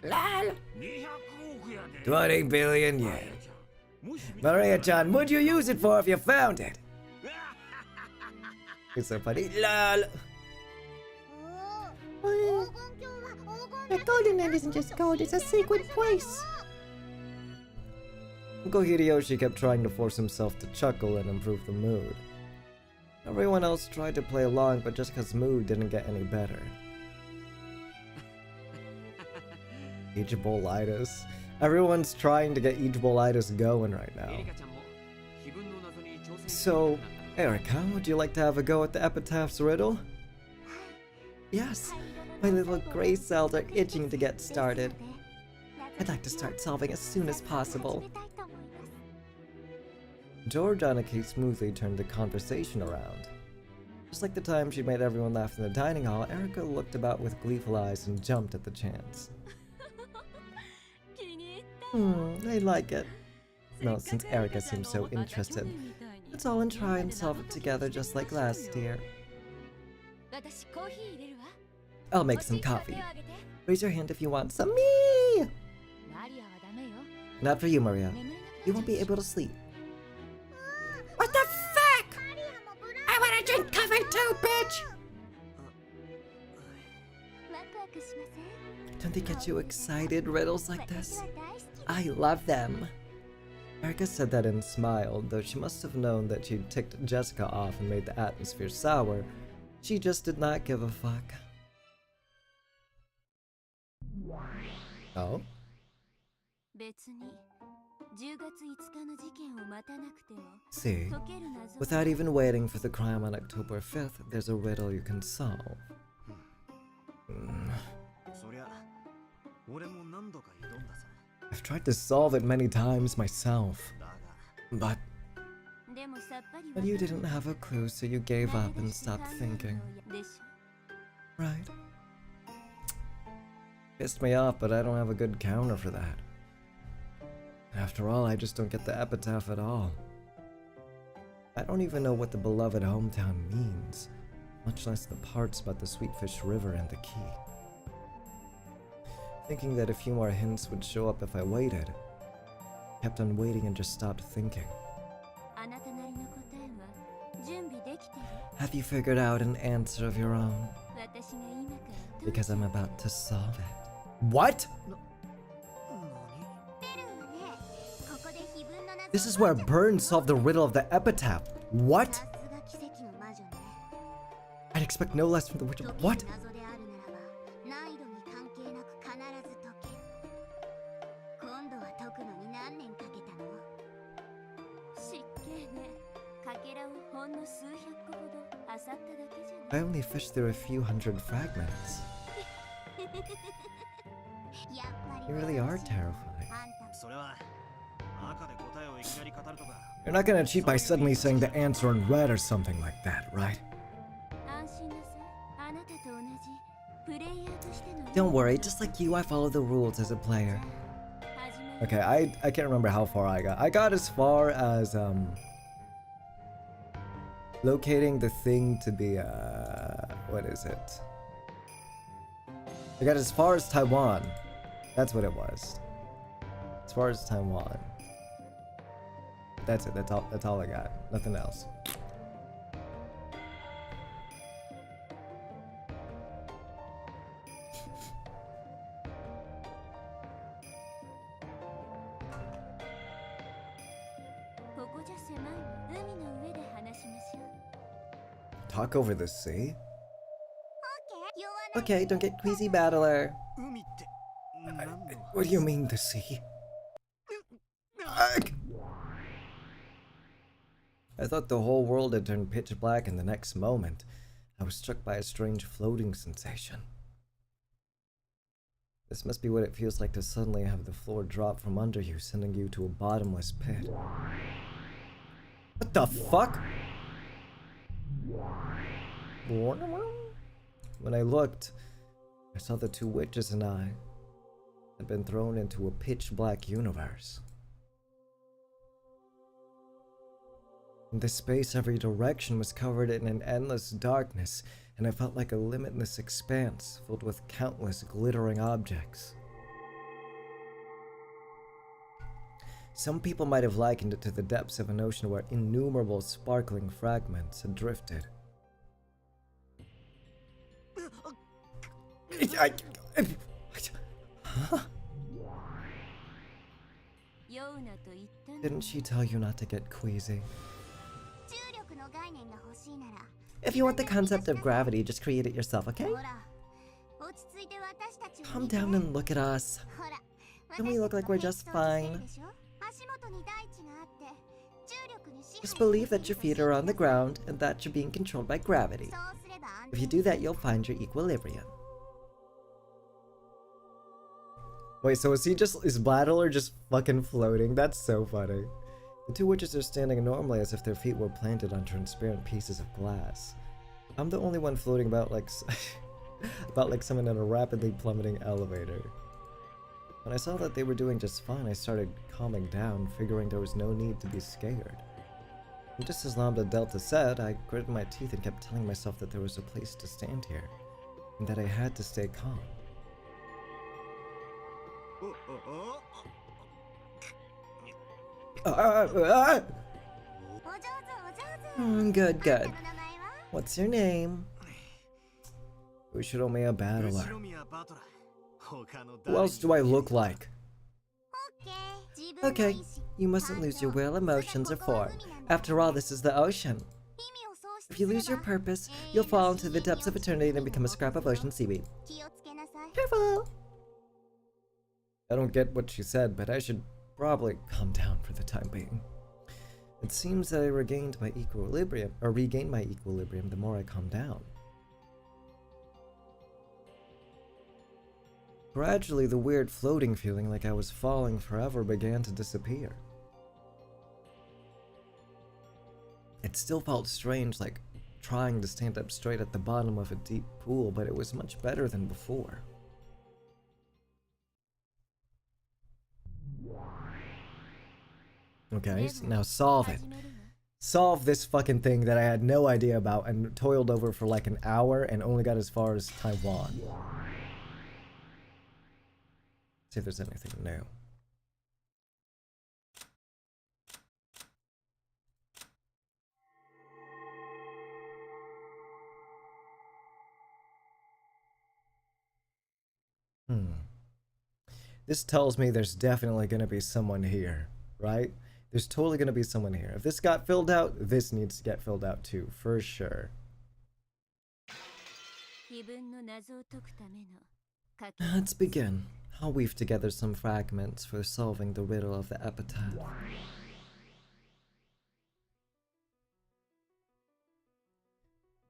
Lol. 20 billion yen. Maria-chan, what'd you use it for if you found it? It's so funny. Lol. The Golden Land isn't just gold, it's a sacred place. Uncle Hideyoshi kept trying to force himself to chuckle and improve the mood. Everyone else tried to play along, but Jessica's mood didn't get any better. Ichibolitis. Everyone's trying to get Ichibolitis going right now. So, Erika, would you like to have a go at the epitaph's riddle? Yes, my little gray cells are itching to get started. I'd like to start solving as soon as possible. Georgianiki smoothly turned the conversation around. Just like the time she made everyone laugh in the dining hall, Erika looked about with gleeful eyes and jumped at the chance. I like it. Well, since Erika seems so interested, let's all try and solve it together just like last year. I'll make some coffee. Raise your hand if you want some. Me! Not for you, Maria. You won't be able to sleep. What the fuck? I wanna drink coffee too, bitch! Don't they get you excited, riddles like this? I love them. Erika said that and smiled, though she must have known that she'd ticked Jessica off and made the atmosphere sour. She just did not give a fuck. Oh? See, without even waiting for the crime on October 5th, there's a riddle you can solve. I've tried to solve it many times myself, but you didn't have a clue, so you gave up and stopped thinking. Right. Pissed me off, but I don't have a good counter for that. After all, I just don't get the epitaph at all. I don't even know what the beloved hometown means, much less the parts about the Sweetfish River and the key. Thinking that a few more hints would show up if I waited, kept on waiting and just stopped thinking. Have you figured out an answer of your own? Because I'm about to solve it. What? This is where Burn solved the riddle of the epitaph. What? I'd expect no less from the Witcher. What? I only fished through a few hundred fragments. You really are terrifying. You're not gonna cheat by suddenly saying the answer in red or something like that, right? Don't worry, just like you, I follow the rules as a player. Okay, I can't remember how far I got. I got as far as, locating the thing to be, what is it? I got as far as Taiwan. That's what it was. As far as Taiwan. That's it, that's all I got. Nothing else. Talk over the sea? Okay, don't get queasy, battler. What do you mean, the sea? I thought the whole world had turned pitch black, and the next moment, I was struck by a strange floating sensation. This must be what it feels like to suddenly have the floor drop from under you, sending you to a bottomless pit. What the fuck? When I looked, I saw the two witches and I had been thrown into a pitch-black universe. In this space, every direction was covered in an endless darkness, and I felt like a limitless expanse filled with countless glittering objects. Some people might have likened it to the depths of an ocean where innumerable sparkling fragments had drifted. Huh? Didn't she tell you not to get queasy? If you want the concept of gravity, just create it yourself, okay? Calm down and look at us. Don't we look like we're just fine? Just believe that your feet are on the ground and that you're being controlled by gravity. If you do that, you'll find your equilibrium. Wait, so is Battler just fucking floating? That's so funny. The two witches are standing normally as if their feet were planted on transparent pieces of glass. I'm the only one floating about like someone in a rapidly plummeting elevator. When I saw that they were doing just fine, I started calming down, figuring there was no need to be scared. And just as Lambda Delta said, I gritted my teeth and kept telling myself that there was a place to stand here, and that I had to stay calm. Good, good. What's your name? Ushiromiya Battler. Who else do I look like? Okay, you mustn't lose your will, emotions, or form. After all, this is the ocean. If you lose your purpose, you'll fall into the depths of eternity and become a scrap of ocean seaweed. Careful! I don't get what she said, but I should probably calm down for the time being. It seems that I regained my equilibrium the more I calmed down. Gradually, the weird floating feeling like I was falling forever began to disappear. It still felt strange, like trying to stand up straight at the bottom of a deep pool, but it was much better than before. Okay, so now solve it. Solve this fucking thing that I had no idea about and toiled over for like an hour and only got as far as Taiwan. See if there's anything new. This tells me there's definitely gonna be someone here, right? There's totally gonna be someone here. If this got filled out, this needs to get filled out too, for sure. Let's begin. I'll weave together some fragments for solving the riddle of the epitaph.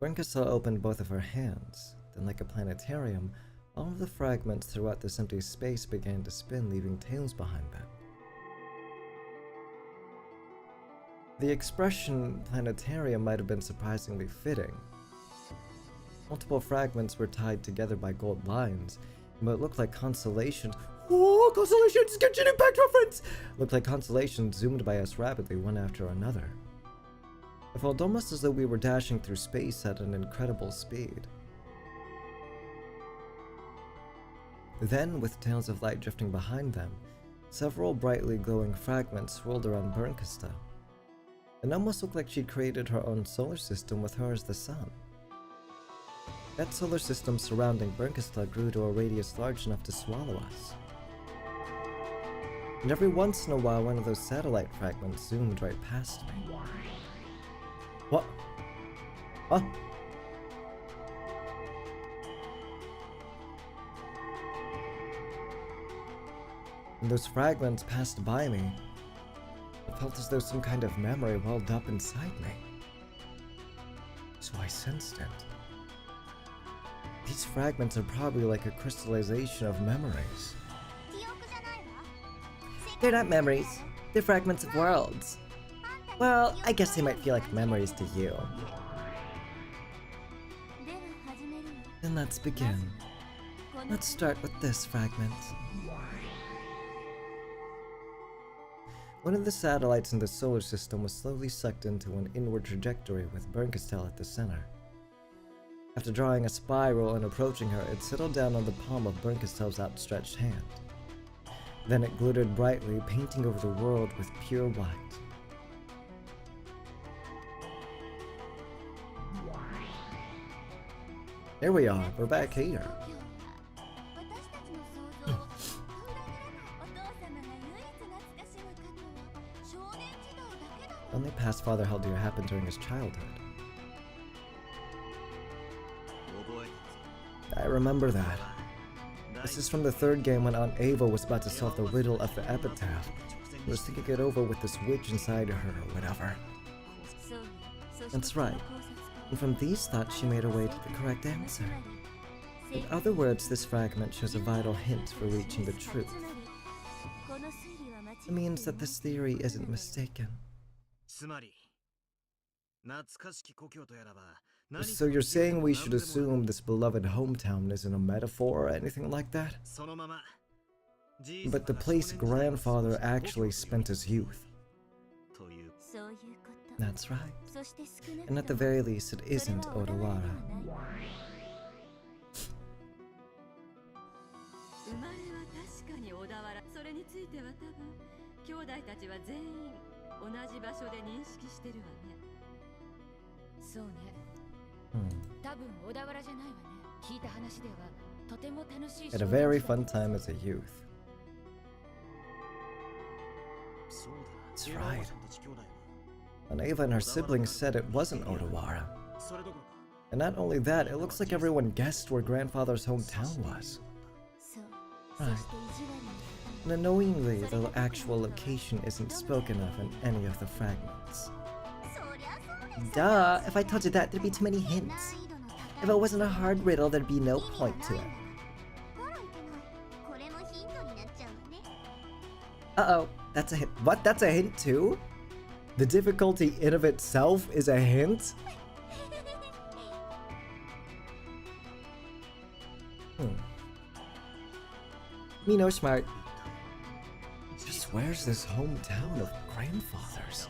Brinkasa opened both of her hands. Then, like a planetarium, all of the fragments throughout this empty space began to spin, leaving tails behind them. The expression planetarium might have been surprisingly fitting. Multiple fragments were tied together by gold lines, but it looked like constellations. Oh, constellations! Genshin Impact reference! Looked like constellations zoomed by us rapidly, one after another. It felt almost as though we were dashing through space at an incredible speed. Then, with tails of light drifting behind them, several brightly glowing fragments swirled around Bernkasta. It almost looked like she'd created her own solar system with her as the sun. That solar system surrounding Bernkasta grew to a radius large enough to swallow us. And every once in a while, one of those satellite fragments zoomed right past me. What? Huh? When those fragments passed by me, it felt as though some kind of memory welled up inside me. So I sensed it. These fragments are probably like a crystallization of memories. They're not memories. They're fragments of worlds. Well, I guess they might feel like memories to you. Then let's begin. Let's start with this fragment. One of the satellites in the solar system was slowly sucked into an inward trajectory with Bernkastel at the center. After drawing a spiral and approaching her, it settled down on the palm of Bernkastel's outstretched hand. Then it glittered brightly, painting over the world with pure white. Here we are, we're back here. Only past father held here happened during his childhood. I remember that. This is from the third game when Aunt Ava was about to solve the riddle of the epitaph. I was thinking it over with this witch inside her or whatever. That's right. And from these thoughts she made her way to the correct answer. In other words, this fragment shows a vital hint for reaching the truth. It means that this theory isn't mistaken. So you're saying we should assume this beloved hometown isn't a metaphor or anything like that? But the place grandfather actually spent his youth. That's right. And at the very least, it isn't Odawara. Had a very fun time as a youth. That's right. And Ava and her siblings said it wasn't Odawara. And not only that, it looks like everyone guessed where grandfather's hometown was. Right. And annoyingly, the actual location isn't spoken of in any of the fragments. Duh, if I told you that, there'd be too many hints. If it wasn't a hard riddle, there'd be no point to it. Uh-oh, that's a hint. What? That's a hint too? The difficulty in of itself is a hint? Me no smart. Just where's this hometown of grandfathers?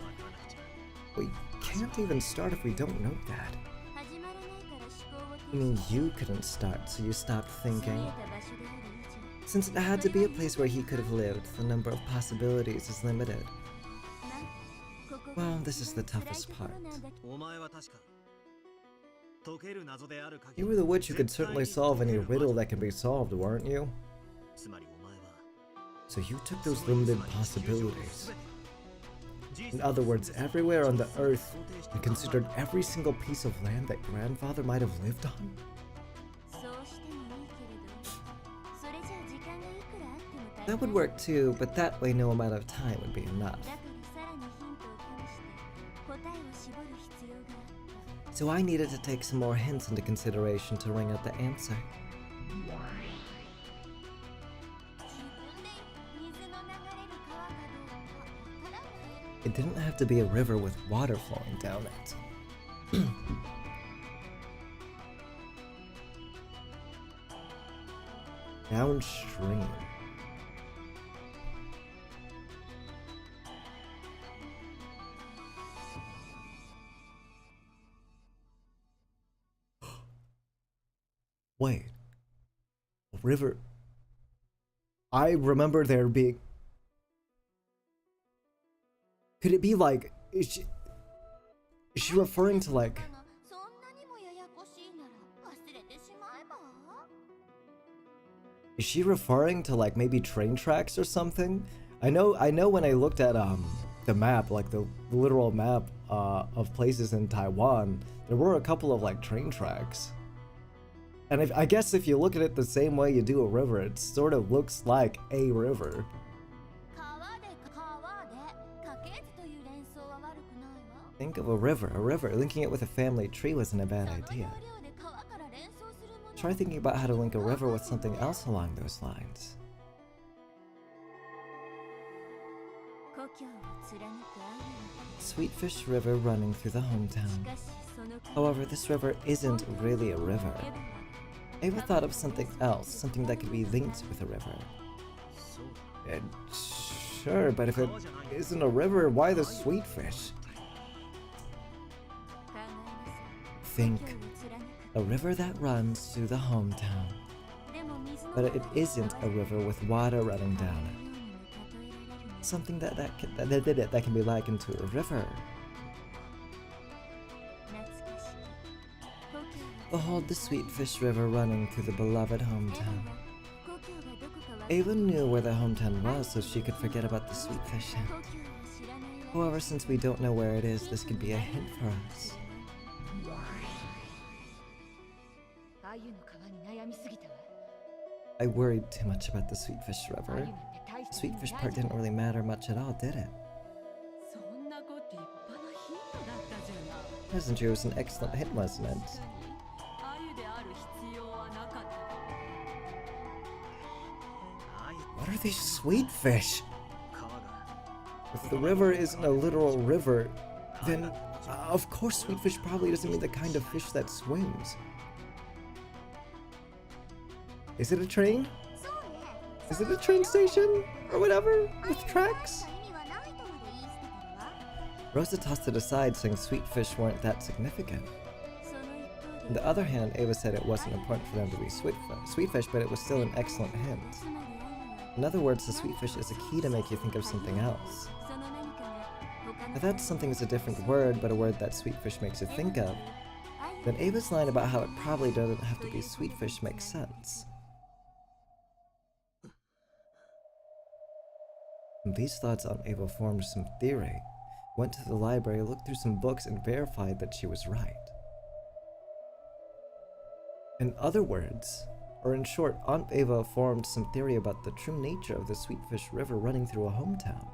We can't even start if we don't know that. I mean, you couldn't start, so you stopped thinking. Since it had to be a place where he could have lived, the number of possibilities is limited. Well, this is the toughest part. You were the witch who could certainly solve any riddle that can be solved, weren't you? So you took those limited possibilities. In other words, everywhere on the earth, and considered every single piece of land that grandfather might have lived on? That would work too, but that way no amount of time would be enough. So I needed to take some more hints into consideration to ring out the answer. It didn't have to be a river with water flowing down it. Downstream. Wait. A river. I remember there being. Could it be like, is she referring to like, is she referring to like maybe train tracks or something? I know when I looked at the map, like the literal map of places in Taiwan, there were a couple of like train tracks. And I guess if you look at it the same way you do a river, it sort of looks like a river. Think of a river. Linking it with a family tree wasn't a bad idea. Try thinking about how to link a river with something else along those lines. Sweetfish River running through the hometown. However, this river isn't really a river. Ava thought of something else, something that could be linked with a river. Sure, but if it isn't a river, why the sweetfish? Think a river that runs through the hometown, but it isn't a river with water running down it. Something that can be likened to a river. Behold the Sweetfish River running through the beloved hometown. Ava knew where the hometown was, so she could forget about the sweetfish hint. However, since we don't know where it is, this could be a hint for us. I worried too much about the Sweetfish River. The Sweetfish part didn't really matter much at all, did it? Wasn't true, it was an excellent hint, wasn't it? What are these sweetfish? If the river isn't a literal river, then of course sweetfish probably doesn't mean the kind of fish that swims. Is it a train? Is it a train station? Or whatever? With tracks? Rosa tossed it aside, saying sweetfish weren't that significant. On the other hand, Ava said it wasn't important for them to be sweetfish, but it was still an excellent hint. In other words, the sweetfish is a key to make you think of something else. If that something is a different word, but a word that sweetfish makes you think of, then Ava's line about how it probably doesn't have to be sweetfish makes sense. From these thoughts on Ava formed some theory, went to the library, looked through some books, and verified that she was right. In other words, or in short, Aunt Ava formed some theory about the true nature of the Sweetfish River running through a hometown.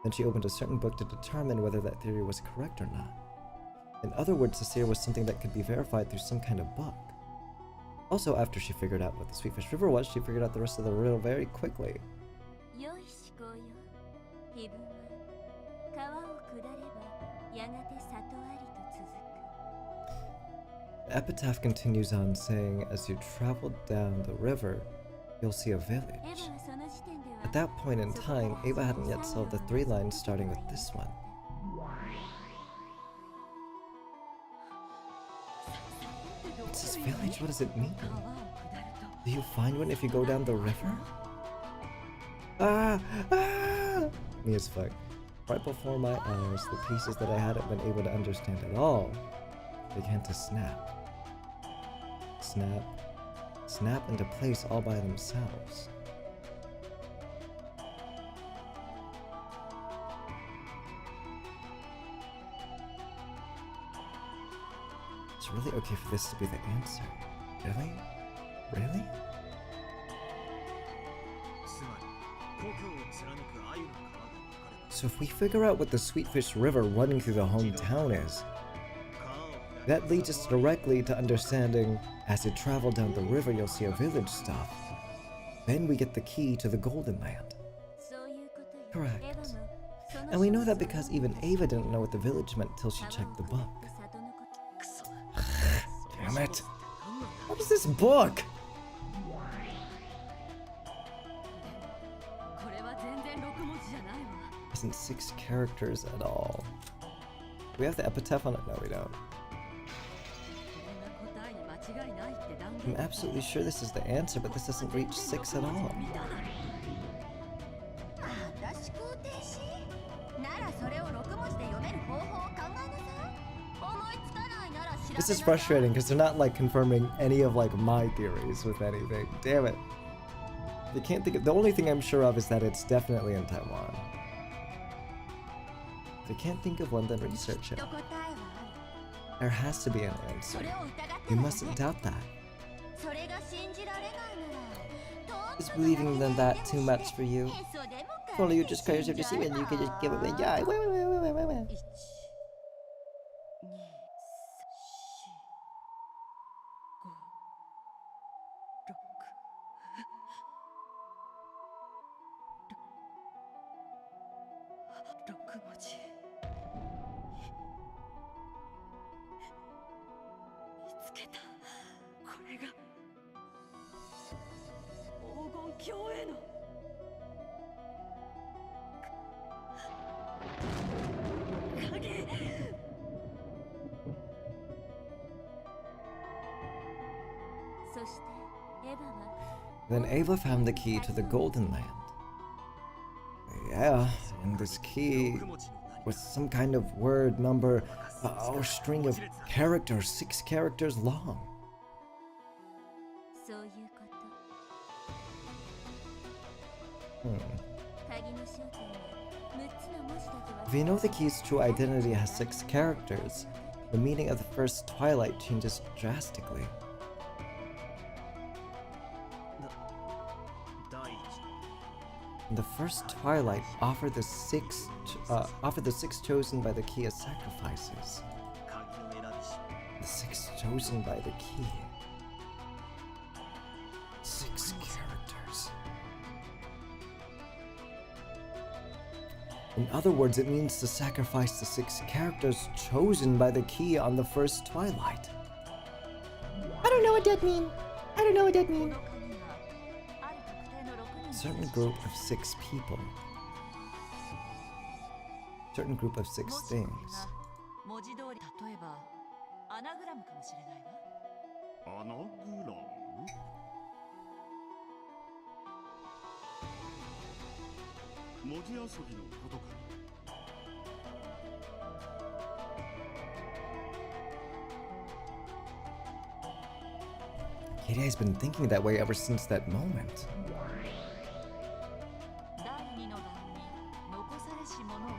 Then she opened a certain book to determine whether that theory was correct or not. In other words, this theory was something that could be verified through some kind of book. Also, after she figured out what the Sweetfish River was, she figured out the rest of the riddle very quickly. The epitaph continues on saying, as you travel down the river, you'll see a village. At that point in time, Ava hadn't yet solved the 3 lines starting with this one. What's this village? What does it mean? Do you find one if you go down the river? Me as fuck. Right before my eyes, the pieces that I hadn't been able to understand at all began to snap. Snap into place all by themselves. really okay for this to be the answer. Really? Really? So if we figure out what the Sweetfish River running through the hometown is, that leads us directly to understanding, as you travel down the river you'll see a village stop. Then we get the key to the Golden Land. Correct. And we know that because even Ava didn't know what the village meant till she checked the book. Damn it. What is this book? Isn't 6 characters at all. Do we have the epitaph on it? No, we don't. I'm absolutely sure this is the answer, but this doesn't reach 6 at all. This is frustrating because they're not like confirming any of like my theories with anything. Damn it. They can't think of, the only thing I'm sure of is that it's definitely in Taiwan. If they can't think of one, then research it. There has to be an answer. You mustn't doubt that. Is believing in that too much for you? If only you just curious to see it and you could just give it a yeah. Wait. Then Ava found the key to the Golden Land. Yeah, and this key was some kind of word, number, or string of characters, 6 characters long. If you know the key's true identity has 6 characters, the meaning of the first Twilight changes drastically. In the first Twilight offered the 6 chosen by the key as sacrifices. The 6 chosen by the key. 6 characters. In other words, it means to sacrifice the 6 characters chosen by the key on the first Twilight. I don't know what that means. I don't know what that means. Certain group of 6 people. Certain group of 6 things. Katie has been thinking that way ever since that moment.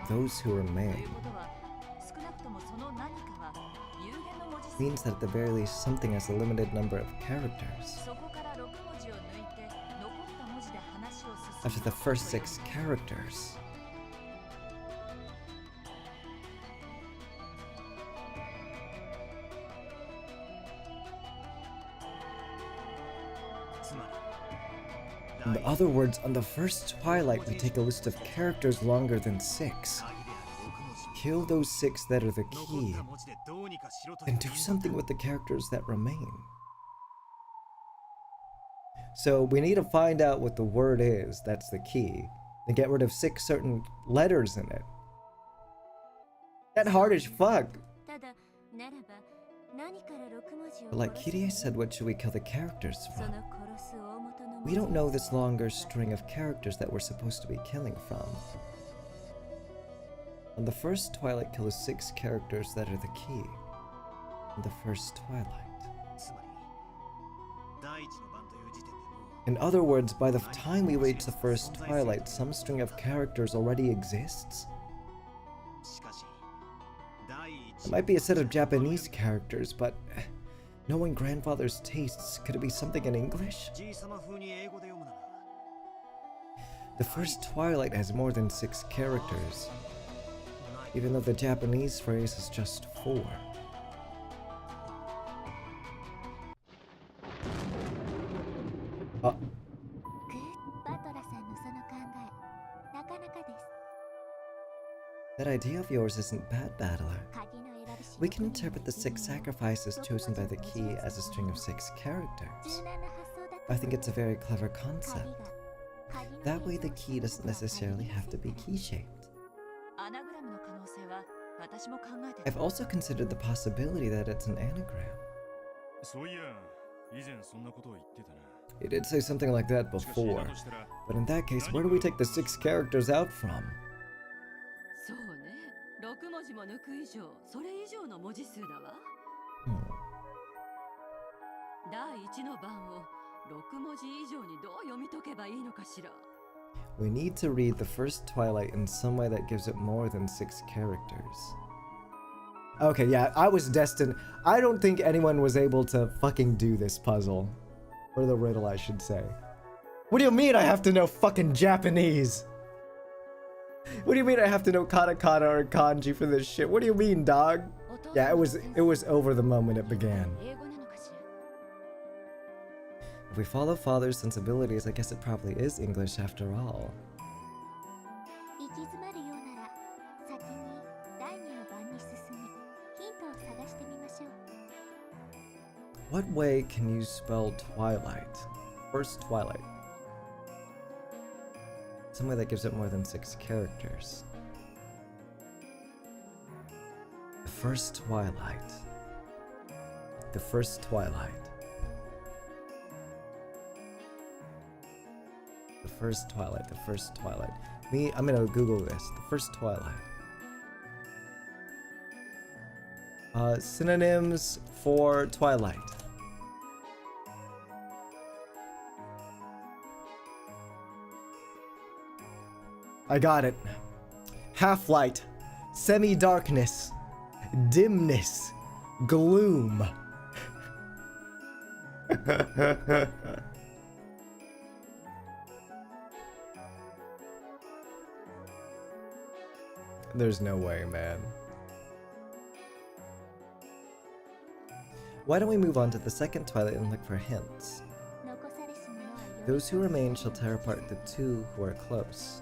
Those who remain means that at the very least something has a limited number of characters. After the first 6 characters, in other words, on the first Twilight we take a list of characters longer than 6. Kill those 6 that are the key, and do something with the characters that remain. So we need to find out what the word is that's the key, and get rid of 6 certain letters in it. That hard as fuck. But like Kirie said, what should we kill the characters from? We don't know this longer string of characters that we're supposed to be killing from. On the first Twilight, kill the 6 characters that are the key. On the first Twilight. In other words, by the time we reach the first Twilight, some string of characters already exists. It might be a set of Japanese characters, but knowing grandfather's tastes, could it be something in English? The first Twilight has more than 6 characters, even though the Japanese phrase is just 4. That idea of yours isn't bad, Battler. We can interpret the 6 sacrifices chosen by the key as a string of 6 characters. I think it's a very clever concept. That way the key doesn't necessarily have to be key-shaped. I've also considered the possibility that it's an anagram. You did say something like that before, but in that case, where do we take the 6 characters out from? We need to read the first Twilight in some way that gives it more than 6 characters. Okay, yeah, I was destined. I don't think anyone was able to fucking do this puzzle. Or the riddle, I should say. What do you mean I have to know fucking Japanese? What do you mean I have to know katakana or kanji for this shit? What do you mean, dog? Yeah, it was over the moment it began. If we follow father's sensibilities, I guess it probably is English after all. What way can you spell Twilight? First Twilight. Some way that gives it more than 6 characters. The first Twilight. The first Twilight. The first Twilight. The first Twilight. I'm gonna Google this. The first Twilight. Synonyms for Twilight. I got it. Half-light, semi-darkness, dimness, gloom. There's no way, man. Why don't we move on to the second Twilight and look for hints? Those who remain shall tear apart the 2 who are close.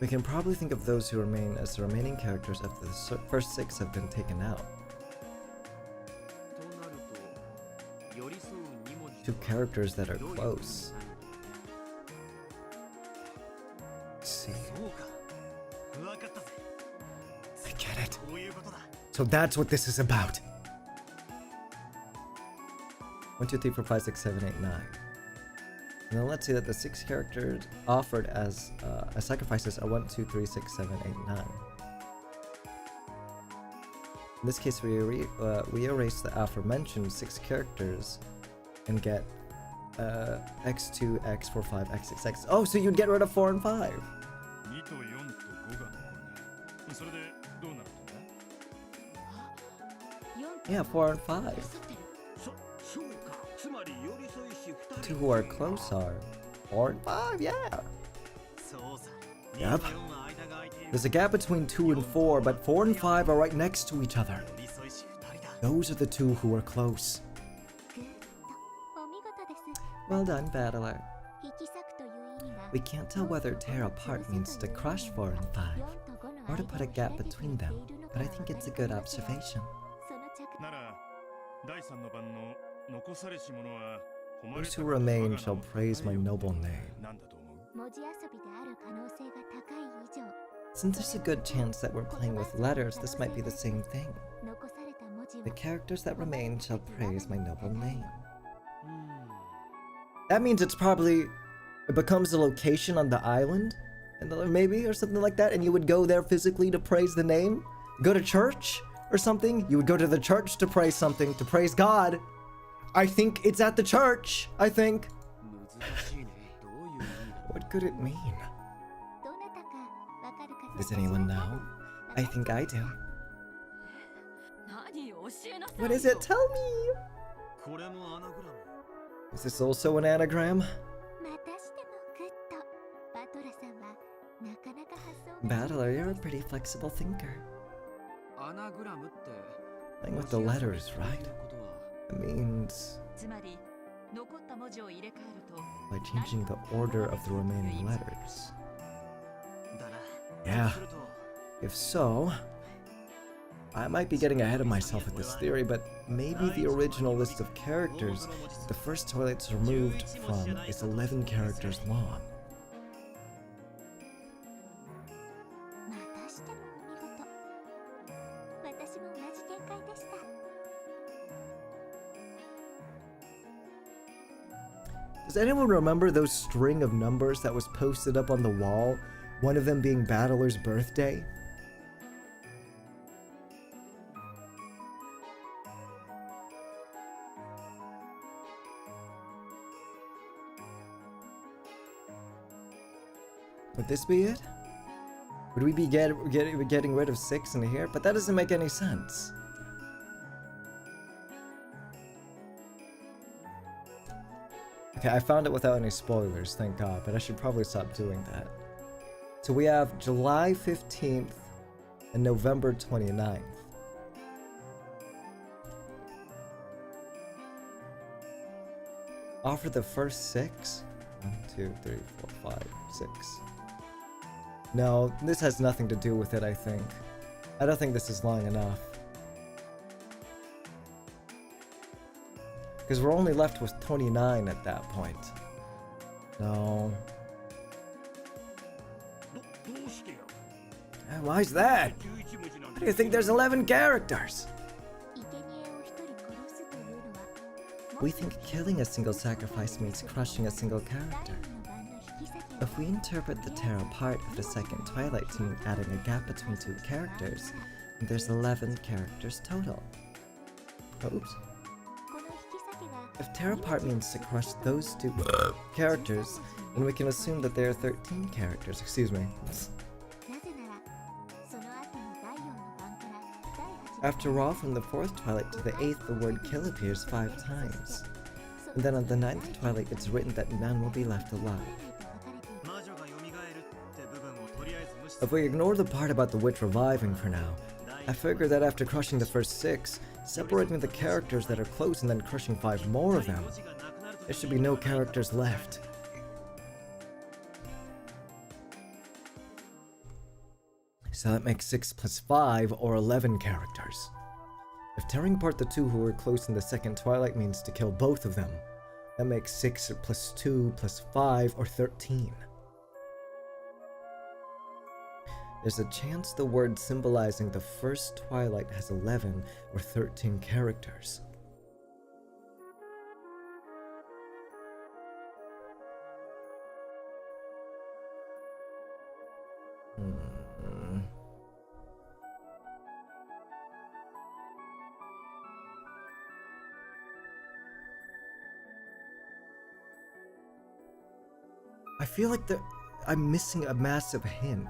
We can probably think of those who remain as the remaining characters after the first 6 have been taken out. 2 characters that are close. Let's see. I get it. So that's what this is about. 1, 2, 3, 4, 5, 6, 7, 8, 9. And then let's see that the 6 characters offered as sacrifices are 1, 2, 3, 6, 7, 8, 9. In this case, we erase the aforementioned 6 characters and get x2, x4, 5, x6, x. Oh, so you'd get rid of 4 and 5. Yeah, 4 and 5. 2 who are close are 4 and 5, yeah. Yep. There's a gap between 2 and 4, but 4 and 5 are right next to each other. Those are the 2 who are close. Well done, Battler. We can't tell whether tear apart means to crush 4 and 5, or to put a gap between them, but I think it's a good observation. Those who remain shall praise my noble name. Since there's a good chance that we're playing with letters, this might be the same thing. The characters that remain shall praise my noble name. That means it becomes a location on the island, and maybe, or something like that, and you would go there physically to praise the name? Go to church or something? You would go to the church to praise something, to praise God. I think it's at the church. I think. What could it mean? Does anyone know? I think I do. What is it? Tell me! Is this also an anagram? Battler, you're a pretty flexible thinker. Playing with the letters, right? It means by changing the order of the remaining letters. Yeah. If so, I might be getting ahead of myself with this theory, but maybe the original list of characters the first toilet's removed from is 11 characters long. Does anyone remember those string of numbers that was posted up on the wall? One of them being Battler's birthday? Would this be it? Would we be getting rid of 6 in here? But that doesn't make any sense. Okay, I found it without any spoilers, thank God, but I should probably stop doing that. So we have July 15th and November 29th. Offer the first 6? 1, 2, 3, 4, 5, 6. No, this has nothing to do with it, I think. I don't think this is long enough. Because we're only left with 29 at that point. No. Why is that? How do you think there's 11 characters? We think killing a single sacrifice means crushing a single character. If we interpret the tarot part of the second Twilight to mean adding a gap between 2 characters, there's 11 characters total. Oops. If tarot part means to crush those 2 characters, then we can assume that there are 13 characters. Excuse me. After all, from the 4th Twilight to the 8th, the word kill appears 5 times. And then on the 9th Twilight, it's written that none will be left alive. If we ignore the part about the witch reviving for now, I figure that after crushing the first 6, separating the characters that are close and then crushing 5 more of them, there should be no characters left. So that makes 6 plus 5 or 11 characters. If tearing apart the 2 who were close in the second Twilight means to kill both of them, that makes 6 plus 2 plus 5 or 13. There's a chance the word symbolizing the first Twilight has 11 or 13 characters. I feel like I'm missing a massive hint.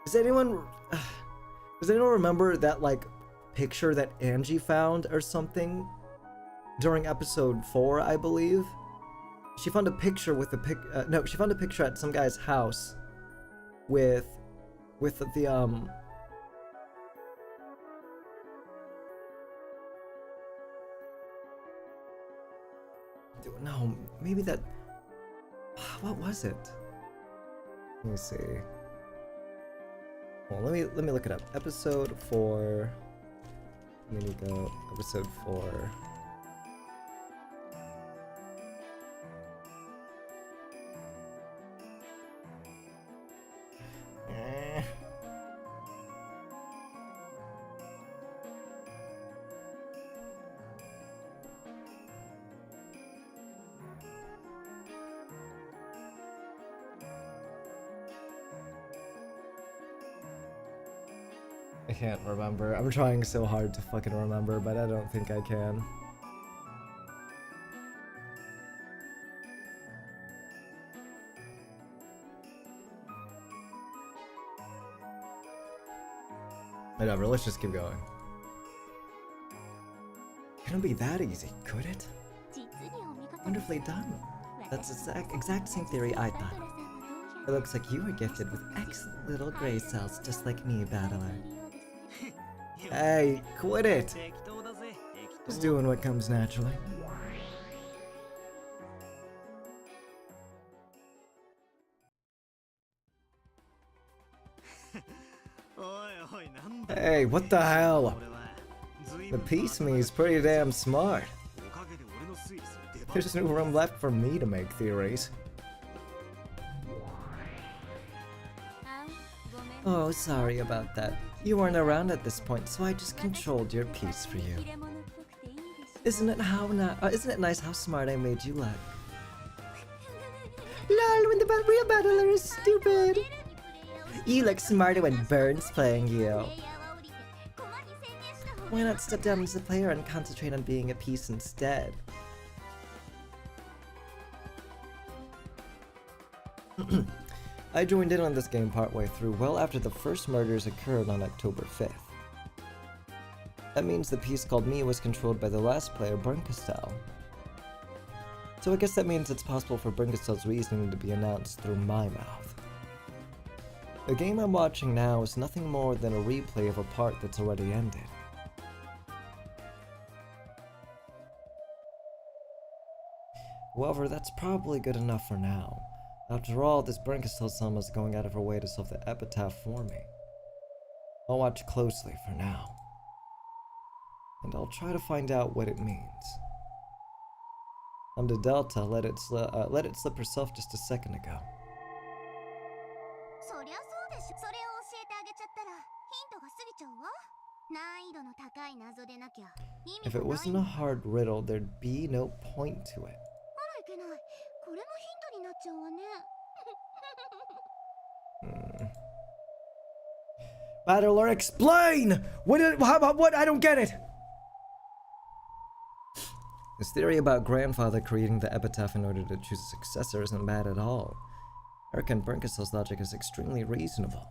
Does anyone remember that, like, picture that Angie found or something during episode 4, I believe? She found a picture with she found a picture at some guy's house with the no, maybe that, what was it? Let me see. Well, let me look it up. Episode 4. Umineko, episode 4. I can't remember. I'm trying so hard to fucking remember, but I don't think I can. Whatever, let's just keep going. Couldn't be that easy, could it? Wonderfully done. That's the exact same theory I thought. It looks like you were gifted with excellent little gray cells just like me, Battler. Hey, quit it! Just doing what comes naturally. Hey, what the hell? The piece me is pretty damn smart. There's no room left for me to make theories. Oh, sorry about that. You weren't around at this point, so I just controlled your piece for you. Isn't it nice how smart I made you look? Lol, when the real battler is stupid. You look smarter when Burn's playing you. Why not step down as a player and concentrate on being a piece instead? I joined in on this game partway through, well after the first murders occurred on October 5th. That means the piece called me was controlled by the last player, Burnkastel. So I guess that means it's possible for Burnkastel's reasoning to be announced through my mouth. The game I'm watching now is nothing more than a replay of a part that's already ended. However, that's probably good enough for now. After all, this Burnkastel is going out of her way to solve the epitaph for me. I'll watch closely for now. And I'll try to find out what it means. The Delta let it slip herself just a second ago. If it wasn't a hard riddle, there'd be no point to it. Battler, explain! What? I don't get it! This theory about grandfather creating the epitaph in order to choose a successor isn't bad at all. I reckon Burnkastel's logic is extremely reasonable.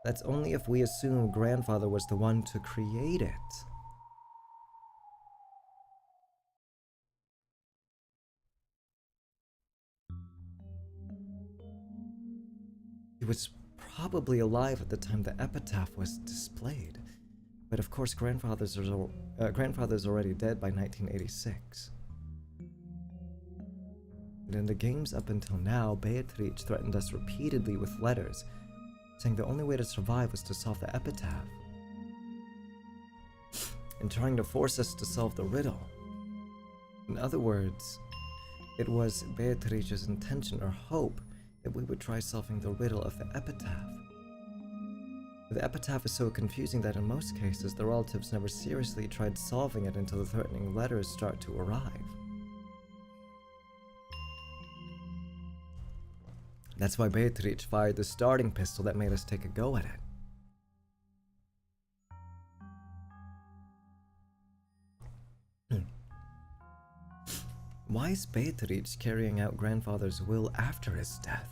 That's only if we assume grandfather was the one to create it. He was probably alive at the time the epitaph was displayed, but of course grandfather's already dead by 1986. And in the games up until now, Beatrice threatened us repeatedly with letters, saying the only way to survive was to solve the epitaph, and trying to force us to solve the riddle. In other words, it was Beatrice's intention or hope that we would try solving the riddle of the epitaph. The epitaph is so confusing that in most cases, the relatives never seriously tried solving it until the threatening letters start to arrive. That's why Beatrice fired the starting pistol that made us take a go at it. Why is Beatrice carrying out grandfather's will after his death?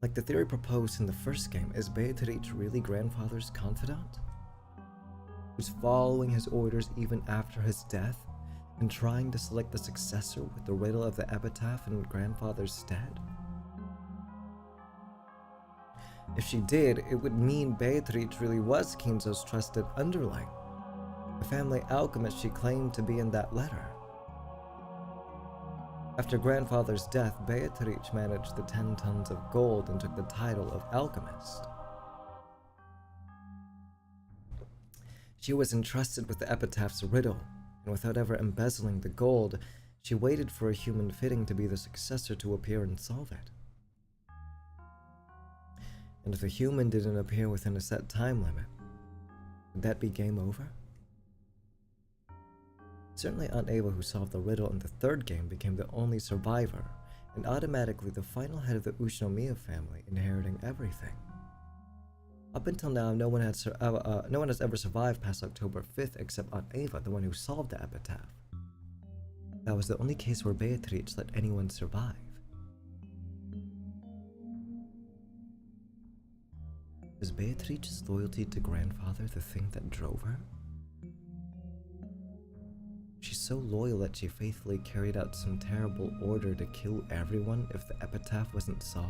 Like the theory proposed in the first game, is Beatrice really grandfather's confidant? Who's following his orders even after his death, and trying to select the successor with the riddle of the epitaph in grandfather's stead? If she did, it would mean Beatrice really was Kinzo's trusted underling, the family alchemist she claimed to be in that letter. After grandfather's death, Beatrice managed the 10 tons of gold and took the title of alchemist. She was entrusted with the epitaph's riddle, and without ever embezzling the gold, she waited for a human fitting to be the successor to appear and solve it. And if a human didn't appear within a set time limit, would that be game over? Certainly Aunt Ava, who solved the riddle in the third game, became the only survivor, and automatically the final head of the Ushinomiya family, inheriting everything. Up until now, no one has ever survived past October 5th except Aunt Ava, the one who solved the epitaph. That was the only case where Beatrice let anyone survive. Is Beatrice's loyalty to grandfather the thing that drove her? She's so loyal that she faithfully carried out some terrible order to kill everyone if the epitaph wasn't solved.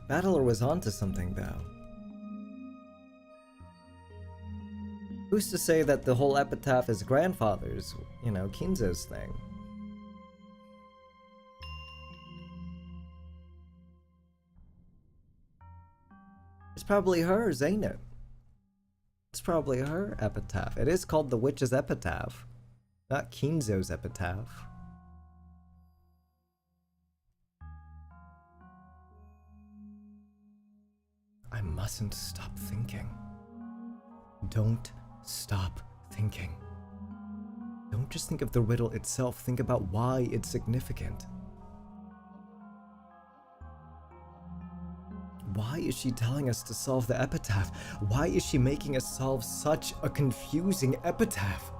Battler was onto something, though. Who's to say that the whole epitaph is grandfather's, you know, Kinzo's thing? It's probably hers, ain't it? It's probably her epitaph. It is called the Witch's Epitaph, not Kinzo's epitaph. I mustn't stop thinking. Don't stop thinking. Don't just think of the riddle itself, think about why it's significant. Why is she telling us to solve the epitaph? Why is she making us solve such a confusing epitaph?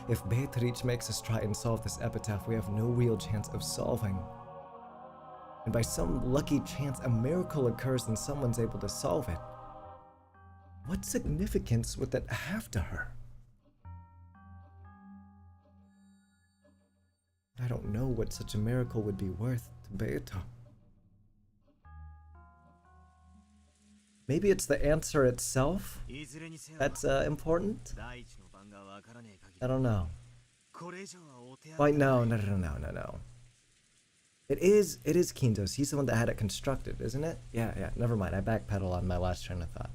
If Beatrice makes us try and solve this epitaph, we have no real chance of solving. And by some lucky chance, a miracle occurs and someone's able to solve it. What significance would that have to her? I don't know what such a miracle would be worth to Beata. Maybe it's the answer itself that's important? I don't know. Wait, no. It is Kinzo's. He's the one that had it constructed, isn't it? Yeah, never mind. I backpedal on my last train of thought.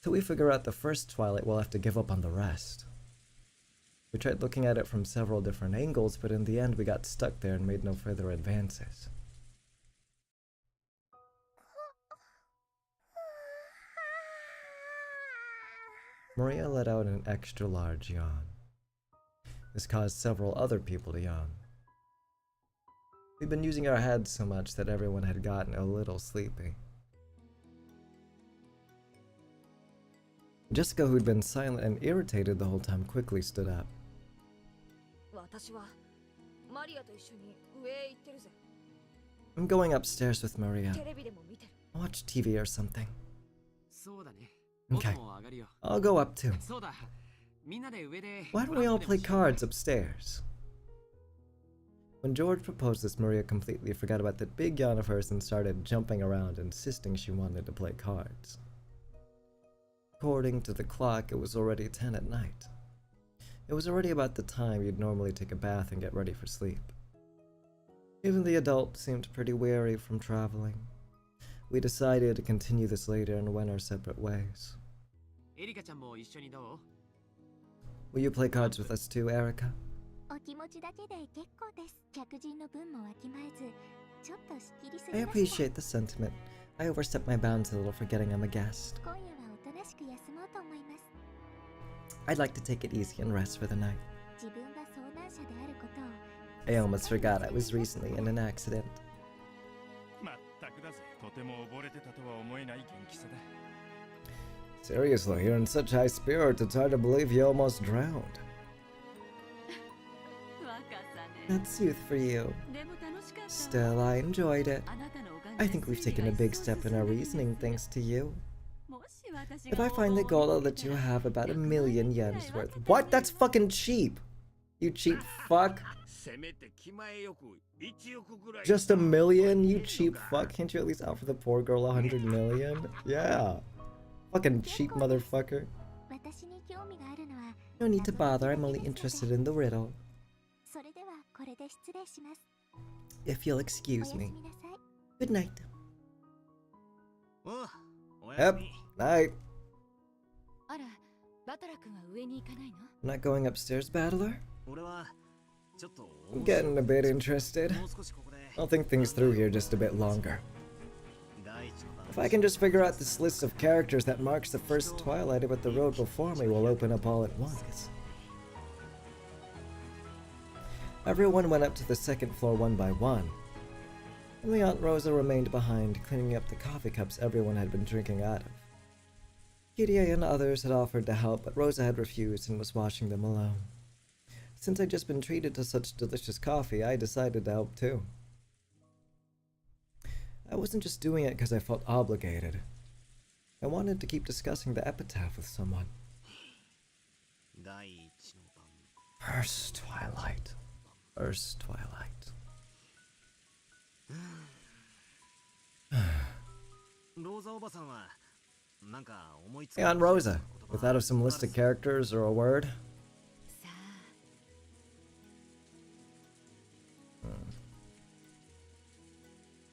Till we figure out the first Twilight, we'll have to give up on the rest. We tried looking at it from several different angles, but in the end we got stuck there and made no further advances. Maria let out an extra large yawn. This caused several other people to yawn. We'd been using our heads so much that everyone had gotten a little sleepy. Jessica, who'd been silent and irritated the whole time, quickly stood up. I'm going upstairs with Maria. Watch TV or something. Okay, I'll go up too. Why don't we all play cards upstairs? When George proposed this, Maria completely forgot about that big yawn of hers and started jumping around, insisting she wanted to play cards. According to the clock, it was already 10 at night. It was already about the time you'd normally take a bath and get ready for sleep. Even the adult seemed pretty weary from traveling. We decided to continue this later and went our separate ways. Will you play cards with us too, Erica? I appreciate the sentiment. I overstepped my bounds a little, forgetting I'm a guest. I'd like to take it easy and rest for the night. I almost forgot I was recently in an accident. Seriously, you're in such high spirits, it's hard to believe you almost drowned. That's youth for you. Still, I enjoyed it. I think we've taken a big step in our reasoning thanks to you. If I find the gold, I'll let you have about 1,000,000 yen's worth. What? That's fucking cheap! You cheap fuck! Just 1,000,000, you cheap fuck? Can't you at least offer the poor girl 100 million? Yeah. Fucking cheap motherfucker. No need to bother, I'm only interested in the riddle. If you'll excuse me. Good night. Yep, night. Not going upstairs, Battler? I'm getting a bit interested. I'll think things through here just a bit longer. If I can just figure out this list of characters that marks the first Twilight, but the road before me will open up all at once. Everyone went up to the second floor one by one. Only Aunt Rosa remained behind, cleaning up the coffee cups everyone had been drinking out of. Kirie and others had offered to help, but Rosa had refused and was washing them alone. Since I'd just been treated to such delicious coffee, I decided to help too. I wasn't just doing it because I felt obligated. I wanted to keep discussing the epitaph with someone. First twilight. First twilight. Hey, Aunt Rosa, you thought of some listed characters or a word?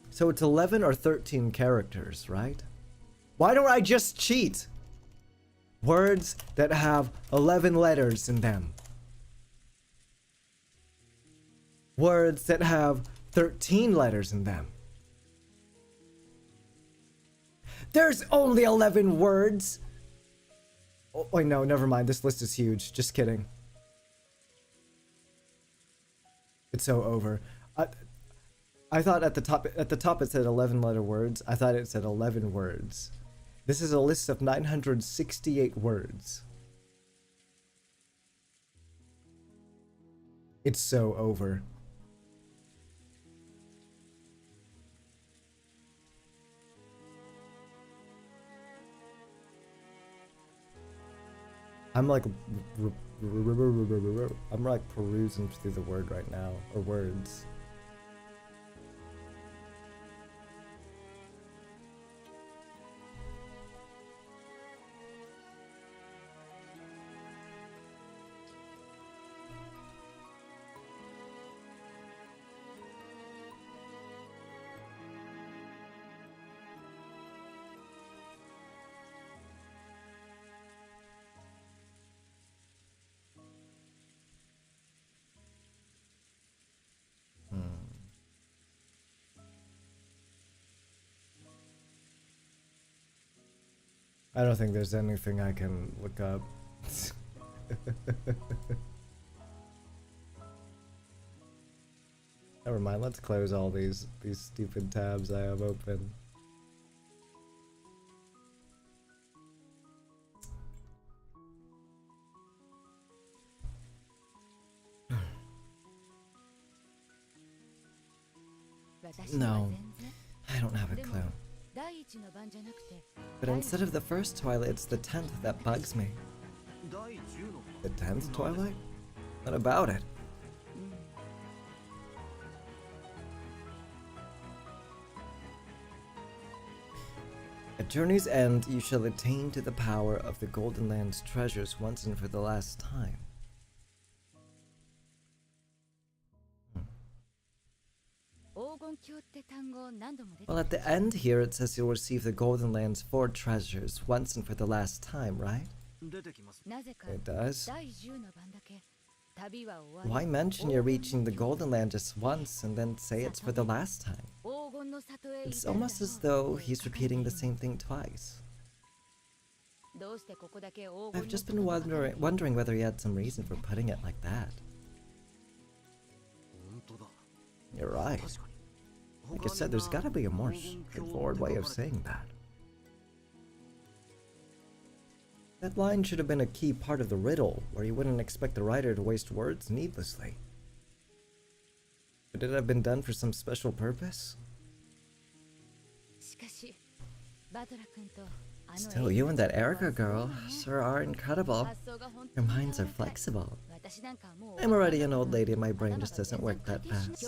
So it's 11 or 13 characters, right? Why don't I just cheat? Words that have 11 letters in them. Words that have 13 letters in them. There's only 11 words! Oh, wait, no, never mind. This list is huge. Just kidding. It's so over. I thought at the top it said 11 letter words. I thought it said 11 words. This is a list of 968 words. It's so over. I'm like perusing through the word right now, or words. I don't think there's anything I can look up. Never mind, let's close all these stupid tabs I have open. No, I don't have a clue. But instead of the first twilight, it's the 10th that bugs me. The 10th twilight? What about it? At journey's end, you shall attain to the power of the Golden Land's treasures once and for the last time. Well, at the end here, it says you'll receive the Golden Land's 4 treasures once and for the last time, right? It does. Why mention you're reaching the Golden Land just once and then say it's for the last time? It's almost as though he's repeating the same thing twice. I've just been wondering whether he had some reason for putting it like that. You're right. Like I said, there's gotta be a more straightforward way of saying that. That line should have been a key part of the riddle, where you wouldn't expect the writer to waste words needlessly. Could it have been done for some special purpose? Still, you and that Erica girl sure are incredible. Your minds are flexible. I'm already an old lady and my brain just doesn't work that fast.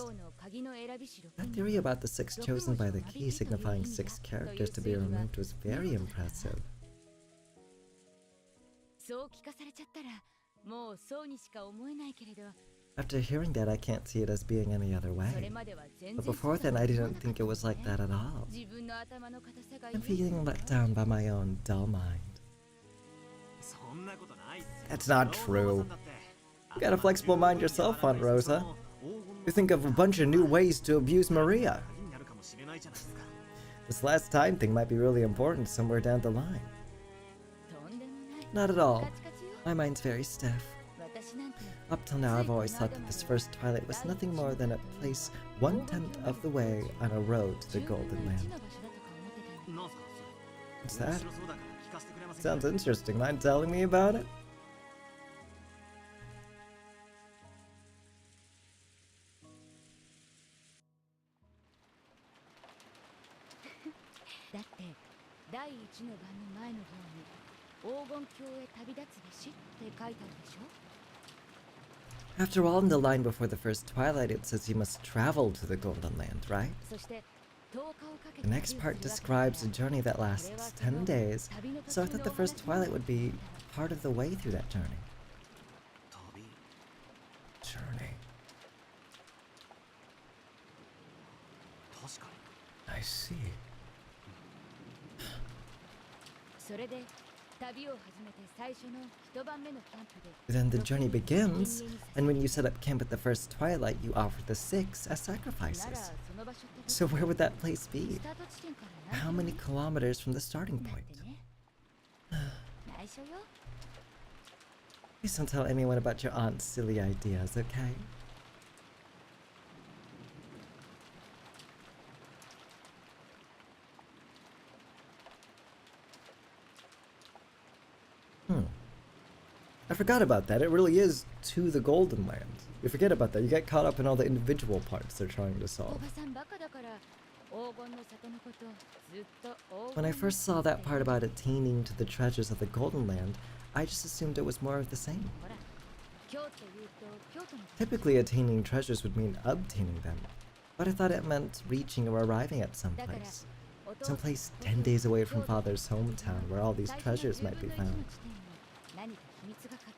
That theory about the 6 chosen by the key signifying 6 characters to be removed was very impressive. After hearing that, I can't see it as being any other way. But before then, I didn't think it was like that at all. I'm feeling let down by my own dull mind. That's not true. You got a flexible mind yourself, Aunt Rosa. You think of a bunch of new ways to abuse Maria. This last time thing might be really important somewhere down the line. Not at all. My mind's very stiff. Up till now, I've always thought that this first twilight was nothing more than a place 1/10 of the way on a road to the Golden Land. What's that? Sounds interesting. Mind telling me about it? After all, in the line before the first twilight, it says you must travel to the Golden Land, right? The next part describes a journey that lasts 10 days, so I thought the first twilight would be part of the way through that journey. I see. Then the journey begins, and when you set up camp at the first twilight, you offer the 6 as sacrifices. So where would that place be? How many kilometers from the starting point? Please don't tell anyone about your aunt's silly ideas, okay? I forgot about that. It really is to the Golden Land. You forget about that. You get caught up in all the individual parts they're trying to solve. When I first saw that part about attaining to the treasures of the Golden Land, I just assumed it was more of the same. Typically, attaining treasures would mean obtaining them, but I thought it meant reaching or arriving at someplace. Someplace 10 days away from Father's hometown where all these treasures might be found.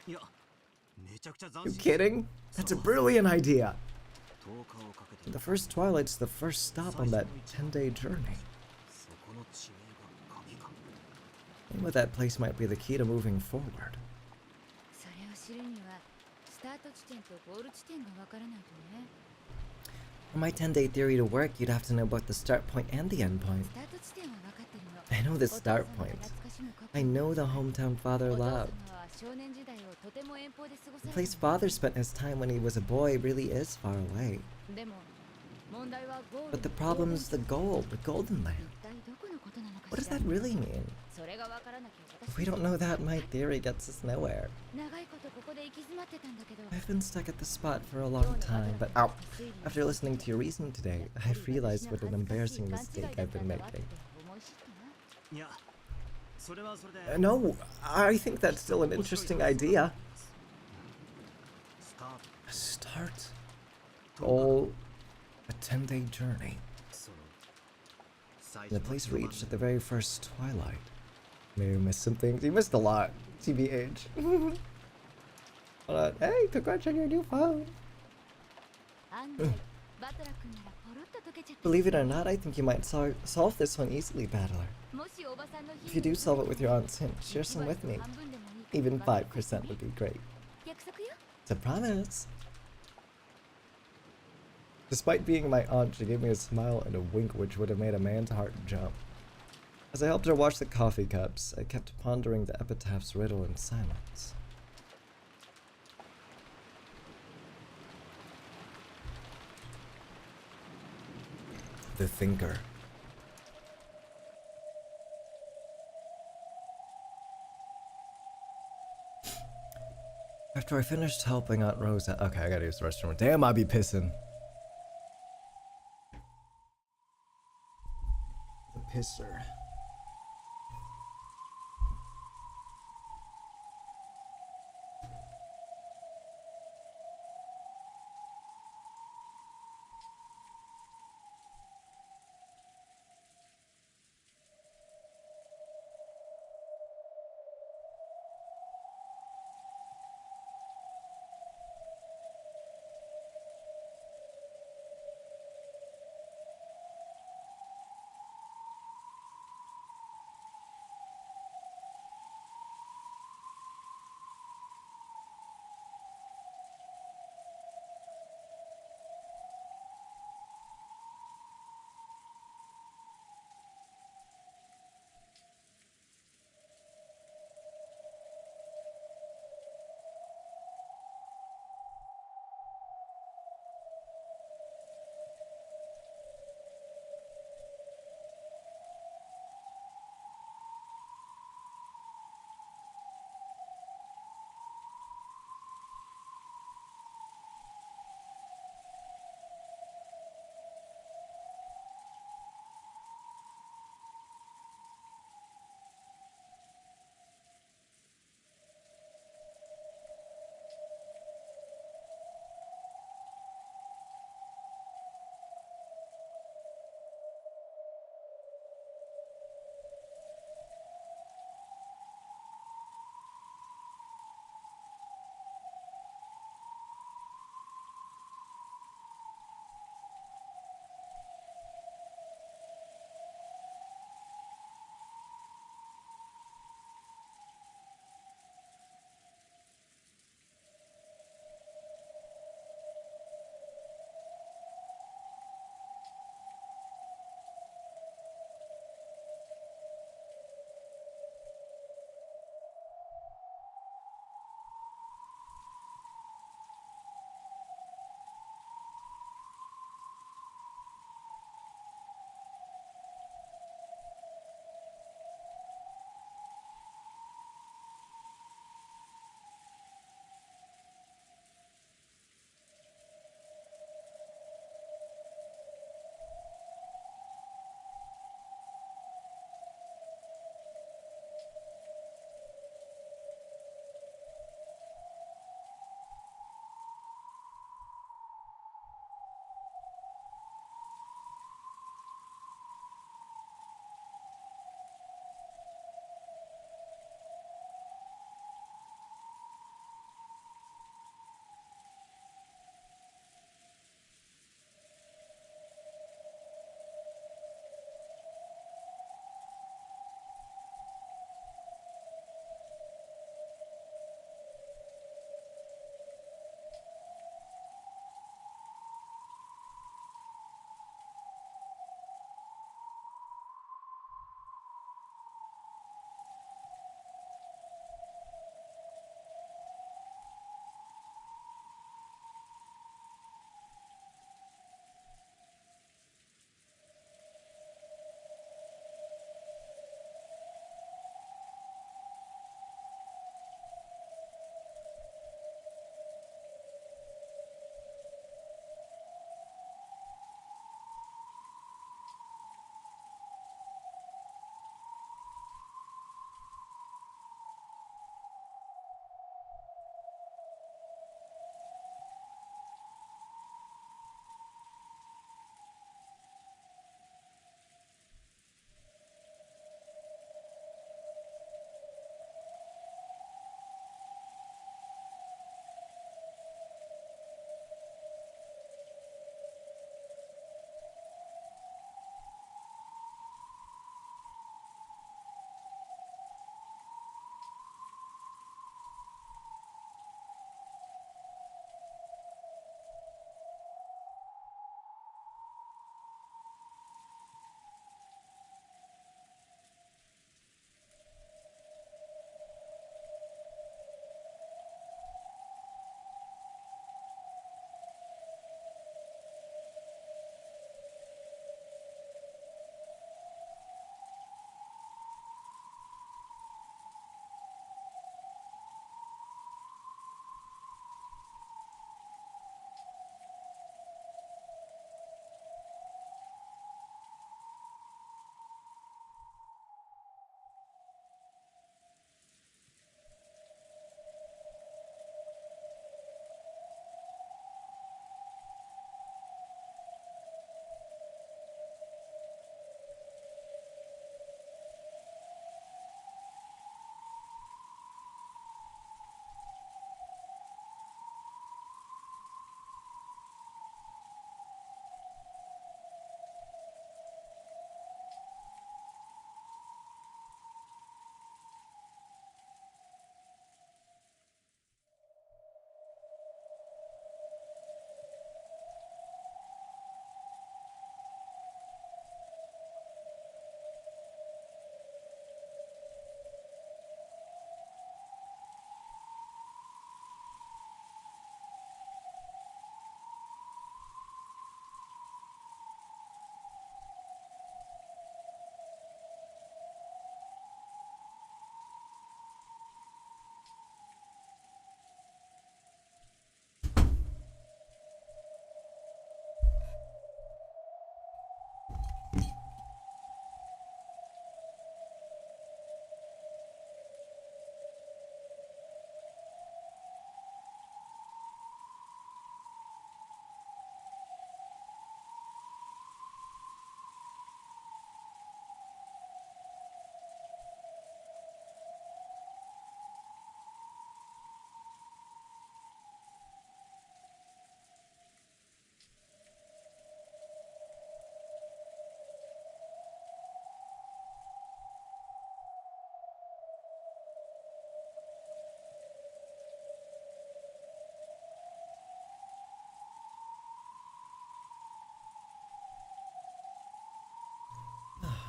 You kidding? That's a brilliant idea! The first twilight's the first stop on that 10-day journey. The name of that place might be the key to moving forward. For my 10-day theory to work, you'd have to know both the start point and the end point. I know the start point. I know the hometown Father loved. The place Father spent his time when he was a boy really is far away. But the problem's the gold, the Golden Land. What does that really mean? If we don't know that, my theory gets us nowhere. I've been stuck at the spot for a long time, but after listening to your reasoning today, I've realized what an embarrassing mistake I've been making. No, I think that's still an interesting idea. A start, goal, a 10-day journey. The place reached at the very first twilight. Maybe you missed some things. You missed a lot, TBH. Hold on. Hey, congrats on your new phone. Believe it or not, I think you might solve this one easily, Battler. If you do solve it with your aunt's hint, share some with me. Even 5% would be great. It's a promise. Despite being my aunt, she gave me a smile and a wink which would have made a man's heart jump. As I helped her wash the coffee cups, I kept pondering the epitaph's riddle in silence. The Thinker. After I finished helping Aunt Rosa... Okay, I gotta use the restroom. Damn, I be pissing. The pisser.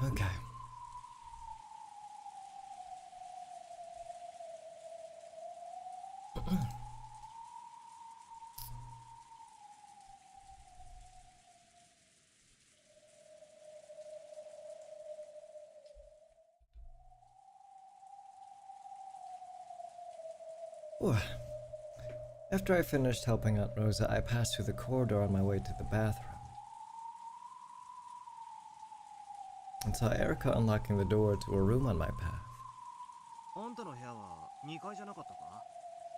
Okay. Ooh. After I finished helping Aunt Rosa, I passed through the corridor on my way to the bathroom. And saw Erica unlocking the door to a room on my path.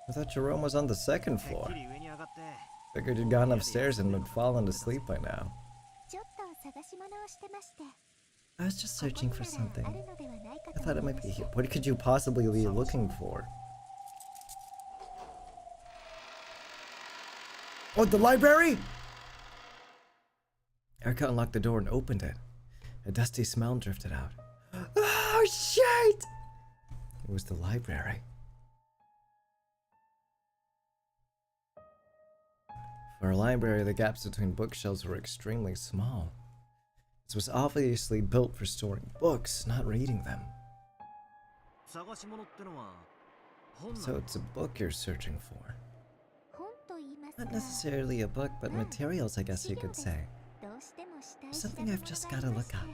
I thought your room was on the second floor. Figured you'd gone upstairs and would fallen to sleep by now. I was just searching for something. I thought it might be here. What could you possibly be looking for? Oh, the library? Erica unlocked the door and opened it. A dusty smell drifted out. Oh, shit! It was the library. For a library, the gaps between bookshelves were extremely small. This was obviously built for storing books, not reading them. So it's a book you're searching for. Not necessarily a book, but materials, I guess you could say. Something I've just gotta look up.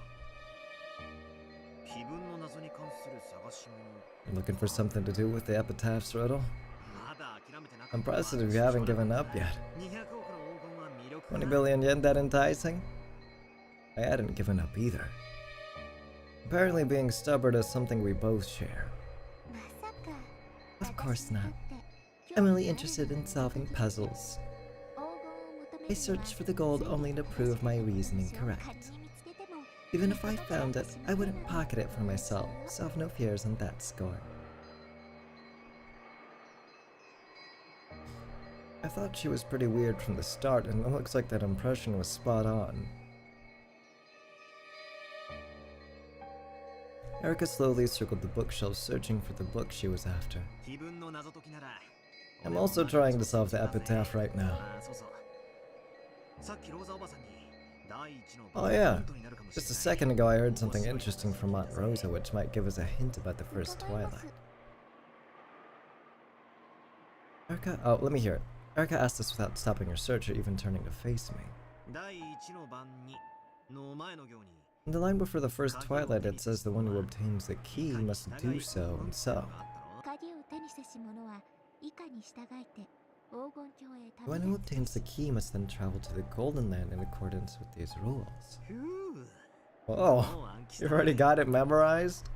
You're looking for something to do with the epitaph's riddle? I'm positive you haven't given up yet. 20 billion yen, that enticing? I hadn't given up either. Apparently being stubborn is something we both share. Of course not. I'm only interested in solving puzzles. I search for the gold only to prove my reasoning correct. Even if I found it, I wouldn't pocket it for myself, so have no fears on that score. I thought she was pretty weird from the start, and it looks like that impression was spot on. Erica slowly circled the bookshelf, searching for the book she was after. I'm also trying to solve the epitaph right now. Oh yeah, just a second ago I heard something interesting from Aunt Rosa which might give us a hint about the first Twilight. Erica, oh, let me hear it. Erica asked this without stopping her search or even turning to face me. In the line before the first Twilight, it says the one who obtains the key must do so and so. The one who obtains the key must then travel to the Golden Land in accordance with these rules. Oh, you've already got it memorized?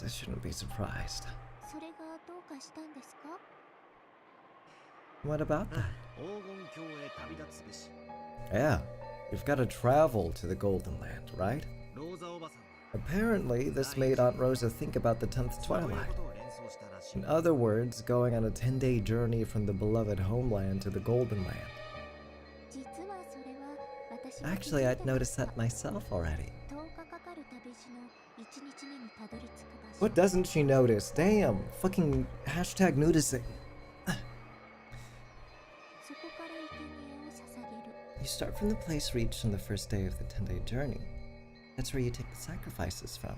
I shouldn't be surprised. What about that? Yeah, you've got to travel to the Golden Land, right? Apparently, this made Aunt Rosa think about the 10th Twilight. In other words, going on a 10-day journey from the beloved homeland to the Golden Land. Actually, I'd noticed that myself already. What doesn't she notice? Damn, fucking hashtag noticing. You start from the place reached on the first day of the 10-day journey. That's where you take the sacrifices from.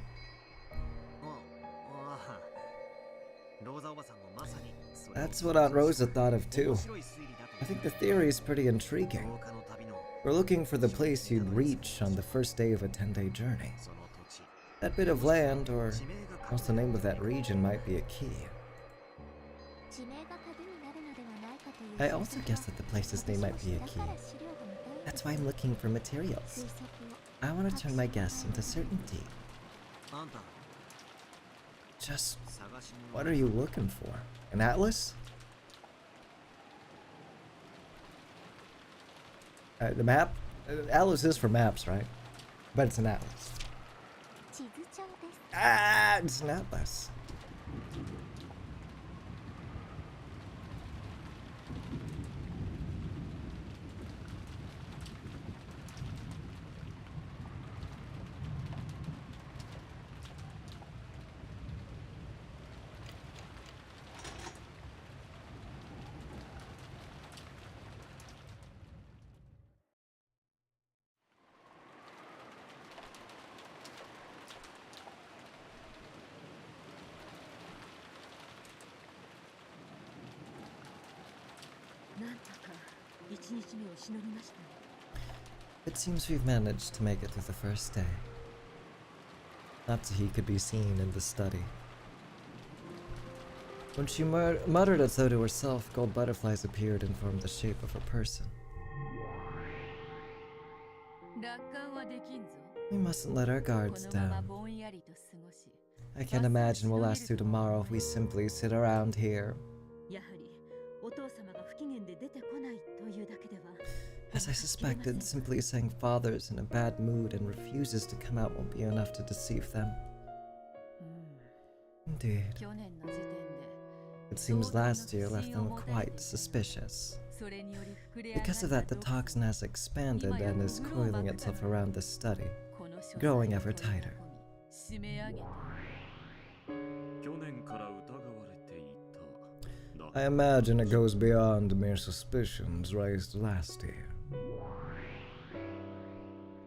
That's what Aunt Rosa thought of too. I think the theory is pretty intriguing. We're looking for the place you'd reach on the first day of a 10-day journey. That bit of land, or else the name of that region, might be a key. I also guess that the place's name might be a key. That's why I'm looking for materials. I want to turn my guess into certainty. Just, what are you looking for? An atlas? The map? Atlas is for maps, right? But it's an atlas. Ah, it's an atlas. It seems we've managed to make it through the first day. Natsuhi could be seen in the study. When she muttered as though to herself, gold butterflies appeared and formed the shape of a person. We mustn't let our guards down. I can't imagine we'll last through tomorrow if we simply sit around here. As I suspected, simply saying father's in a bad mood and refuses to come out won't be enough to deceive them. Indeed. It seems last year left them quite suspicious. Because of that, the toxin has expanded and is coiling itself around the study, growing ever tighter. I imagine it goes beyond mere suspicions raised last year.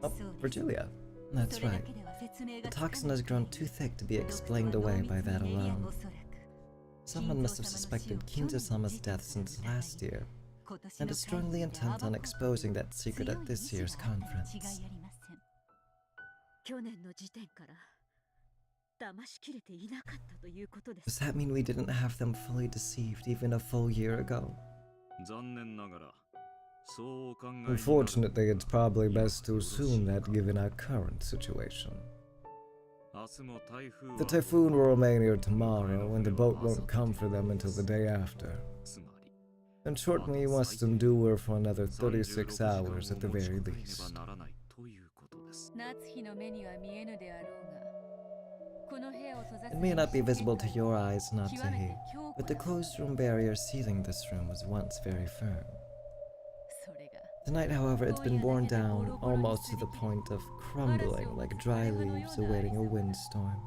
Oh, Virgilia. That's right. The toxin has grown too thick to be explained away by that alone. Someone must have suspected Kinzo-sama's death since last year, and is strongly intent on exposing that secret at this year's conference. Does that mean we didn't have them fully deceived even a full year ago? Unfortunately, it's probably best to assume that given our current situation. The typhoon will remain here tomorrow, and the boat won't come for them until the day after. In short, we must endure for another 36 hours at the very least. It may not be visible to your eyes, Natsuhi, but the closed room barrier sealing this room was once very firm. Tonight, however, it's been worn down almost to the point of crumbling like dry leaves awaiting a windstorm.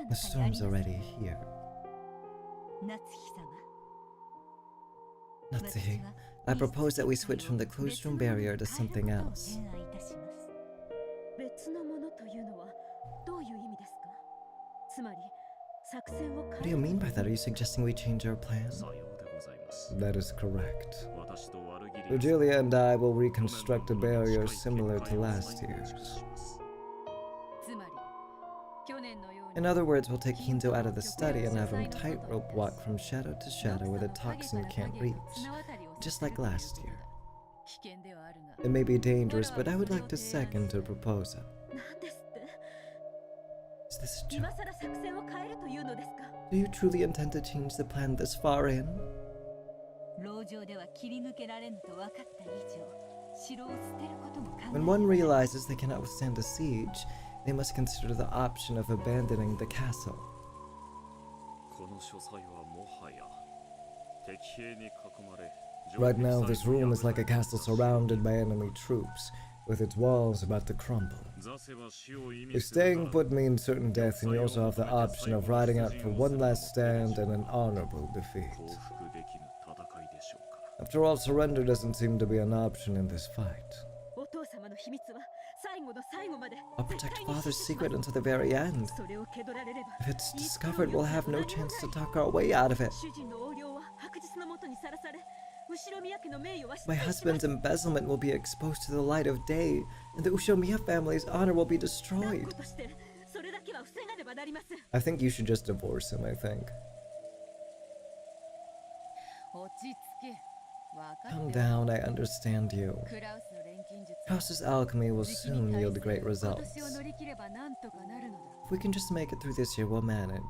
The storm's already here. Natsuhi, I propose that we switch from the closed room barrier to something else. What do you mean by that? Are you suggesting we change our plan? That is correct. Virgilia and I will reconstruct a barrier similar to last year's. In other words, we'll take Kinzo out of the study and have him tightrope walk from shadow to shadow where the toxin can't reach, just like last year. It may be dangerous, but I would like to second her proposal. Is this a joke? Do you truly intend to change the plan this far in? When one realizes they cannot withstand a siege, they must consider the option of abandoning the castle. Right now, this room is like a castle surrounded by enemy troops, with its walls about to crumble. If staying put means certain death, and you also have the option of riding out for one last stand and an honorable defeat. After all, surrender doesn't seem to be an option in this fight. I'll protect Father's secret until the very end. If it's discovered, we'll have no chance to talk our way out of it. My husband's embezzlement will be exposed to the light of day, and the Ushomiya family's honor will be destroyed. I think you should just divorce him, I think. Calm down, I understand you. Kraus's alchemy will soon yield great results. If we can just make it through this year, we'll manage.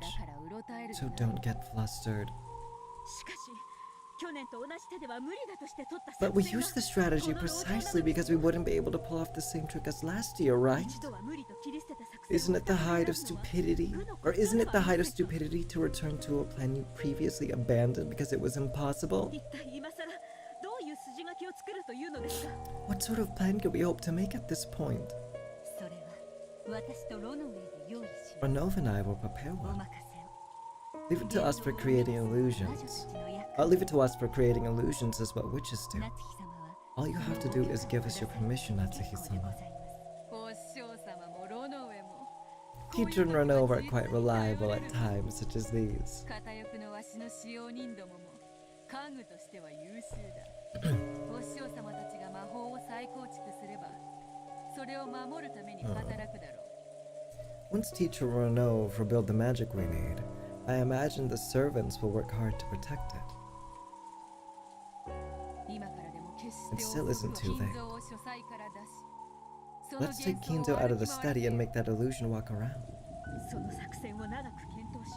So don't get flustered. But we used this strategy precisely because we wouldn't be able to pull off the same trick as last year, right? Isn't it the height of stupidity? Or isn't it the height of stupidity to return to a plan you previously abandoned because it was impossible? What sort of plan could we hope to make at this point? Renova and I will prepare one. Leave it to us for creating illusions. Leave it to us for creating illusions is what witches do. All you have to do is give us your permission, Natsuhi-sama. Teacher and Renault are quite reliable at times such as these. 片翼のわしの使用人どもも家具としては優秀だ。お師匠様たちが魔法を再構築すれば、それを守るために働くだろう。 Once Teacher Renault rebuild the magic we need, I imagine the servants will work hard to protect it. 今からでも決して It still isn't too late. 金蔵を書斎から出し、その Let's take 幻想を Kinzo out of the 歩き回り study and make that illusion walk around. その作戦を長く検討し、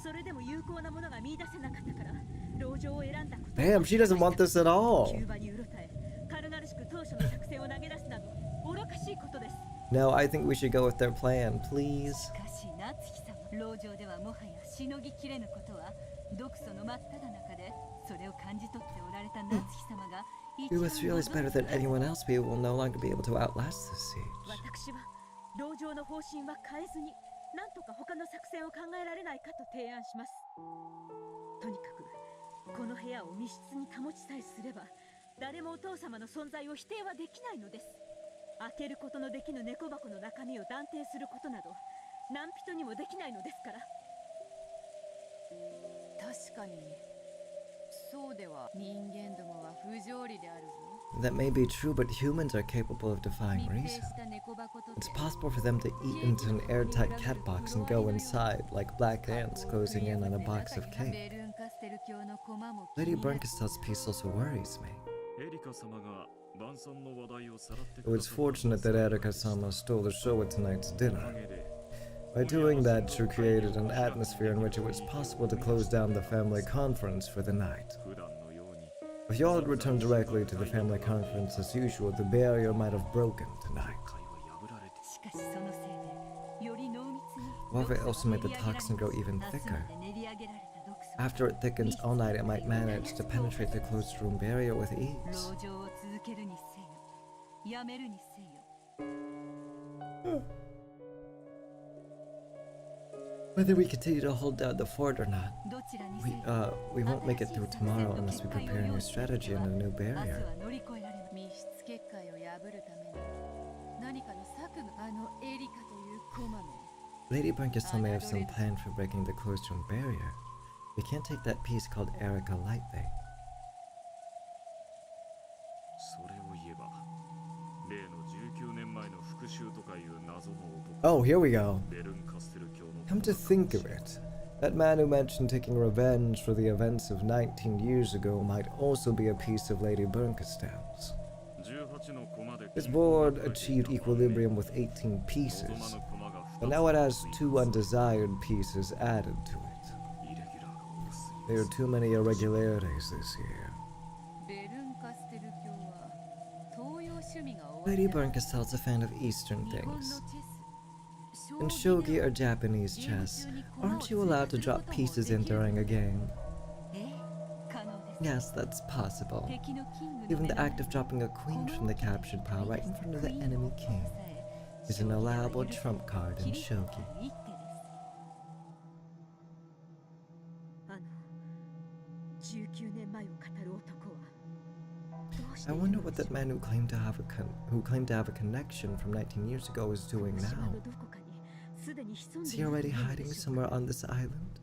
それでも有効なものが見出せなかったから、籠城を選んだこと。 Damn, she doesn't want this at all. 急場にうろたえ、軽々しく当初の作戦を投げ出すなど、愚かしいことです。 No, I think we should go with their plan, please. しかし夏木様、籠城ではもはやしのぎきれぬことは毒素の真っ只中でそれを感じ取っておられた夏木様が We must realize better than anyone else we will no longer be able to outlast this siege. 私は籠城の方針は変えずに、なんとか他の作戦を考えられないかと提案します。とにかくこの部屋を密室に保ちさえすれば、誰もお父様の存在を否定はできないのです。開けることのできぬ猫箱の中身を断定することなど何人にもできないのですから。確かにそうでは人間どもは不条理であるぞ。 That may be true, but humans are capable of defying 密閉 reason. した猫箱とて It's possible for them to eat into an airtight cat box and go inside, like black ants closing in on a box of cake. Lady Brunkestel's piece also worries me. It was fortunate that Erika-sama stole the show at tonight's dinner. By doing that, she created an atmosphere in which it was possible to close down the family conference for the night. If y'all had returned directly to the family conference as usual, the barrier might have broken tonight. However, it also made the toxin grow even thicker. After it thickens all night, it might manage to penetrate the closed room barrier with ease. Whether we continue to hold down the fort or not, we won't make it through tomorrow unless we prepare a new strategy and a new barrier. Lady Brunkestel may have some plan for breaking the closed room barrier. We can't take that piece called Erika lightly. Oh, here we go. Come to think of it, that man who mentioned taking revenge for the events of 19 years ago might also be a piece of Lady Brunkestel's. This board achieved equilibrium with 18 pieces, but now it has 2 undesired pieces added to it. There are too many irregularities this year. Lady Brunkestel's a fan of Eastern things. In shogi or Japanese chess, aren't you allowed to drop pieces in during a game? Yes, that's possible. Even the act of dropping a queen from the captured pile right in front of the enemy king is an allowable trump card in shogi. I wonder what that man who claimed to have a connection from 19 years ago is doing now. Is he already hiding somewhere on this island?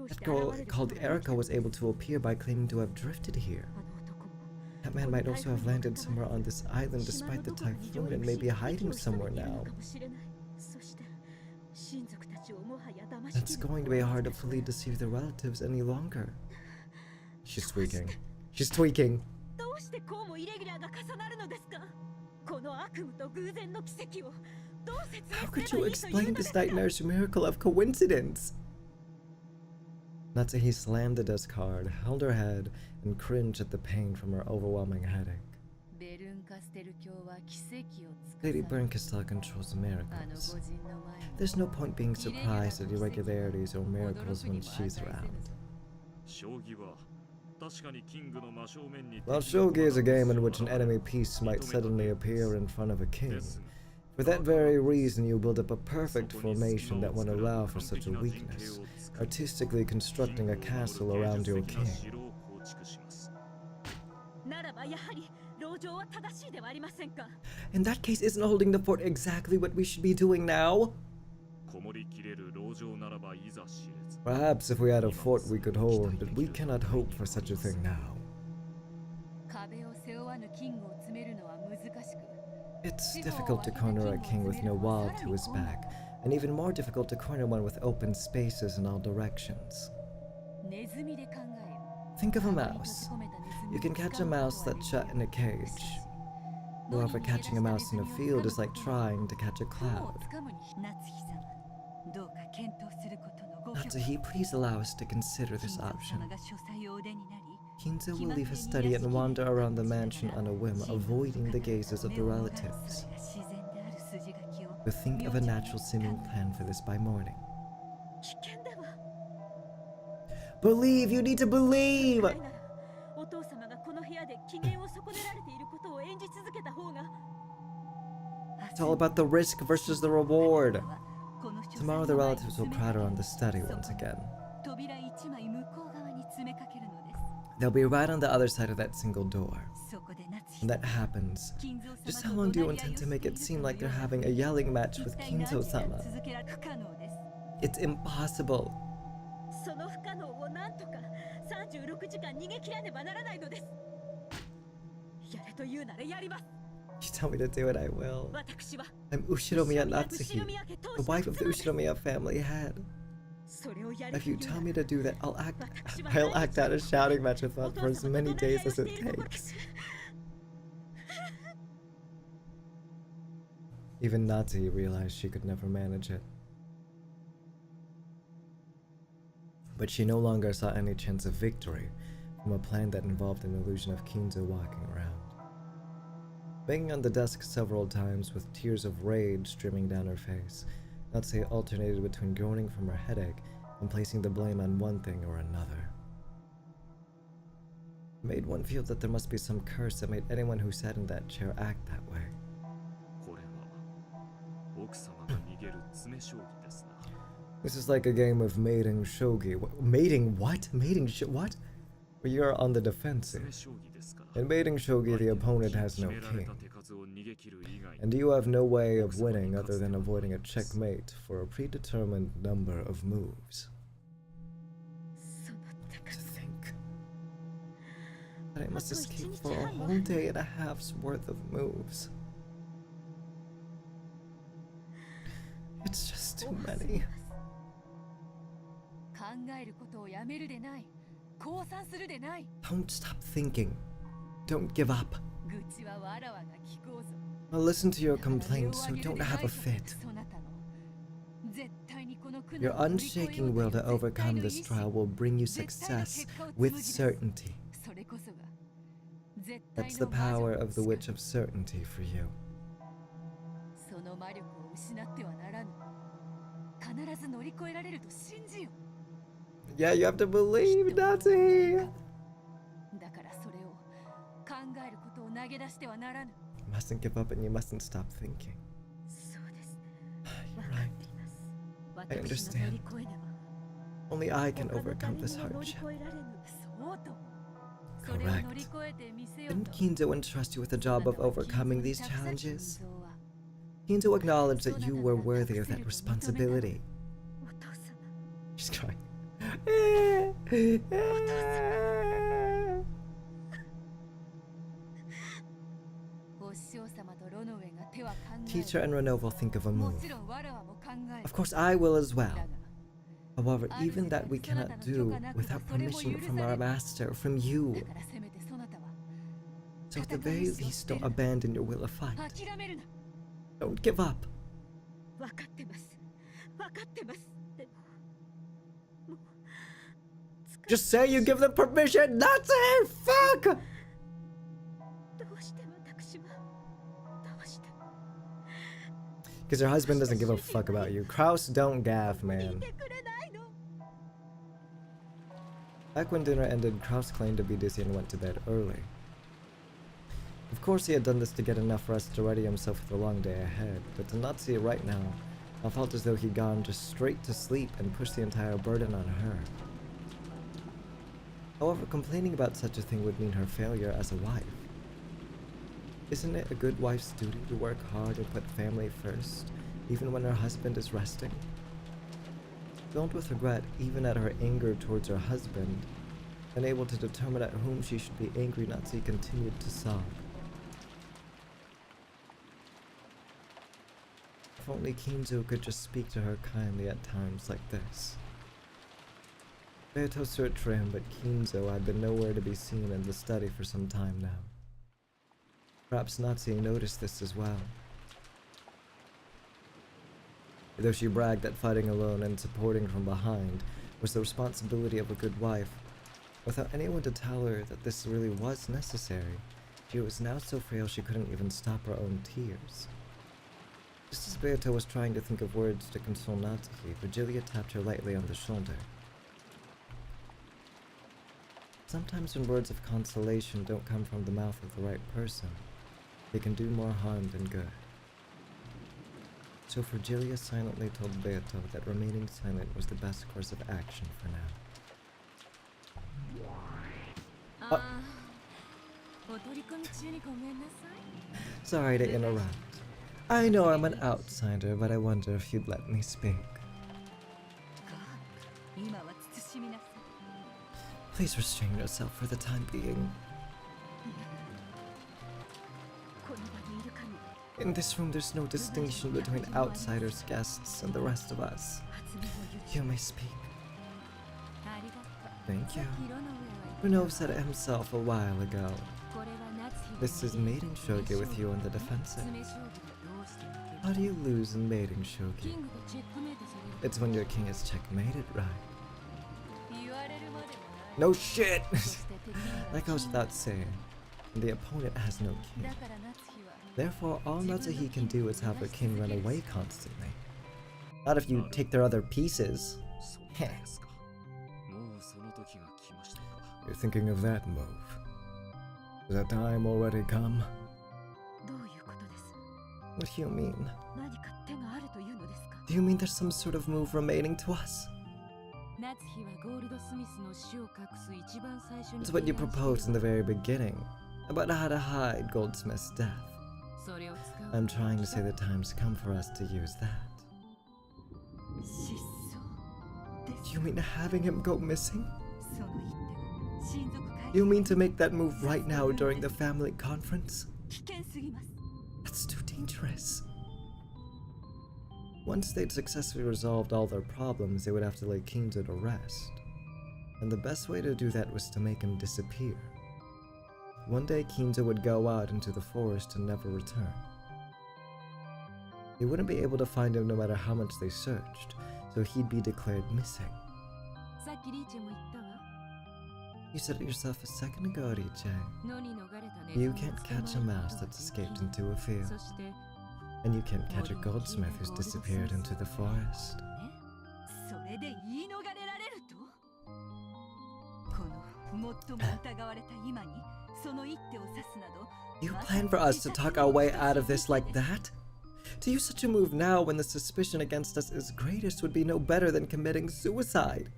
That girl called Erika was able to appear by claiming to have drifted here. That man might also have landed somewhere on this island despite the typhoon and may be hiding somewhere now. It's going to be hard to fully deceive the relatives any longer. She's tweaking. She's tweaking. How could you explain this nightmarish miracle of coincidence? Natsuhi slammed the desk hard, held her head, and cringed at the pain from her overwhelming headache. Lady Brunkestel controls miracles. There's no point being surprised at irregularities or miracles when she's around. While shogi is a game in which an enemy piece might suddenly appear in front of a king, for that very reason you build up a perfect formation that won't allow for such a weakness, artistically constructing a castle around your king. In that case, isn't holding the fort exactly what we should be doing now? Perhaps if we had a fort we could hold, but we cannot hope for such a thing now. It's difficult to corner a king with no wall to his back, and even more difficult to corner one with open spaces in all directions. Think of a mouse. You can catch a mouse that's shut in a cage. However, catching a mouse in a field is like trying to catch a cloud. Natsuhi, please allow us to consider this option. Kinzo will leave his study and wander around the mansion on a whim, avoiding the gazes of the relatives. We'll think of a natural seeming plan for this by morning. Believe! You need to believe! It's all about the risk versus the reward. Tomorrow the relatives will crowd around the study once again. They'll be right on the other side of that single door. When that happens, just how long do you intend to make it seem like they're having a yelling match with Kinzo-sama? It's impossible. You tell me to do it, I will. I'm Ushiromiya Natsuhi, the wife of the Ushiromiya family head. If you tell me to do that, I'll act out a shouting match with them for as many days as it takes. Even Natsuhi realized she could never manage it. But she no longer saw any chance of victory from a plan that involved an illusion of Kinzo walking around. Banging on the desk several times with tears of rage streaming down her face, Natsuhi alternated between groaning from her headache and placing the blame on one thing or another. It made one feel that there must be some curse that made anyone who sat in that chair act that way. This is like a game of mating shogi. Mating what? What? Where you're on the defensive. In mating shogi, the opponent has no king. And you have no way of winning other than avoiding a checkmate for a predetermined number of moves. To think that I must escape for a whole day and a half's worth of moves. It's just too many. Don't stop thinking. Don't give up. I'll listen to your complaints, so don't have a fit. Your unshaking will to overcome this trial will bring you success with certainty. That's the power of the Witch of Certainty for you. Yeah, you have to believe, Natsuhi! You mustn't give up and you mustn't stop thinking. You're right. I understand. Only I can overcome this hardship. Correct. Didn't Kinzo entrust you with the job of overcoming these challenges? Kinzo acknowledged that you were worthy of that responsibility. She's crying. Teacher and Renault will think of a move. Of course I will as well. However, even that we cannot do without permission from our master, from you. So at the very least, don't abandon your will to fight. Don't give up. Just say you give them permission, that's it! Fuck! Because your husband doesn't give a fuck about you. Kraus don't gaff, man. Back when dinner ended, Kraus claimed to be dizzy and went to bed early. Of course he had done this to get enough rest to ready himself for the long day ahead, but to not see it right now, I felt as though he'd gone just straight to sleep and pushed the entire burden on her. However, complaining about such a thing would mean her failure as a wife. Isn't it a good wife's duty to work hard and put family first, even when her husband is resting? Filled with regret even at her anger towards her husband, unable to determine at whom she should be angry, Natsuki continued to sob. If only Kinzo could just speak to her kindly at times like this. Beato searched for him, but Kinzo had been nowhere to be seen in the study for some time now. Perhaps Natsuki noticed this as well. Though she bragged that fighting alone and supporting from behind was the responsibility of a good wife, without anyone to tell her that this really was necessary, she was now so frail she couldn't even stop her own tears. Just as Beato was trying to think of words to console Natsuki, Virgilia tapped her lightly on the shoulder. Sometimes when words of consolation don't come from the mouth of the right person, they can do more harm than good. So Virgilia silently told Beato that remaining silent was the best course of action for now. Sorry to interrupt. I know I'm an outsider, but I wonder if you'd let me speak. Please restrain yourself for the time being. In this room, there's no distinction between outsiders, guests, and the rest of us. You may speak. Thank you. Runo said it himself a while ago. This is mating shogi with you on the defensive. How do you lose in mating shogi? It's when your king is checkmated, right? No shit! That goes without saying. The opponent has no king. Therefore, all Natsuki can do is have her king run away constantly. Not if you take their other pieces. You're thinking of that move. Has that time already come? What do you mean? Do you mean there's some sort of move remaining to us? It's what you proposed in the very beginning, about how to hide Goldsmith's death. I'm trying to say the time's come for us to use that. Do you mean having him go missing? You mean to make that move right now during the family conference? That's too dangerous. Once they'd successfully resolved all their problems, they would have to lay Kinzo to rest. And the best way to do that was to make him disappear. One day Kinzo would go out into the forest and never return. They wouldn't be able to find him no matter how much they searched, so he'd be declared missing. You said it yourself a second ago, Riche. You can't catch a mouse that's escaped into a field. And you can't catch a goldsmith who's disappeared into the forest. You plan for us to talk our way out of this like that? To use such a move now when the suspicion against us is greatest would be no better than committing suicide.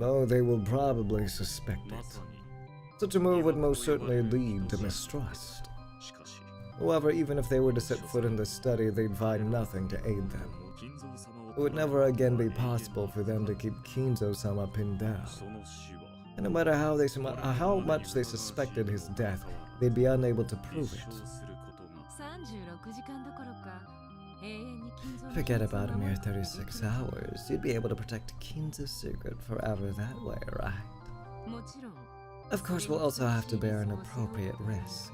Oh, they will probably suspect it. Such a move would most certainly lead to mistrust. However, even if they were to set foot in the study, they'd find nothing to aid them. It would never again be possible for them to keep Kinzo-sama pinned down. And no matter how much they suspected his death, they'd be unable to prove it. Forget about a mere 36 hours. You'd be able to protect Kinzo's secret forever that way, right? Of course, we'll also have to bear an appropriate risk.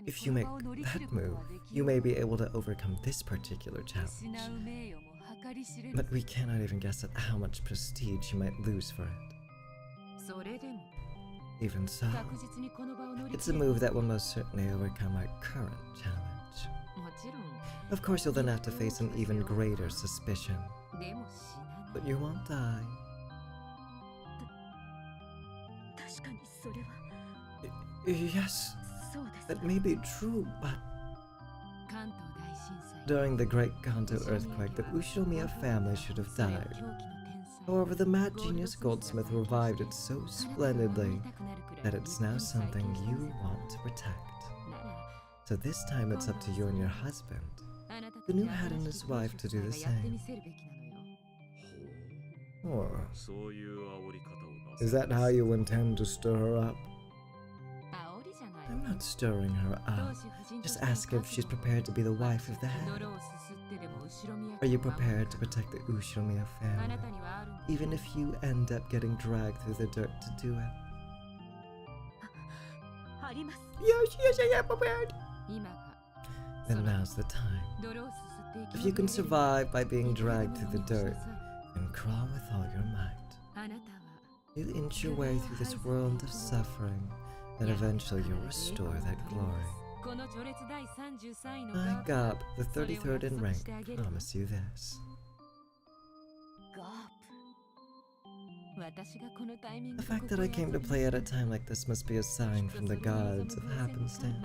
If you make that move, you may be able to overcome this particular challenge. But we cannot even guess at how much prestige you might lose for it. Even so, it's a move that will most certainly overcome our current challenge. Of course, you'll then have to face an even greater suspicion. But you won't die. Yes, that may be true, but during the Great Kanto earthquake, the Ushinomiya family should have died. However, the mad genius goldsmith revived it so splendidly that it's now something you want to protect. So this time it's up to you and your husband, the new head and his wife, to do the same. Oh. Is that how you intend to stir her up? I'm not stirring her up. Just ask if she's prepared to be the wife of the head. Are you prepared to protect the Ushiromiya family, even if you end up getting dragged through the dirt to do it? Yes, I am prepared. Then now's the time. If you can survive by being dragged through the dirt, then crawl with all your might. You inch your way through this world of suffering, and eventually you'll restore that glory. I, Gop, the 33rd in rank, promise you this. The fact that I came to play at a time like this must be a sign from the gods of happenstance.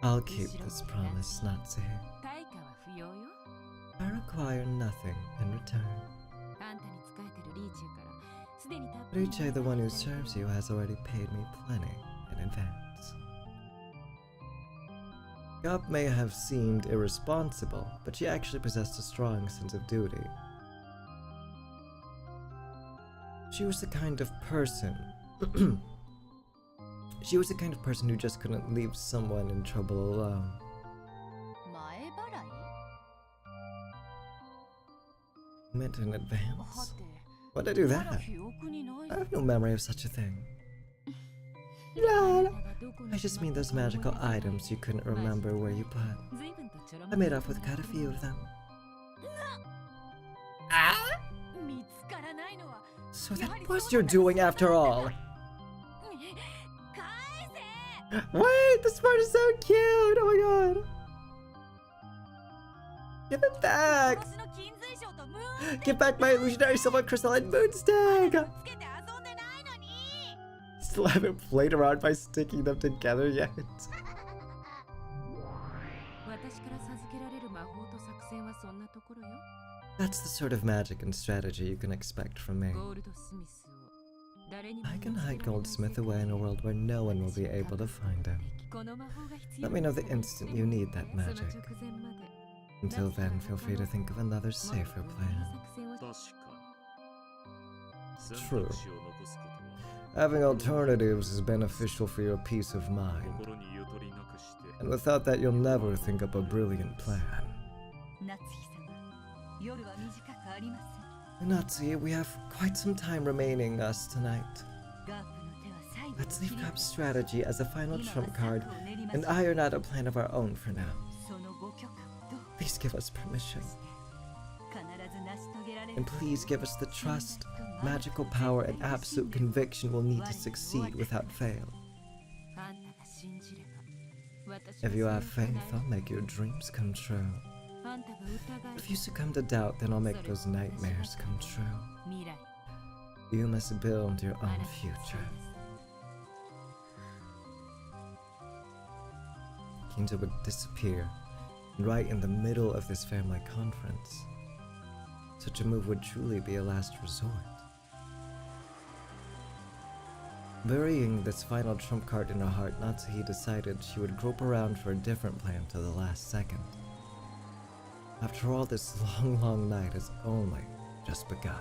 I'll keep this promise, Natsuhi. I require nothing in return. Riche, the one who serves you, has already paid me plenty in advance. Gop may have seemed irresponsible, but she actually possessed a strong sense of duty. She was the kind of person who just couldn't leave someone in trouble alone. Meant in advance? Why'd I do that? I have no memory of such a thing. Lol. I just mean those magical items you couldn't remember where you put. I made off with quite a few of them. So that was your doing after all! Wait, this part is so cute! Oh my god! Give it back! Give back my illusionary silver crystal and moonstag! Still haven't played around by sticking them together yet. That's the sort of magic and strategy you can expect from me. I can hide Goldsmith away in a world where no one will be able to find him. Let me know the instant you need that magic. Until then, feel free to think of another safer plan. True. Having alternatives is beneficial for your peace of mind. And without that, you'll never think up a brilliant plan. Natsuhi, we have quite some time remaining us tonight. Let's leave Gop's strategy as a final trump card and iron out a plan of our own for now. Please give us permission. And please give us the trust, magical power, and absolute conviction we'll need to succeed without fail. If you have faith, I'll make your dreams come true. If you succumb to doubt, then I'll make those nightmares come true. You must build your own future. Kinja would disappear, right in the middle of this family conference. Such a move would truly be a last resort. Burying this final trump card in her heart, Natsuhi decided she would grope around for a different plan to the last second. After all, this long night has only just begun.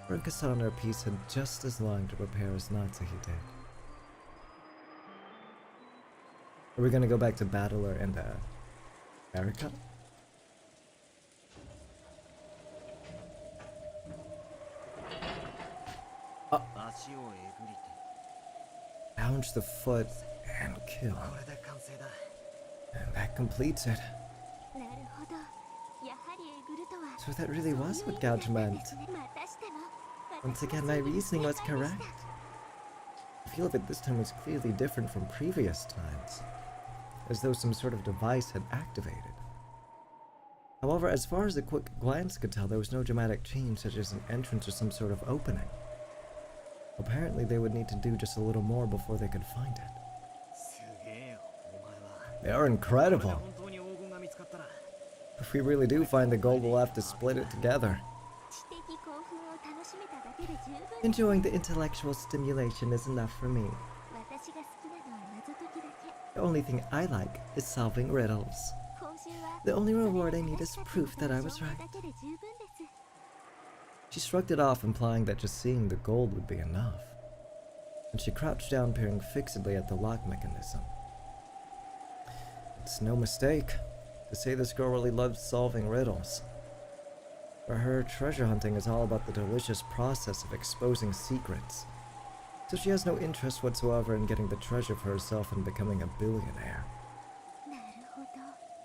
Rinka-san on her piece had just as long to prepare as Natsuhi did. Are we gonna go back to Battler and Erika? Pounce the foot and kill. And that completes it. So that really was what gouge meant. Once again, my reasoning was correct. The feel of it this time was clearly different from previous times, as though some sort of device had activated. However, as far as a quick glance could tell, there was no dramatic change, such as an entrance or some sort of opening. Apparently, they would need to do just a little more before they could find it. They are incredible. If we really do find the gold, we'll have to split it together. 知的興奮を楽しめただけで十分。 Enjoying the intellectual stimulation is enough for me. 私が好きなのは謎解きだけ。 The only thing I like is solving riddles. 報酬は The only reward I need is proof that I was 証明 right. だけで十分です。 She shrugged it off, implying that just seeing the gold would be enough. And she crouched down, peering fixedly at the lock mechanism. It's no mistake to say this girl really loves solving riddles. For her, treasure hunting is all about the delicious process of exposing secrets. So she has no interest whatsoever in getting the treasure for herself and becoming a billionaire. なるほど。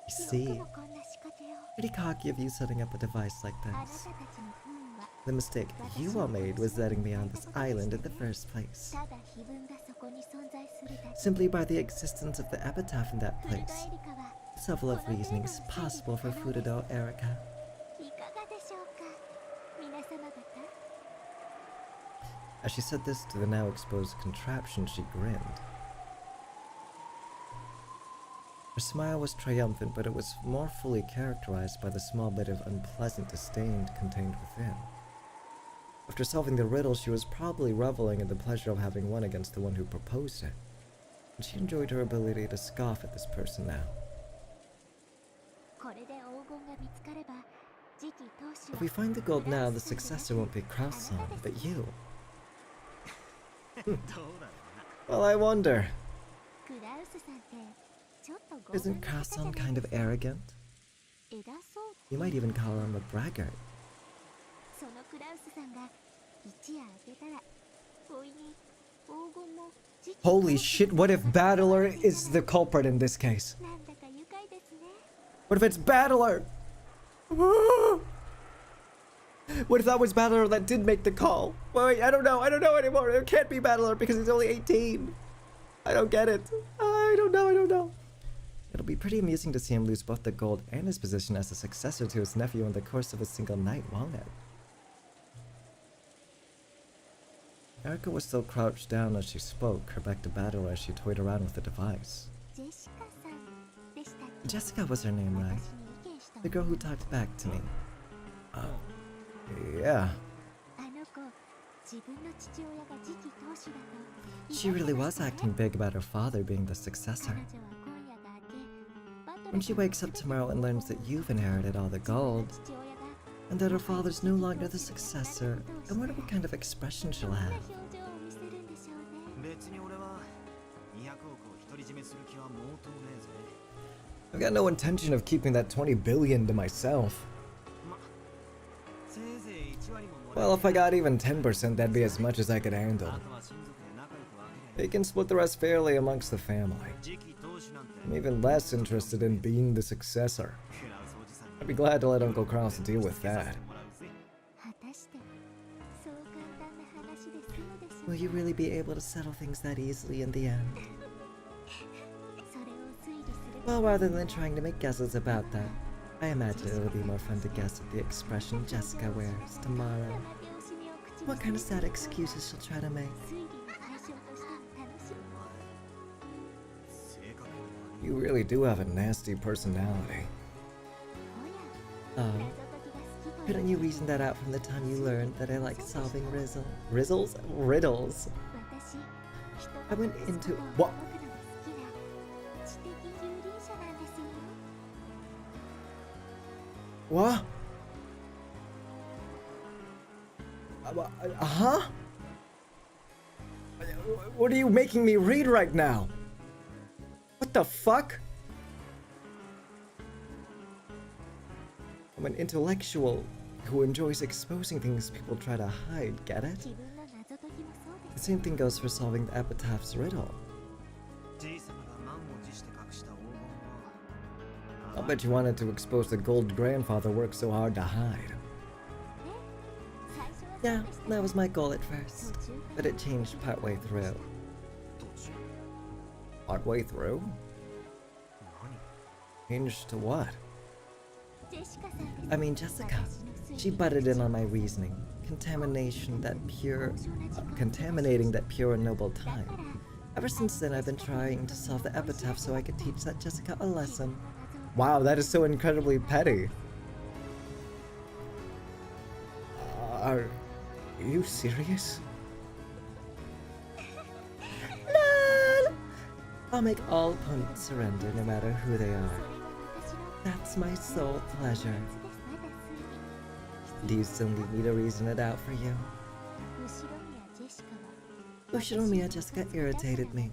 You see, よくもこんな仕掛けを。 pretty cocky of you setting up a device like あなた this. たちの不運は The mistake you all made was letting me on this island in the first place. ただ碑文がそこに存在するだけ。 Simply by the existence of the epitaph in that フルド place. エリカは This level of reasoning is possible for Furudo Erika. いかがでしょうか皆様方。 As she said this to the now exposed contraption, she grinned. Her smile was triumphant, but it was more fully characterized by the small bit of unpleasant disdain contained within. After solving the riddle, she was probably reveling in the pleasure of having won against the one who proposed it, and she enjoyed her ability to scoff at this person now. これで黄金が見つかれば次期当主 If we find the gold now, the successor won't be Kraus-san, but you. Well, I wonder. クラウスさんってちょっと強 Isn't 引な方じゃ Kraus-san ない kind で of すか arrogant? 偉そう You might even call him a braggart. そのクラウスさんが一夜明けたらおいに黄金も次期 Holy 当主 shit, what if Battler is the culprit in this case? なんだか愉快ですね What if it's Battler? What if that was Battler that did make the call? Wait, I don't know anymore. It can't be Battler because he's only 18. I don't get it. I don't know. It'll be pretty amusing to see him lose both the gold and his position as a successor to his nephew in the course of a single night, won't it? Erika was still crouched down as she spoke, her back to Battler as she toyed around with the device. ジェシカさんでしたっけ Jessica was her name, right? 私に意見したの The girl who talked back to me. Oh, yeah. あの子自分の父親が次期当主だと She really was acting big about her father being the successor. 彼女は今夜が明けバトル When she wakes up tomorrow and learns that you've inherited all the gold, 父親が and that her father's no longer the successor, I wonder what kind of expression she'll どんな have. 表情を見せるんでしょうね別に俺は200億を独り占めする気は毛頭ねえぜ。 I've got no intention of keeping that 20 billion to myself. ま、せいぜい1割ももらえ Well, if I got even 10%, that'd be as much as I could handle. あとは親族で仲良く分けり They can split the rest fairly amongst the family. ゃ次期当主なんて I'm even less interested in being the successor. クラウスおじさんに I'd be glad to let Uncle Kraus deal with 助けさ that. せてもらうぜ。果たしてそう簡単な話で済むでしょう Will you really be able to settle things that easily in the end? それを推理する Well, rather than trying to make guesses about that, I imagine it'll be more fun to guess at the expression Jessica wears tomorrow. 玉拍子にお口に What kind of sad excuses she'll try to make. 推理の対象としても楽しみ性格悪い You really do have a nasty personality. おや Oh, 謎解きが好きと couldn't you reason that out from the time you learned that I like solving riddles? Riddles? 私 I went into 人 What? 僕のが好きな知的有輪者なんですよ What? Huh? What are you making me read right now? What the fuck? I'm an intellectual who enjoys exposing things people try to hide, get it? 自分の謎解きもそうで The す same thing goes for solving the epitaph's riddle. じいさまが満を持して隠した黄金 I'll を bet you wanted to expose the gold grandfather worked so hard to hide. 最初は Yeah, そうでした that was my goal at first, 途中から but it changed partway through. 途中 Partway through? 何 Changed to what? ジェシカさんです I mean, Jessica. 私の推理 She butted in on my reasoning, contaminating that pure and noble だか time. ら Ever since then, I've been trying to solve the epitaph so I could teach that Jessica a lesson. Wow, that is so incredibly petty. Are you serious? LOL! I'll make all opponents surrender no matter who they are. That's my sole pleasure. Do you still need me to reason it out for you? Ushinomiya Jessica irritated me.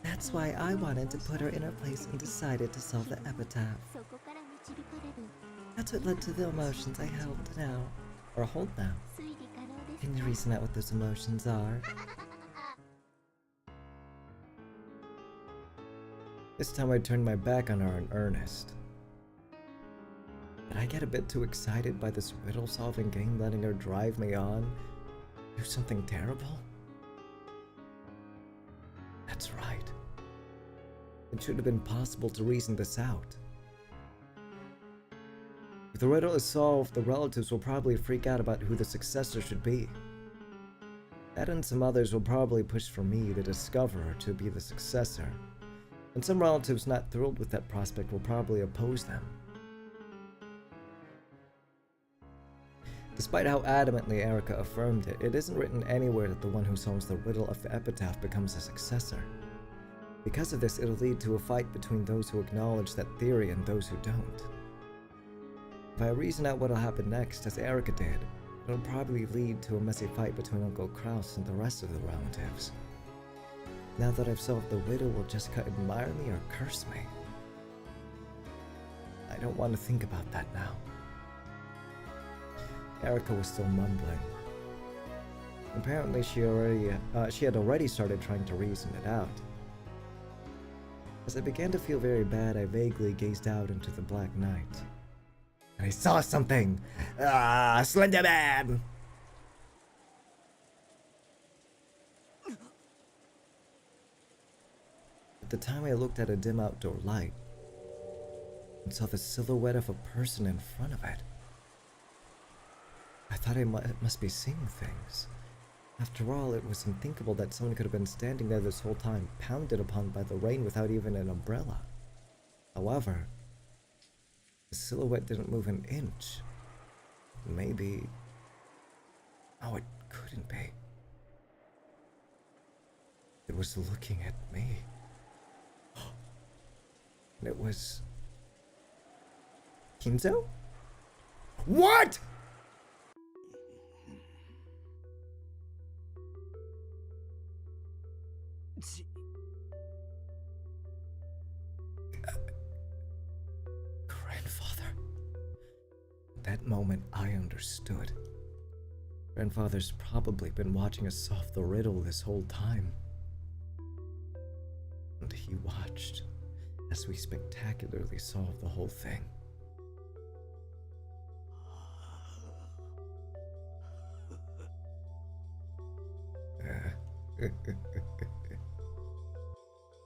That's why I wanted to put her in her place and decided to solve the epitaph. That's what led to the emotions I hold now. Or hold now. Can you reason out what those emotions are? This time I turned my back on her in earnest. Did I get a bit too excited by this riddle-solving game, letting her drive me on? Do something terrible? That's right. It should have been possible to reason this out. If the riddle is solved, the relatives will probably freak out about who the successor should be. That and some others will probably push for me, the discoverer, to be the successor. And some relatives not thrilled with that prospect will probably oppose them. Despite how adamantly Erica affirmed it, it isn't written anywhere that the one who solves the riddle of the epitaph becomes a successor. Because of this, it'll lead to a fight between those who acknowledge that theory and those who don't. If I reason out what'll happen next, as Erica did, it'll probably lead to a messy fight between Uncle Kraus and the rest of the relatives. Now that I've solved the riddle, will Jessica admire me or curse me? I don't want to think about that now. Erica was still mumbling. Apparently she had already started trying to reason it out. As I began to feel very bad, I vaguely gazed out into the black night. I saw something! Ah, Slender Man! At the time I looked at a dim outdoor light and saw the silhouette of a person in front of it. I thought I must be seeing things. After all, it was unthinkable that someone could have been standing there this whole time, pounded upon by the rain without even an umbrella. However, the silhouette didn't move an inch. Maybe... Oh, it couldn't be. It was looking at me. And it was... Kinzo? What?! Grandfather. At that moment, I understood. Grandfather's probably been watching us solve the riddle this whole time. And he watched as we spectacularly solved the whole thing.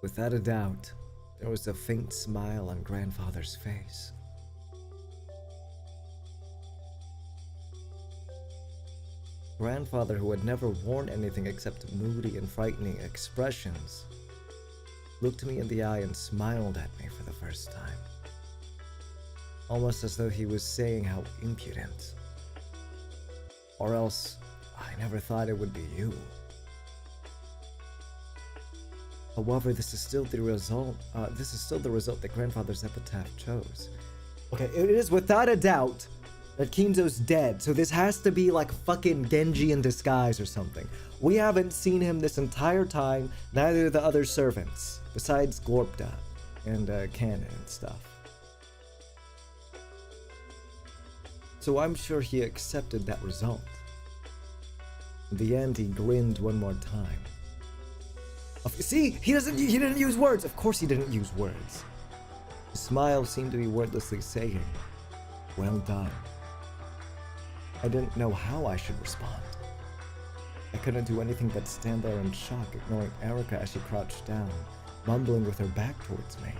Without a doubt, there was a faint smile on Grandfather's face. Grandfather, who had never worn anything except moody and frightening expressions, looked me in the eye and smiled at me for the first time. Almost as though he was saying how impudent. Or else, I never thought it would be you. However, this is still the result that Grandfather's epitaph chose. Okay, it is without a doubt that Kinzo's dead, so this has to be like fucking Genji in disguise or something. We haven't seen him this entire time, neither do the other servants, besides Glorpda and Canon and stuff. So I'm sure he accepted that result. In the end, he grinned one more time. See, he didn't use words. Of course he didn't use words. His smile seemed to be wordlessly saying, "Well done." I didn't know how I should respond. I couldn't do anything but stand there in shock, ignoring Erica as she crouched down, mumbling with her back towards me.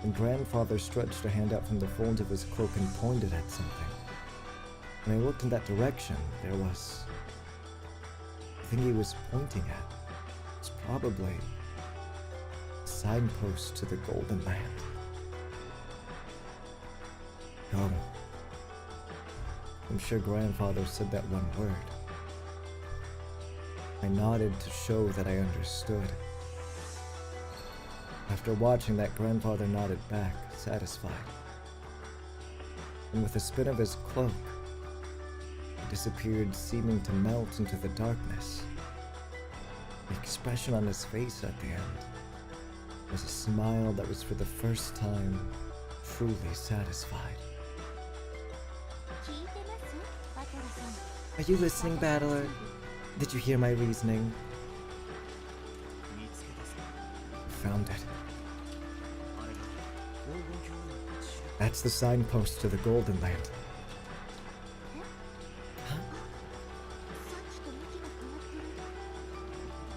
And Grandfather stretched a hand out from the folds of his cloak and pointed at something. When I looked in that direction, there was... the thing he was pointing at was probably a signpost to the Golden Land. Go. I'm sure grandfather said that one word. I nodded to show that I understood. After watching that, grandfather nodded back, satisfied. And with a spin of his cloak, he disappeared, seeming to melt into the darkness. The expression on his face at the end was a smile that was for the first time truly satisfied. Are you listening, Battler? Did you hear my reasoning? Found it. That's the signpost to the Golden Land. Huh?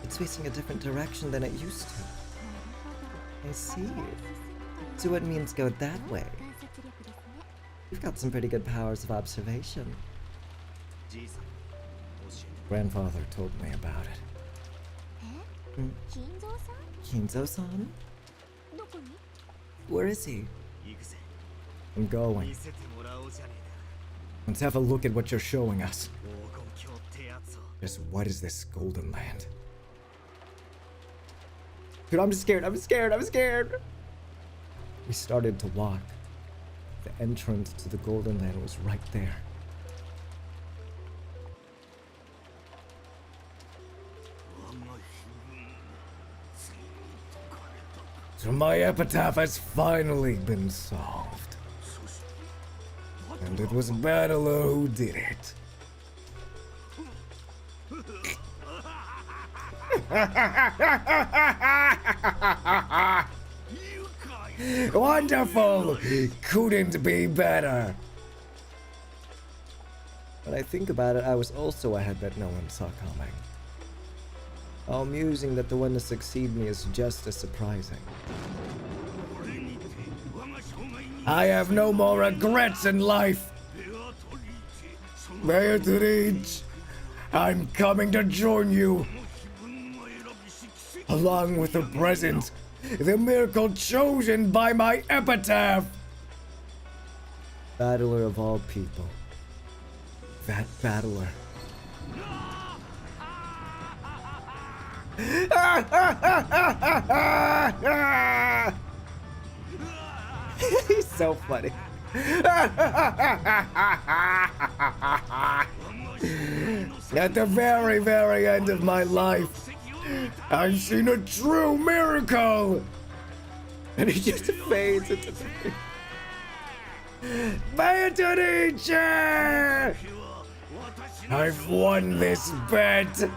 It's facing a different direction than it used to. I see. So it means go that way. You've got some pretty good powers of observation. Grandfather told me about it. Kinzo-san? Where is he? I'm going. Let's have a look at what you're showing us. Just what is this Golden Land? Dude, I'm scared. We started to walk. The entrance to the Golden Land was right there. So my epitaph has finally been solved. And it was Battler who did it. Wonderful! Couldn't be better. When I think about it, I was also ahead that no one saw coming. How amusing that the one to succeed me is just as surprising. I have no more regrets in life. Beatrice, I'm coming to join you. Along with the present, the miracle chosen by my epitaph. Battler of all people. That battler. He's so funny. At the very, very end of my life, I've seen a true miracle. And he just fades into the... Beatrice! I've won this bet.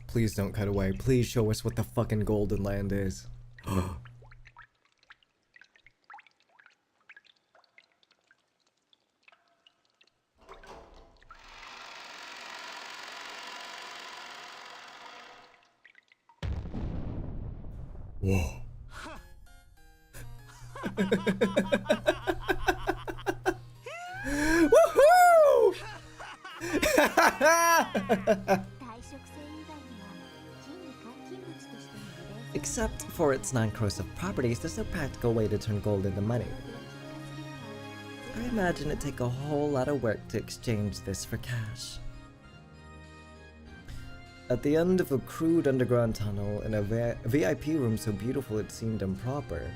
Please don't cut away. Please show us what the fucking Golden Land is. Whoa. Woohoo! Except for its non-corrosive properties, there's no practical way to turn gold into money. I imagine it'd take a whole lot of work to exchange this for cash. At the end of a crude underground tunnel, in a VIP room so beautiful it seemed improper,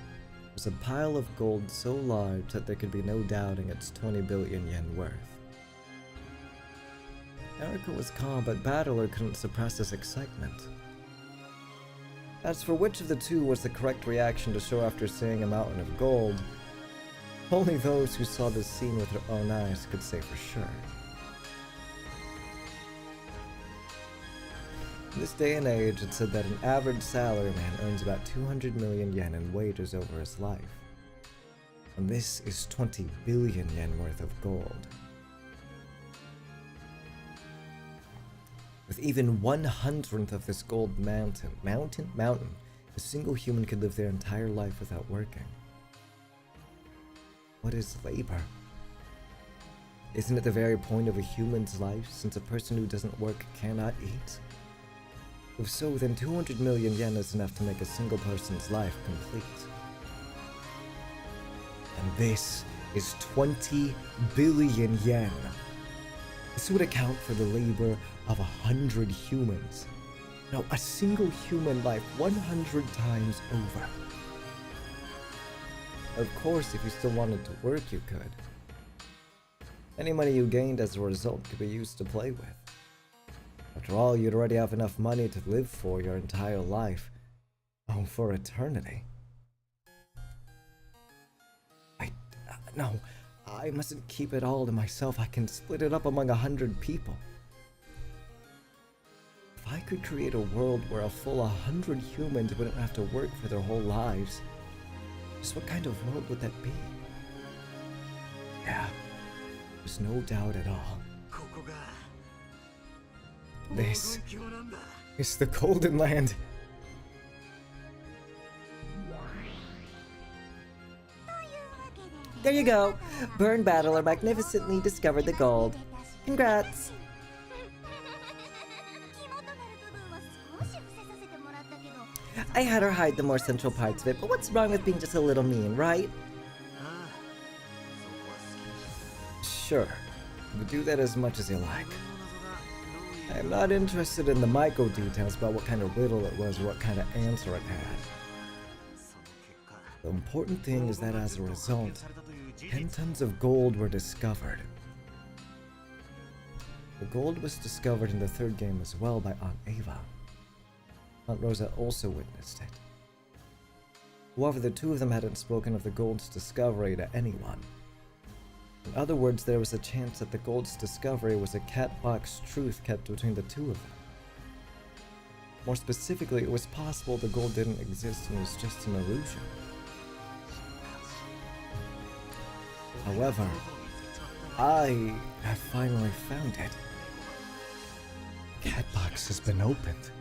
was a pile of gold so large that there could be no doubting its 20 billion yen worth. Erica was calm, but Battler couldn't suppress his excitement. As for which of the two was the correct reaction to show after seeing a mountain of gold, only those who saw this scene with their own eyes could say for sure. In this day and age, it's said that an average salaryman earns about 200 million yen in wages over his life. And this is 20 billion yen worth of gold. With even 1/100th of this gold mountain, a single human could live their entire life without working. What is labor? Isn't it the very point of a human's life, since a person who doesn't work cannot eat? If so, then 200 million yen is enough to make a single person's life complete. And this is 20 billion yen. This would account for the labor of 100 humans. Now, a single human life 100 times over. Of course, if you still wanted to work, you could. Any money you gained as a result could be used to play with. After all, you'd already have enough money to live for your entire life. Oh, for eternity. No, I mustn't keep it all to myself. I can split it up among 100 people. If I could create a world where a full 100 humans wouldn't have to work for their whole lives, just what kind of world would that be? Yeah, there's no doubt at all. This is the Golden Land. There you go. Burn Battler magnificently discovered the gold. Congrats. I had her hide the more central parts of it, but what's wrong with being just a little mean, right? Sure. You do that as much as you like. I am not interested in the micro details about what kind of riddle it was or what kind of answer it had. The important thing is that as a result, 10 tons of gold were discovered. The gold was discovered in the third game as well by Aunt Ava. Aunt Rosa also witnessed it. However, the two of them hadn't spoken of the gold's discovery to anyone. In other words, there was a chance that the gold's discovery was a catbox truth kept between the two of them. More specifically, it was possible the gold didn't exist and was just an illusion. However, I have finally found it. The catbox has been opened.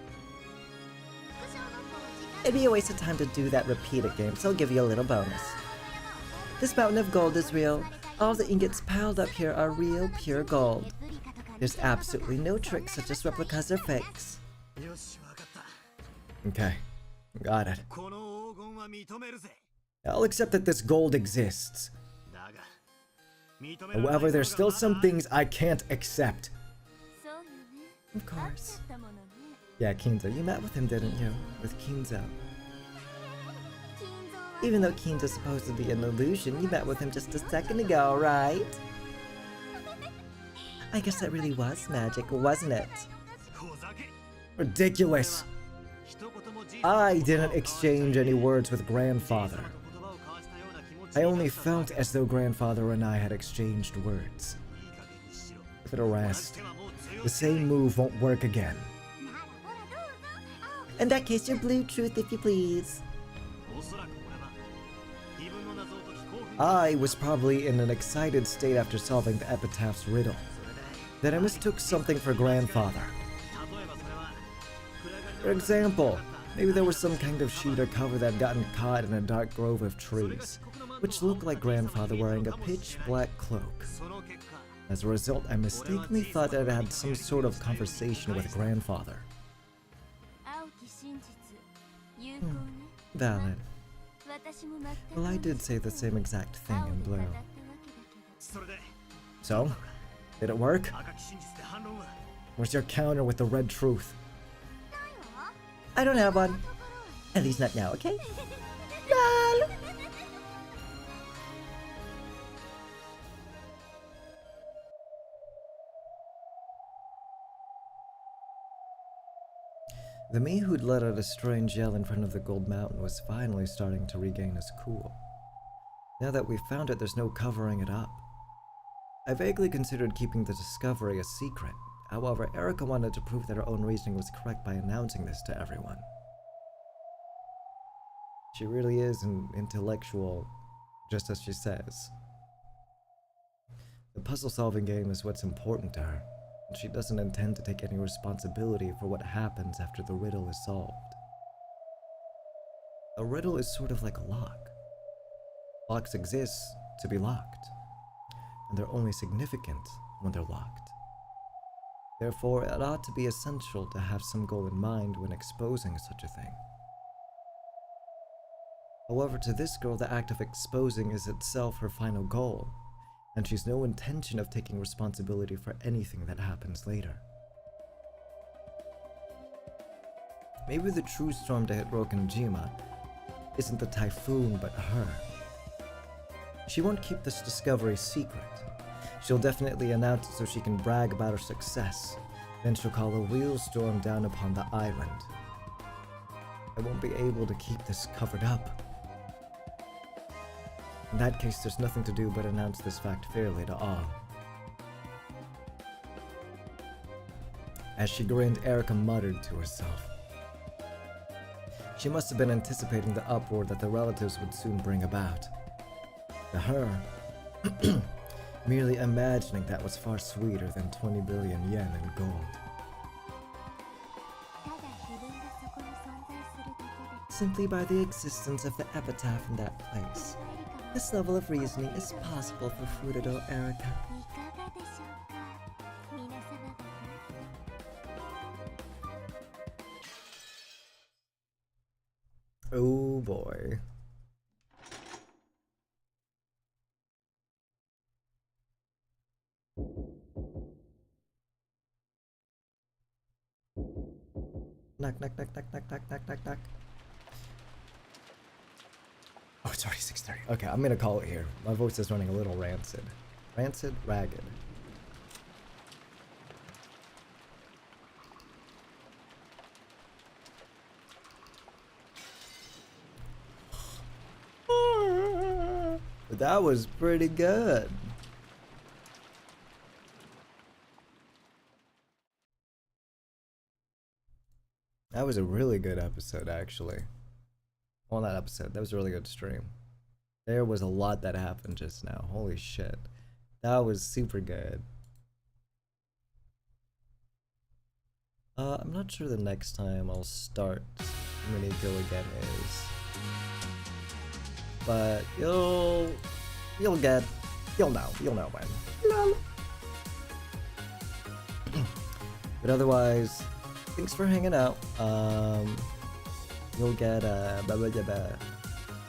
It'd be a waste of time to do that repeated game, so I'll give you a little bonus. This mountain of gold is real. All the ingots piled up here are real, pure gold. There's absolutely no tricks such as replicas or fakes. Okay, got it. I'll accept that this gold exists. However, there's still some things I can't accept. Of course. Yeah, Kinzo, you met with him, didn't you? With Kinzo. Even though Kinzo's supposed to be an illusion, you met with him just a second ago, right? I guess that really was magic, wasn't it? Ridiculous! I didn't exchange any words with Grandfather. I only felt as though Grandfather and I had exchanged words. For the rest, the same move won't work again. In that case, your blue truth, if you please. I was probably in an excited state after solving the epitaph's riddle, that I mistook something for Grandfather. For example, maybe there was some kind of sheet or cover that had gotten caught in a dark grove of trees, which looked like Grandfather wearing a pitch black cloak. As a result, I mistakenly thought that I had some sort of conversation with Grandfather. Valid. Well, I did say the same exact thing in blue. So, did it work? Where's your counter with the red truth? I don't have one. At least not now, okay? Lol. The me who'd let out a strange yell in front of the gold mountain was finally starting to regain his cool. Now that we've found it, there's no covering it up. I vaguely considered keeping the discovery a secret. However, Erica wanted to prove that her own reasoning was correct by announcing this to everyone. She really is an intellectual, just as she says. The puzzle-solving game is what's important to her, and she doesn't intend to take any responsibility for what happens after the riddle is solved. A riddle is sort of like a lock. Locks exist to be locked, and they're only significant when they're locked. Therefore, it ought to be essential to have some goal in mind when exposing such a thing. However, to this girl, the act of exposing is itself her final goal, and she's no intention of taking responsibility for anything that happens later. Maybe the true storm to hit Rokenjima isn't the typhoon, but her. She won't keep this discovery secret. She'll definitely announce it so she can brag about her success. Then she'll call a real storm down upon the island. I won't be able to keep this covered up. In that case, there's nothing to do but announce this fact fairly to all. As she grinned, Erica muttered to herself. She must have been anticipating the uproar that the relatives would soon bring about. To her, merely imagining that was far sweeter than 20 billion yen in gold. Simply by the existence of the epitaph in that place, this level of reasoning is possible for Furudo Erica. Oh boy. Knock, knock, knock, knock, knock, knock, knock, knock, knock. Oh, it's already 6:30. Okay, I'm gonna call it here. My voice is running a little rancid. Rancid, ragged. But that was pretty good. That was a really good episode, actually. Well, not episode. That was a really good stream. There was a lot that happened just now. Holy shit. That was super good. I'm not sure the next time I'll start Umineko again is. But you'll know when. Lol. But otherwise, thanks for hanging out. You'll get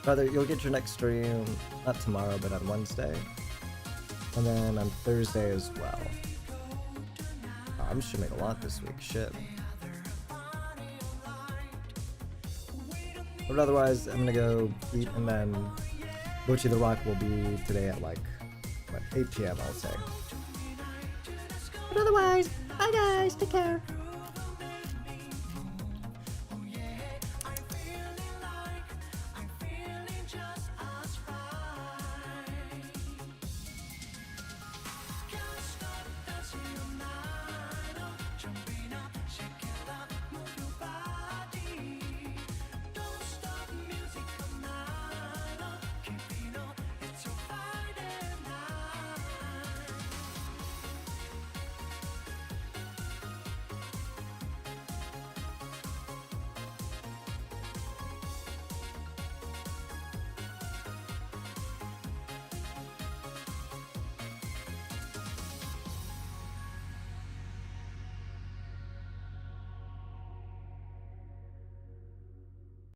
you'll get your next stream not tomorrow but on Wednesday, and then on Thursday as well. I'm streaming a lot this week. Shit. But otherwise, I'm gonna go eat, and then Bochi the Rock will be today at like 8 p.m. I'll say. But otherwise, bye guys, take care.